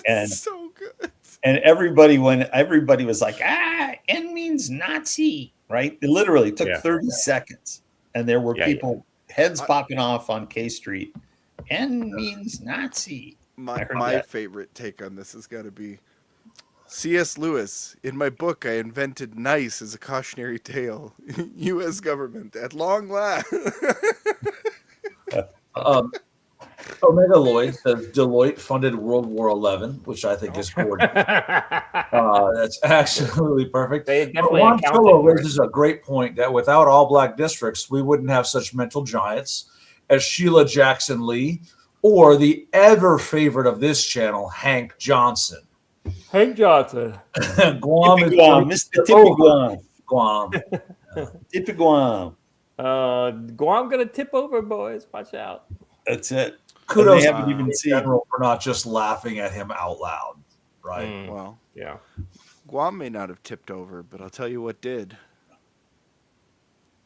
And so good. And everybody was like, N means Nazi, right? It literally took 30 seconds, and there were people heads popping off on K Street. N means Nazi. My favorite take on this has got to be C.S. Lewis. In my book, I invented nice as a cautionary tale. U.S. government at long last. Omega Lloyd says Deloitte funded World War XI, which I think is gorgeous. That's absolutely perfect. Juan Solo raises a great point that without all black districts, we wouldn't have such mental giants as Sheila Jackson Lee or the ever favorite of this channel, Hank Johnson. Hank Johnson. Guam is Mr. Tippy Guam. Guam. Tippy Guam. Guam gonna tip over, boys. Watch out. That's it. Kudos to the general for not just laughing at him out loud, right? Well, yeah. Guam may not have tipped over, but I'll tell you what did.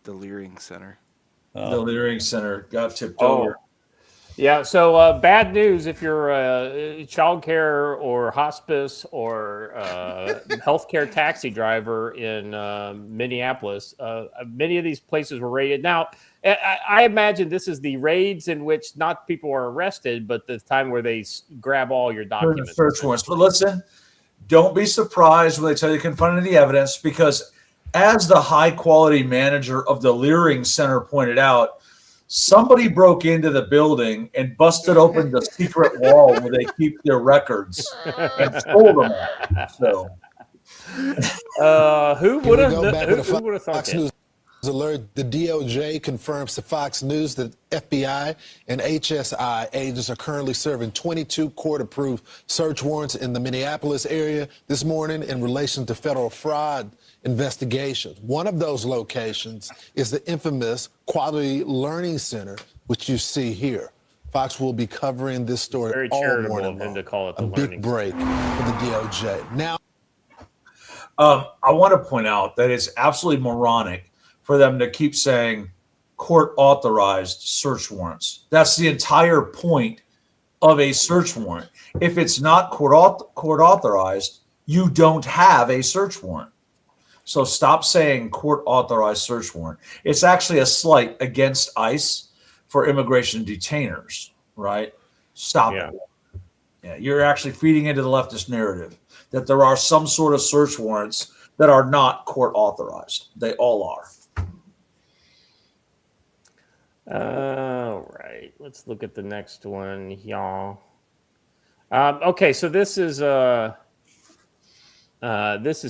The Leering Center. The Leering Center got tipped over. Yeah, so bad news if you're child care or hospice or healthcare taxi driver in Minneapolis. Many of these places were raided. Now, I imagine this is the raids in which not people are arrested, but the time where they grab all your documents. Search warrants. But listen, don't be surprised when they tell you can find any evidence, because as the high-quality manager of the Leering Center pointed out, somebody broke into the building and busted open the secret wall where they keep their records and stole them all. So, who would have thought that? Alert: the DOJ confirms to Fox News that FBI and HSI agents are currently serving 22 court-approved search warrants in the Minneapolis area this morning in relation to federal fraud investigations. One of those locations is the infamous Quality Learning Center, which you see here. Fox will be covering this story Very all charitable morning of him long. to call it the A learning big break for the DOJ. Now, I want to point out that it's absolutely moronic for them to keep saying court-authorized search warrants. That's the entire point of a search warrant. If it's not court-authorized, you don't have a search warrant. So stop saying court-authorized search warrant. It's actually a slight against ICE for immigration detainers, right? Stop it. Yeah, you're actually feeding into the leftist narrative that there are some sort of search warrants that are not court-authorized. They all are. All right, let's look at the next one, y'all. Okay, so this is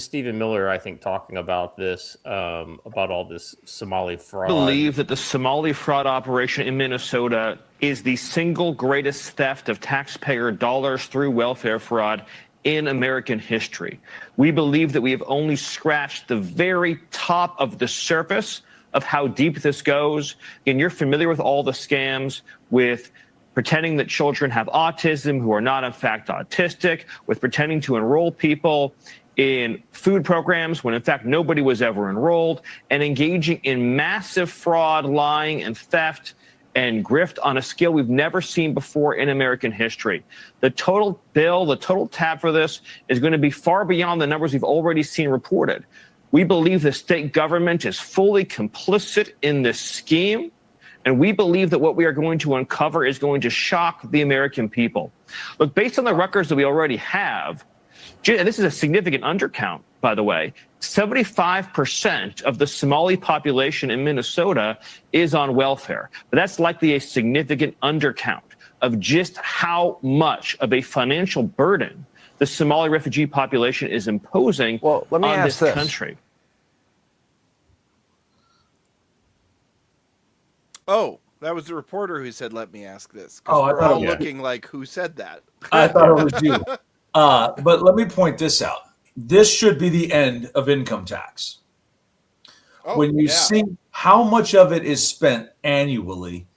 Stephen Miller, I think, talking about this, about all this Somali fraud. I believe that the Somali fraud operation in Minnesota is the single greatest theft of taxpayer dollars through welfare fraud in American history. We believe that we have only scratched the very top of the surface of how deep this goes. And you're familiar with all the scams with pretending that children have autism who are not in fact autistic, with pretending to enroll people in food programs when in fact nobody was ever enrolled, and engaging in massive fraud, lying, and theft and grift on a scale we've never seen before in American history. The total bill, the total tab for this is going to be far beyond the numbers we've already seen reported. We believe the state government is fully complicit in this scheme, and we believe that what we are going to uncover is going to shock the American people. Look, based on the records that we already have, and this is a significant undercount, by the way, 75% of the Somali population in Minnesota is on welfare. But that's likely a significant undercount of just how much of a financial burden the Somali refugee population is imposing on this country. Oh, that was the reporter who said, "Let me ask this." Oh, I we're thought all it was looking like who said that. I thought it was you. But let me point this out. This should be the end of income tax. When you see how much of it is spent annually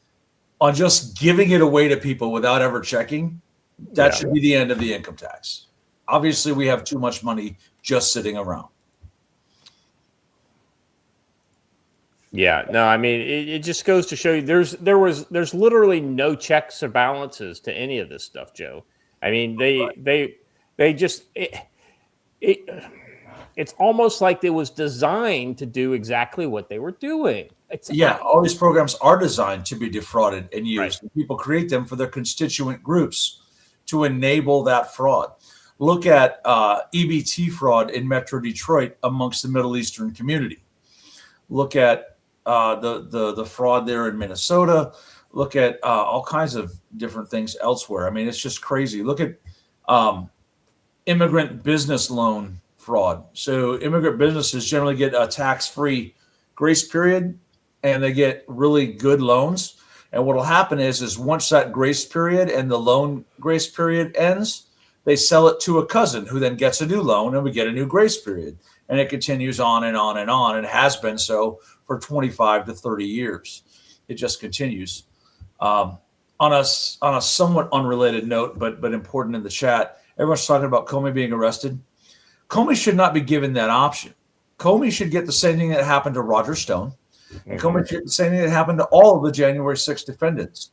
on just giving it away to people without ever checking, that should be the end of the income tax. Obviously, we have too much money just sitting around. Yeah, no, I mean, it just goes to show you there's literally no checks or balances to any of this stuff, Joe. I mean, they just it's almost like it was designed to do exactly what they were doing. All these programs are designed to be defrauded and used. Right. People create them for their constituent groups to enable that fraud. Look at EBT fraud in Metro Detroit amongst the Middle Eastern community. Look at the fraud there in Minnesota. Look at all kinds of different things elsewhere. I mean, it's just crazy. Look at immigrant business loan fraud. So immigrant businesses generally get a tax-free grace period, and they get really good loans. And what will happen is once that grace period and the loan grace period ends, they sell it to a cousin who then gets a new loan, and we get a new grace period. And it continues on and on and on, and has been so for 25 to 30 years. It just continues. On a somewhat unrelated note, but important in the chat, everyone's talking about Comey being arrested. Comey should not be given that option. Comey should get the same thing that happened to Roger Stone. And Comey should get the same thing that happened to all of the January 6th defendants.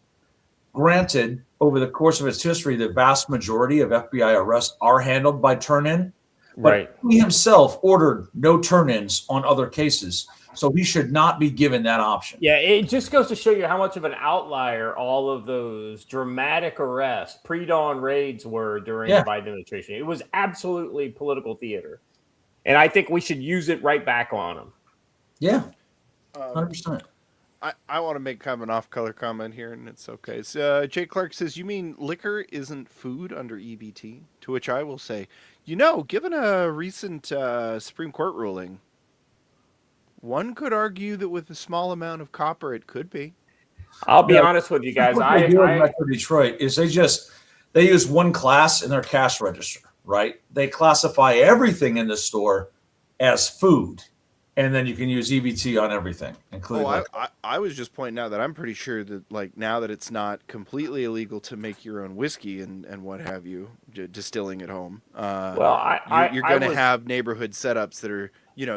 Granted, over the course of its history, the vast majority of FBI arrests are handled by turn-in. But he himself ordered no turn-ins on other cases, so he should not be given that option. Yeah, it just goes to show you how much of an outlier all of those dramatic arrests, pre-dawn raids were during the Biden administration. It was absolutely political theater. And I think we should use it right back on him. Yeah, 100%. I want to make kind of an off-color comment here, and it's okay. So, Jay Clark says, "You mean liquor isn't food under EBT?" To which I will say, given a recent Supreme Court ruling, one could argue that with a small amount of copper, it could be. I'll be honest with you guys. What they do in Metro Detroit is they use one class in their cash register, right? They classify everything in the store as food. and then you can use EBT on everything, including. I was just pointing out that I'm pretty sure that like now that it's not completely illegal to make your own whiskey and what have you, distilling at home. You're going to have neighborhood setups that are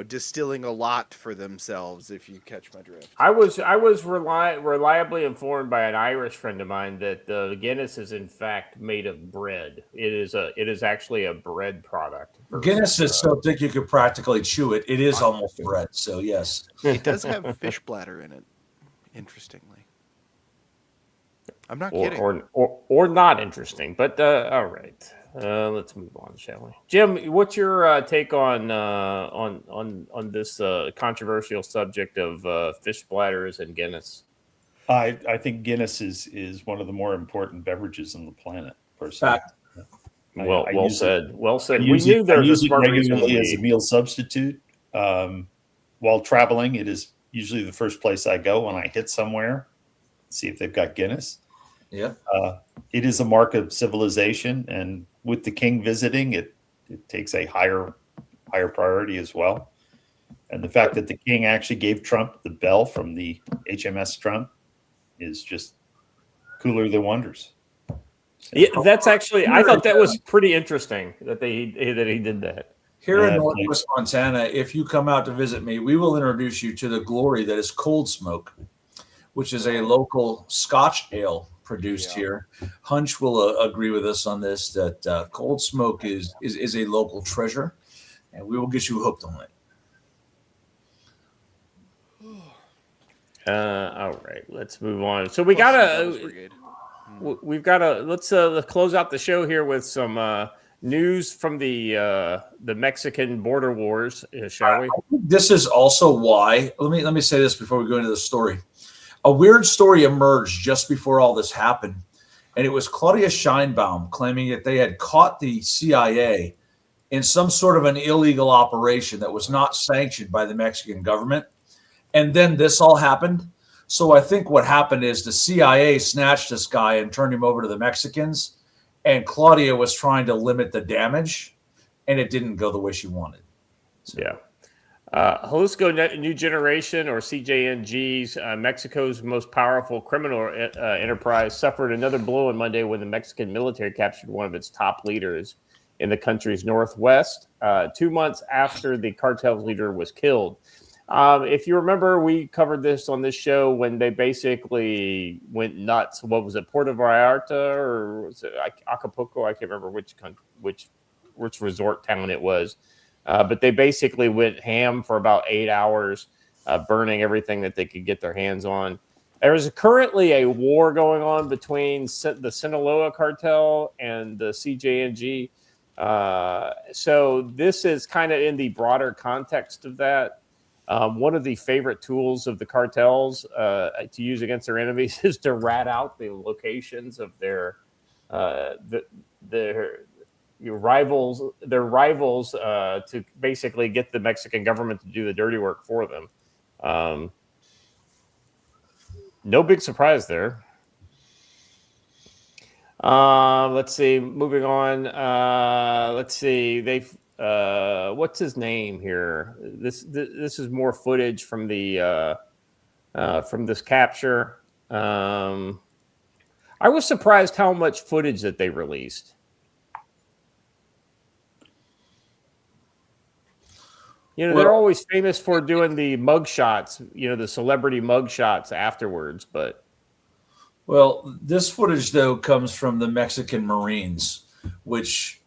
distilling a lot for themselves. If you catch my drift. I was reliably informed by an Irish friend of mine that the Guinness is in fact made of bread. It is actually a bread product. Guinness is so thick you could practically chew it. It is almost bread. So yes, it does have fish bladder in it. Interestingly, I'm not kidding. Or not interesting, but all right. Let's move on, shall we? Jim, what's your take on this controversial subject of fish bladders and Guinness? I think Guinness is one of the more important beverages on the planet. Personally, well said. Well said. We knew there was a regularly as a meal substitute. While traveling, it is usually the first place I go when I hit somewhere, see if they've got Guinness. Yeah. It is a mark of civilization, and with the king visiting, it takes a higher priority as well. And the fact that the king actually gave Trump the bell from the HMS Trump is just cooler than wonders. Yeah, that's actually, I thought that was pretty interesting that he did that. Here in Northwest Montana, if you come out to visit me, we will introduce you to the glory that is Cold Smoke, which is a local Scotch ale produced here. Hunch will agree with us on this, that Cold Smoke is a local treasure, and we will get you hooked on it. All right, let's move on. So we've got to let's close out the show here with some news from the Mexican border wars, shall we? This is also why. Let me say this before we go into the story. A weird story emerged just before all this happened, and it was Claudia Sheinbaum claiming that they had caught the CIA in some sort of an illegal operation that was not sanctioned by the Mexican government. And then this all happened. So I think what happened is the CIA snatched this guy and turned him over to the Mexicans, and Claudia was trying to limit the damage, and it didn't go the way she wanted. So. Yeah. Jalisco New Generation, or CJNG's, Mexico's most powerful criminal enterprise, suffered another blow on Monday when the Mexican military captured one of its top leaders in the country's northwest, 2 months after the cartel's leader was killed. If you remember, we covered this on this show when they basically went nuts. What was it, Puerto Vallarta, or was it Acapulco? I can't remember which resort town it was. But they basically went ham for about 8 hours, burning everything that they could get their hands on. There is currently a war going on between the Sinaloa cartel and the CJNG. So this is kind of in the broader context of that. One of the favorite tools of the cartels to use against their enemies is to rat out the locations of their rivals to basically get the Mexican government to do the dirty work for them. No big surprise there. Let's see. Moving on. Let's see. They've what's his name here? This is more footage from the from this capture. I was surprised how much footage that they released. They're always famous for doing the mug shots, the celebrity mug shots afterwards. But this footage, though, comes from the Mexican Marines, which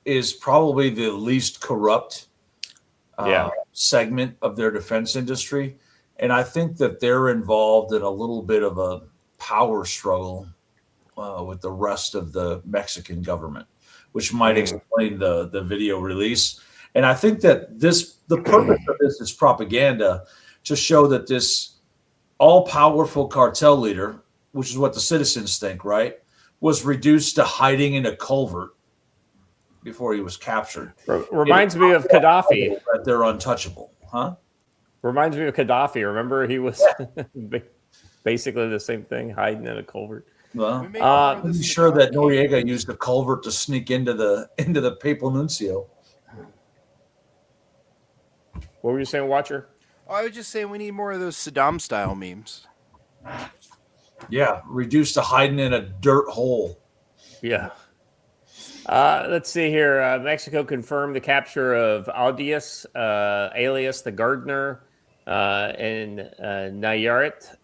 is probably the least corrupt segment of their defense industry. And I think that they're involved in a little bit of a power struggle with the rest of the Mexican government, which might explain the video release. And I think that the purpose of this is propaganda to show that this all-powerful cartel leader, which is what the citizens think, right, was reduced to hiding in a culvert before he was captured. Reminds me of Gaddafi. That they're untouchable, huh? Reminds me of Gaddafi. Remember, he was basically the same thing, hiding in a culvert. Well, I'm sure that Noriega used a culvert to sneak into the papal nuncio. What were you saying, Watcher? Oh, I was just saying we need more of those Saddam-style memes. Yeah, reduced to hiding in a dirt hole. Yeah. Let's see here. Mexico confirmed the capture of Audius, alias the Gardener, in Nayarit.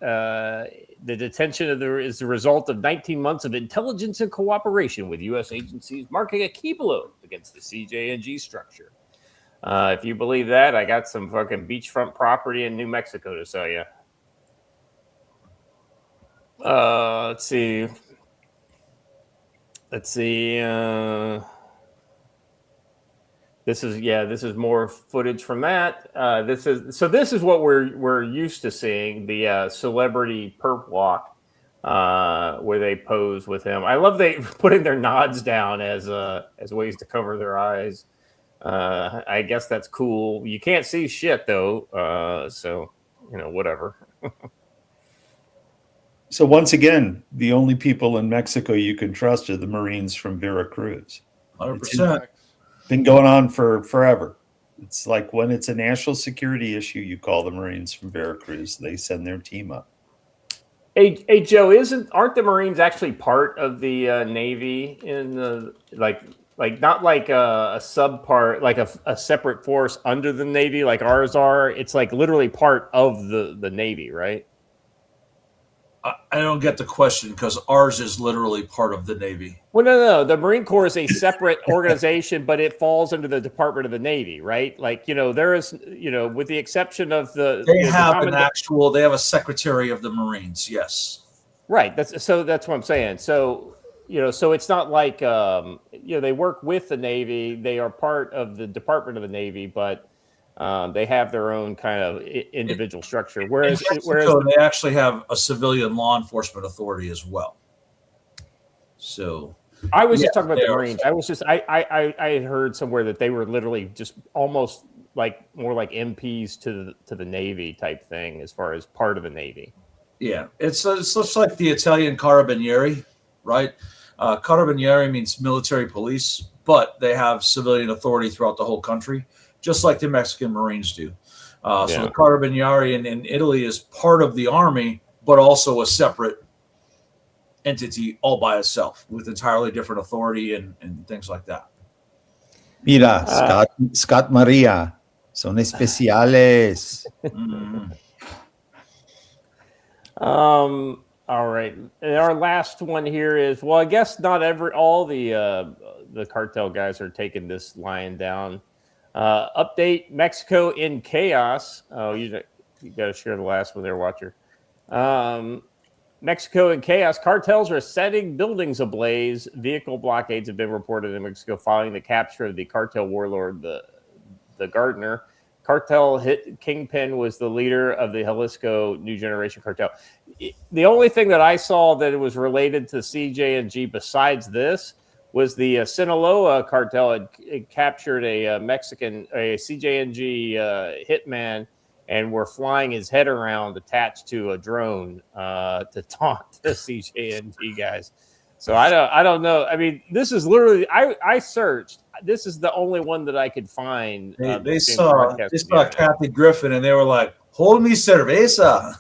The detention is the result of 19 months of intelligence and cooperation with U.S. agencies, marking a key blow against the CJNG structure. If you believe that, I got some fucking beachfront property in New Mexico to sell you. Let's see. This is more footage from that. This is what we're used to seeing, the celebrity perp walk, where they pose with him. I love they putting their nods down as ways to cover their eyes. I guess that's cool. You can't see shit though, so whatever. So once again, the only people in Mexico you can trust are the Marines from Veracruz. 100%. Been going on for forever. It's like when it's a national security issue, you call the Marines from Veracruz. They send their team up. Hey Joe, aren't the Marines actually part of the Navy in the like not like a subpart, like a separate force under the Navy like ours are? It's like literally part of the Navy, right? I don't get the question because ours is literally part of the Navy. Well, no. The Marine Corps is a separate organization, but it falls under the Department of the Navy, right? Like, there is, with the exception of they have a secretary of the Marines. Yes. Right. That's what I'm saying. So, so it's not like, they work with the Navy. They are part of the Department of the Navy, but they have their own kind of individual structure. Whereas they actually have a civilian law enforcement authority as well. So I was just talking about the Marines. I had heard somewhere that they were literally just almost like more like MPs to the Navy type thing as far as part of the Navy. Yeah, it's just like the Italian Carabinieri, right? Carabinieri means military police, but they have civilian authority throughout the whole country, just like the Mexican Marines do. So the Carabinieri in Italy is part of the army, but also a separate entity all by itself with entirely different authority and things like that. Mira, Scott Maria, son especiales. All right. And our last one here is, well, I guess not all the cartel guys are taking this lion down. Update: Mexico in chaos. Oh, you got to share the last one there, Watcher. Mexico in chaos. Cartels are setting buildings ablaze. Vehicle blockades have been reported in Mexico following the capture of the cartel warlord, the Gardener. Cartel hit Kingpin was the leader of the Jalisco New Generation Cartel. The only thing that I saw that it was related to CJNG besides this was the Sinaloa cartel had captured a Mexican, a CJNG hitman, and were flying his head around attached to a drone to taunt the CJNG guys. So I don't know. I mean, this is literally, I searched. This is the only one that I could find. They saw Kathy Griffin and they were like, "Hold me cerveza."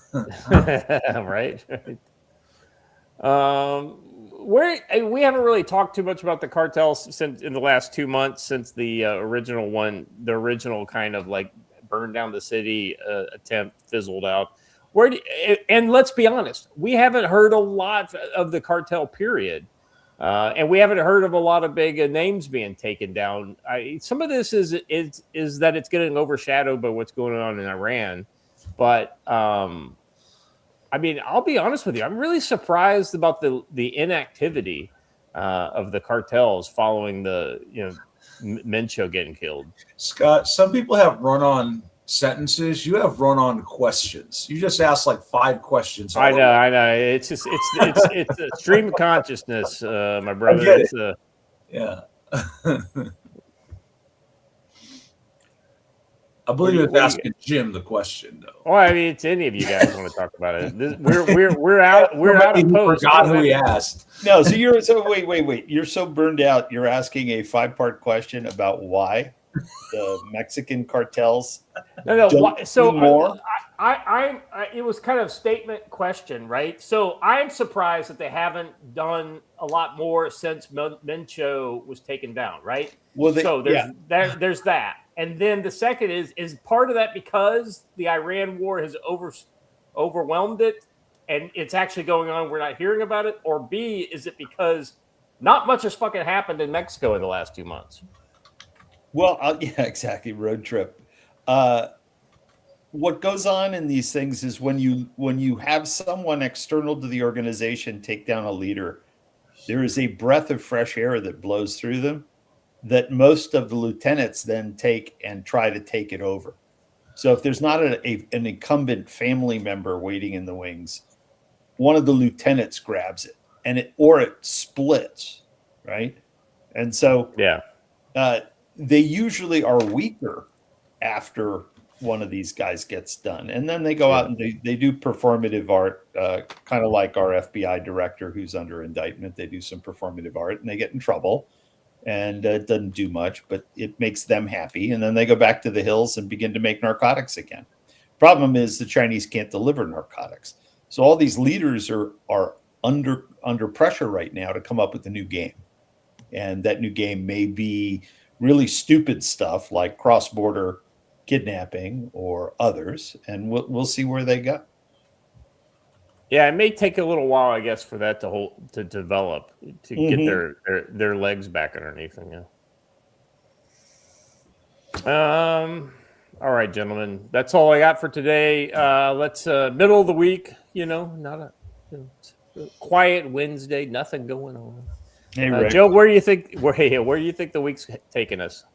Right. We haven't really talked too much about the cartels since in the last 2 months since the original kind of like burn down the city attempt fizzled out. And let's be honest, we haven't heard a lot of the cartel period. And we haven't heard of a lot of big names being taken down. Some of this is that it's getting overshadowed by what's going on in Iran. But I mean, I'll be honest with you. I'm really surprised about the inactivity of the cartels following the Mencho getting killed. Scott, some people have run-on sentences. You have run-on questions. You just asked like 5 questions. I know. It's just it's a stream of consciousness, my brother. Yeah. I believe it's asking Jim the question, though. Well, I mean, it's any of you guys want to talk about it. We're out of post. Forgot who he asked. No, so wait. You're so burned out. You're asking a 5-part question about why. the Mexican cartels. No. Don't So do more. it was kind of statement question, right? So I'm surprised that they haven't done a lot more since Mencho was taken down, right? Well, so there's that, and then the second is part of that because the Iran war has overwhelmed it, and it's actually going on. We're not hearing about it, or B, is it because not much has fucking happened in Mexico in the last 2 months? Well, yeah, exactly. Road trip. What goes on in these things is when you have someone external to the organization take down a leader, there is a breath of fresh air that blows through them that most of the lieutenants then take and try to take it over. So if there's not an incumbent family member waiting in the wings, one of the lieutenants grabs it and it splits, right? And so they usually are weaker after one of these guys gets done. And then they go out and they do performative art, kind of like our FBI director who's under indictment. They do some performative art and they get in trouble, and it doesn't do much, but it makes them happy. And then they go back to the hills and begin to make narcotics again. Problem is the Chinese can't deliver narcotics. So all these leaders are under pressure right now to come up with a new game. And that new game may be really stupid stuff like cross-border kidnapping or others, and we'll see where they go. Yeah, it may take a little while, I guess, for that to develop, to get their legs back underneath them. Yeah. All right, gentlemen, that's all I got for today. Let's middle of the week. Not a quiet Wednesday, nothing going on. Hey, Rick. Joe, where do you think the week's taking us?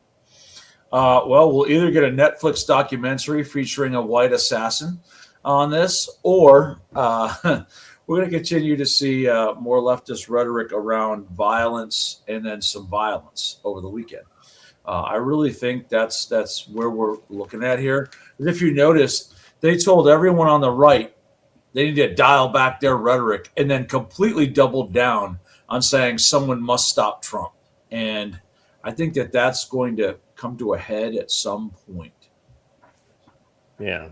Well, we'll either get a Netflix documentary featuring a white assassin on this, or we're going to continue to see more leftist rhetoric around violence and then some violence over the weekend. I really think that's where we're looking at here. If you notice, they told everyone on the right they need to dial back their rhetoric and then completely doubled down on saying someone must stop Trump. And I think that's going to come to a head at some point. Yeah.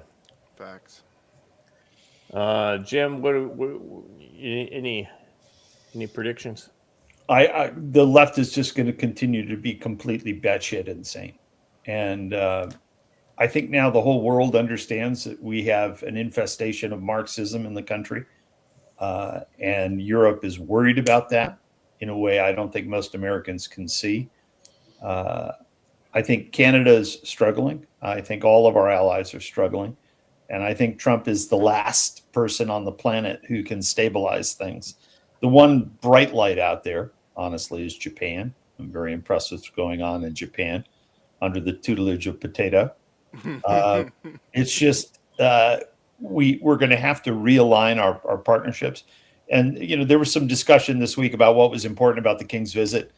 Facts. Jim, what any predictions? The left is just going to continue to be completely batshit insane. And I think now the whole world understands that we have an infestation of Marxism in the country. And Europe is worried about that in a way I don't think most Americans can see. I think Canada is struggling. I think all of our allies are struggling. And I think Trump is the last person on the planet who can stabilize things. The one bright light out there, honestly, is Japan. I'm very impressed with what's going on in Japan under the tutelage of Potato. It's just we're going to have to realign our partnerships. And, there was some discussion this week about what was important about the King's visit.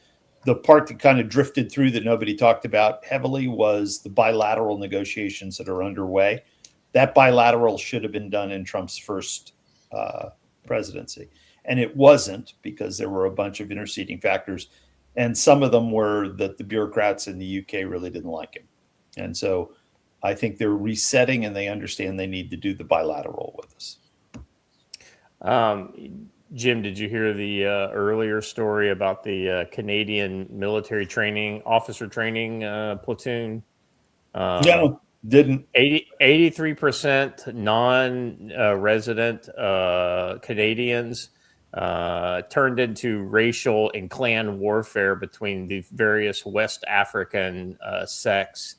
The part that kind of drifted through that nobody talked about heavily was the bilateral negotiations that are underway. That bilateral should have been done in Trump's first presidency. And it wasn't, because there were a bunch of interceding factors. And some of them were that the bureaucrats in the UK really didn't like him. And so I think they're resetting and they understand they need to do the bilateral with us. Jim, did you hear the earlier story about the Canadian military officer training platoon? No, didn't. 83% non-resident Canadians turned into racial and clan warfare between the various West African sects.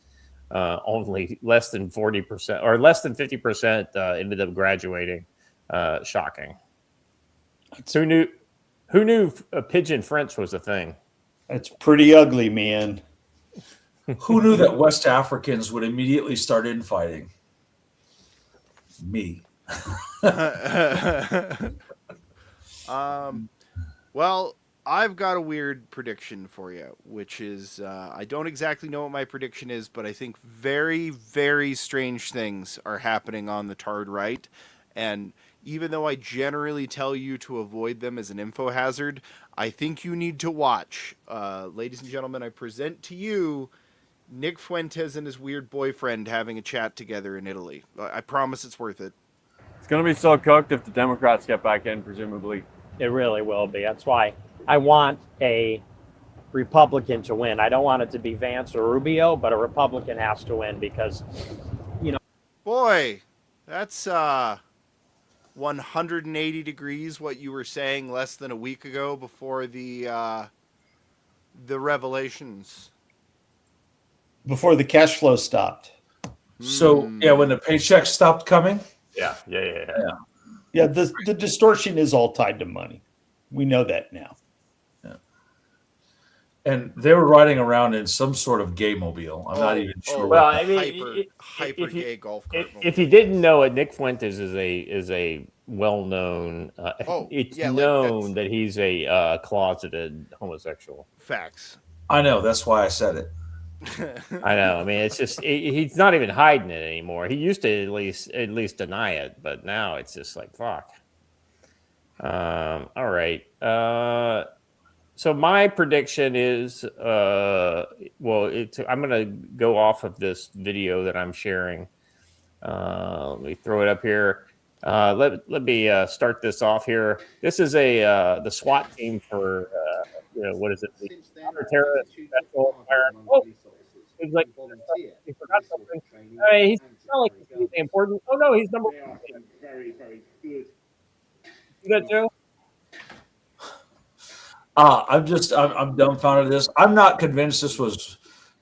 Only less than 40% or less than 50% ended up graduating. Shocking. Who knew pigeon French was a thing? That's pretty ugly, man. Who knew that West Africans would immediately start infighting? Me. Well, I've got a weird prediction for you, which is I don't exactly know what my prediction is, but I think very, very strange things are happening on the Tard right. And even though I generally tell you to avoid them as an info hazard, I think you need to watch. Ladies and gentlemen, I present to you Nick Fuentes and his weird boyfriend having a chat together in Italy. I promise it's worth it. It's going to be so cooked if the Democrats get back in, presumably. It really will be. That's why I want a Republican to win. I don't want it to be Vance or Rubio, but a Republican has to win because, you know. Boy, that's 180 degrees what you were saying less than a week ago before the revelations. Before the cash flow stopped. So yeah, when the paychecks stopped coming. Yeah. Yeah, the distortion is all tied to money. We know that now. Yeah. And they were riding around in some sort of gay mobile. I'm not even sure. Well, I mean, hyper gay golf cart. If you didn't know it, Nick Fuentes is a well-known. It's known that he's a closeted homosexual. Facts. I know. That's why I said it. I know. I mean, it's just he's not even hiding it anymore. He used to at least deny it, but now it's just like fuck. All right. So my prediction is, I'm going to go off of this video that I'm sharing. Let me throw it up here. Let me start this off here. This is the SWAT team for what is it? The counter-terrorist special. He's like, he forgot something. He's not like he's anything important. Oh no, he's number one. Very, very good. See that, Joe? I'm dumbfounded at this. I'm not convinced this was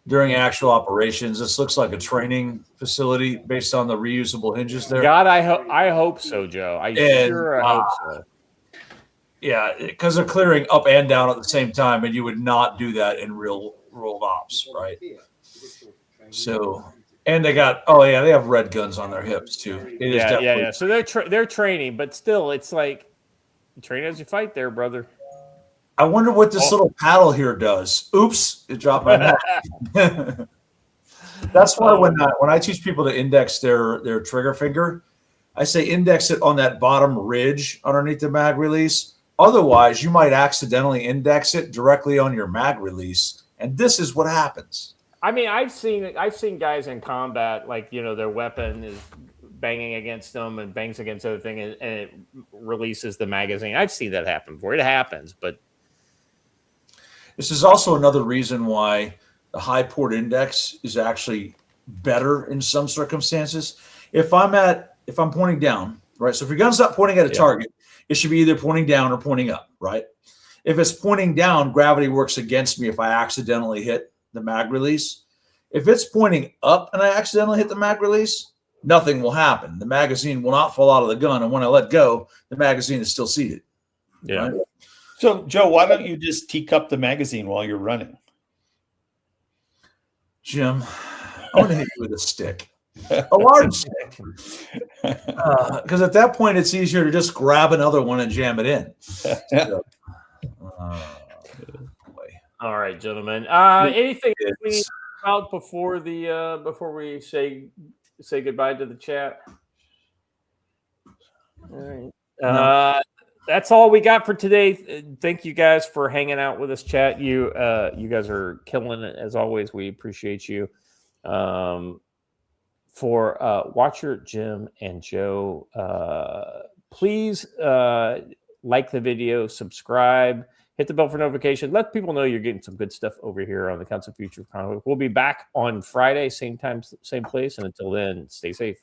during actual operations. This looks like a training facility based on the reusable hinges there. God, I hope so, Joe. I hope so. Yeah, because they're clearing up and down at the same time, and you would not do that in real world ops, right? So, and they have red guns on their hips too. Yeah. So they're training, but still, it's like train as you fight, there, brother. I wonder what this little paddle here does. Oops, it dropped my neck. That's why when I teach people to index their trigger finger, I say index it on that bottom ridge underneath the mag release. Otherwise, you might accidentally index it directly on your mag release, and this is what happens. I mean, I've seen guys in combat, like, their weapon is banging against them and bangs against other thing, and it releases the magazine. I've seen that happen before. It happens, but this is also another reason why the high port index is actually better in some circumstances. If I'm pointing down, right? So if your gun's not pointing at a target, it should be either pointing down or pointing up, right? If it's pointing down, gravity works against me if I accidentally hit the mag release. If it's pointing up and I accidentally hit the mag release, nothing will happen. The magazine will not fall out of the gun, and when I let go, the magazine is still seated. Yeah. Right? So, Joe, why don't you just teacup the magazine while you're running? Jim, I want to hit you with a stick. A large stick. Because at that point, it's easier to just grab another one and jam it in. So, all right, gentlemen. Anything we about before we say goodbye to the chat? All right. That's all we got for today. Thank you guys for hanging out with us, chat. You guys are killing it as always. We appreciate you. For Watcher, Jim, and Joe, please like the video, subscribe, hit the bell for notification. Let people know you're getting some good stuff over here on the Council Future Comic. We'll be back on Friday, same time, same place. And until then, stay safe.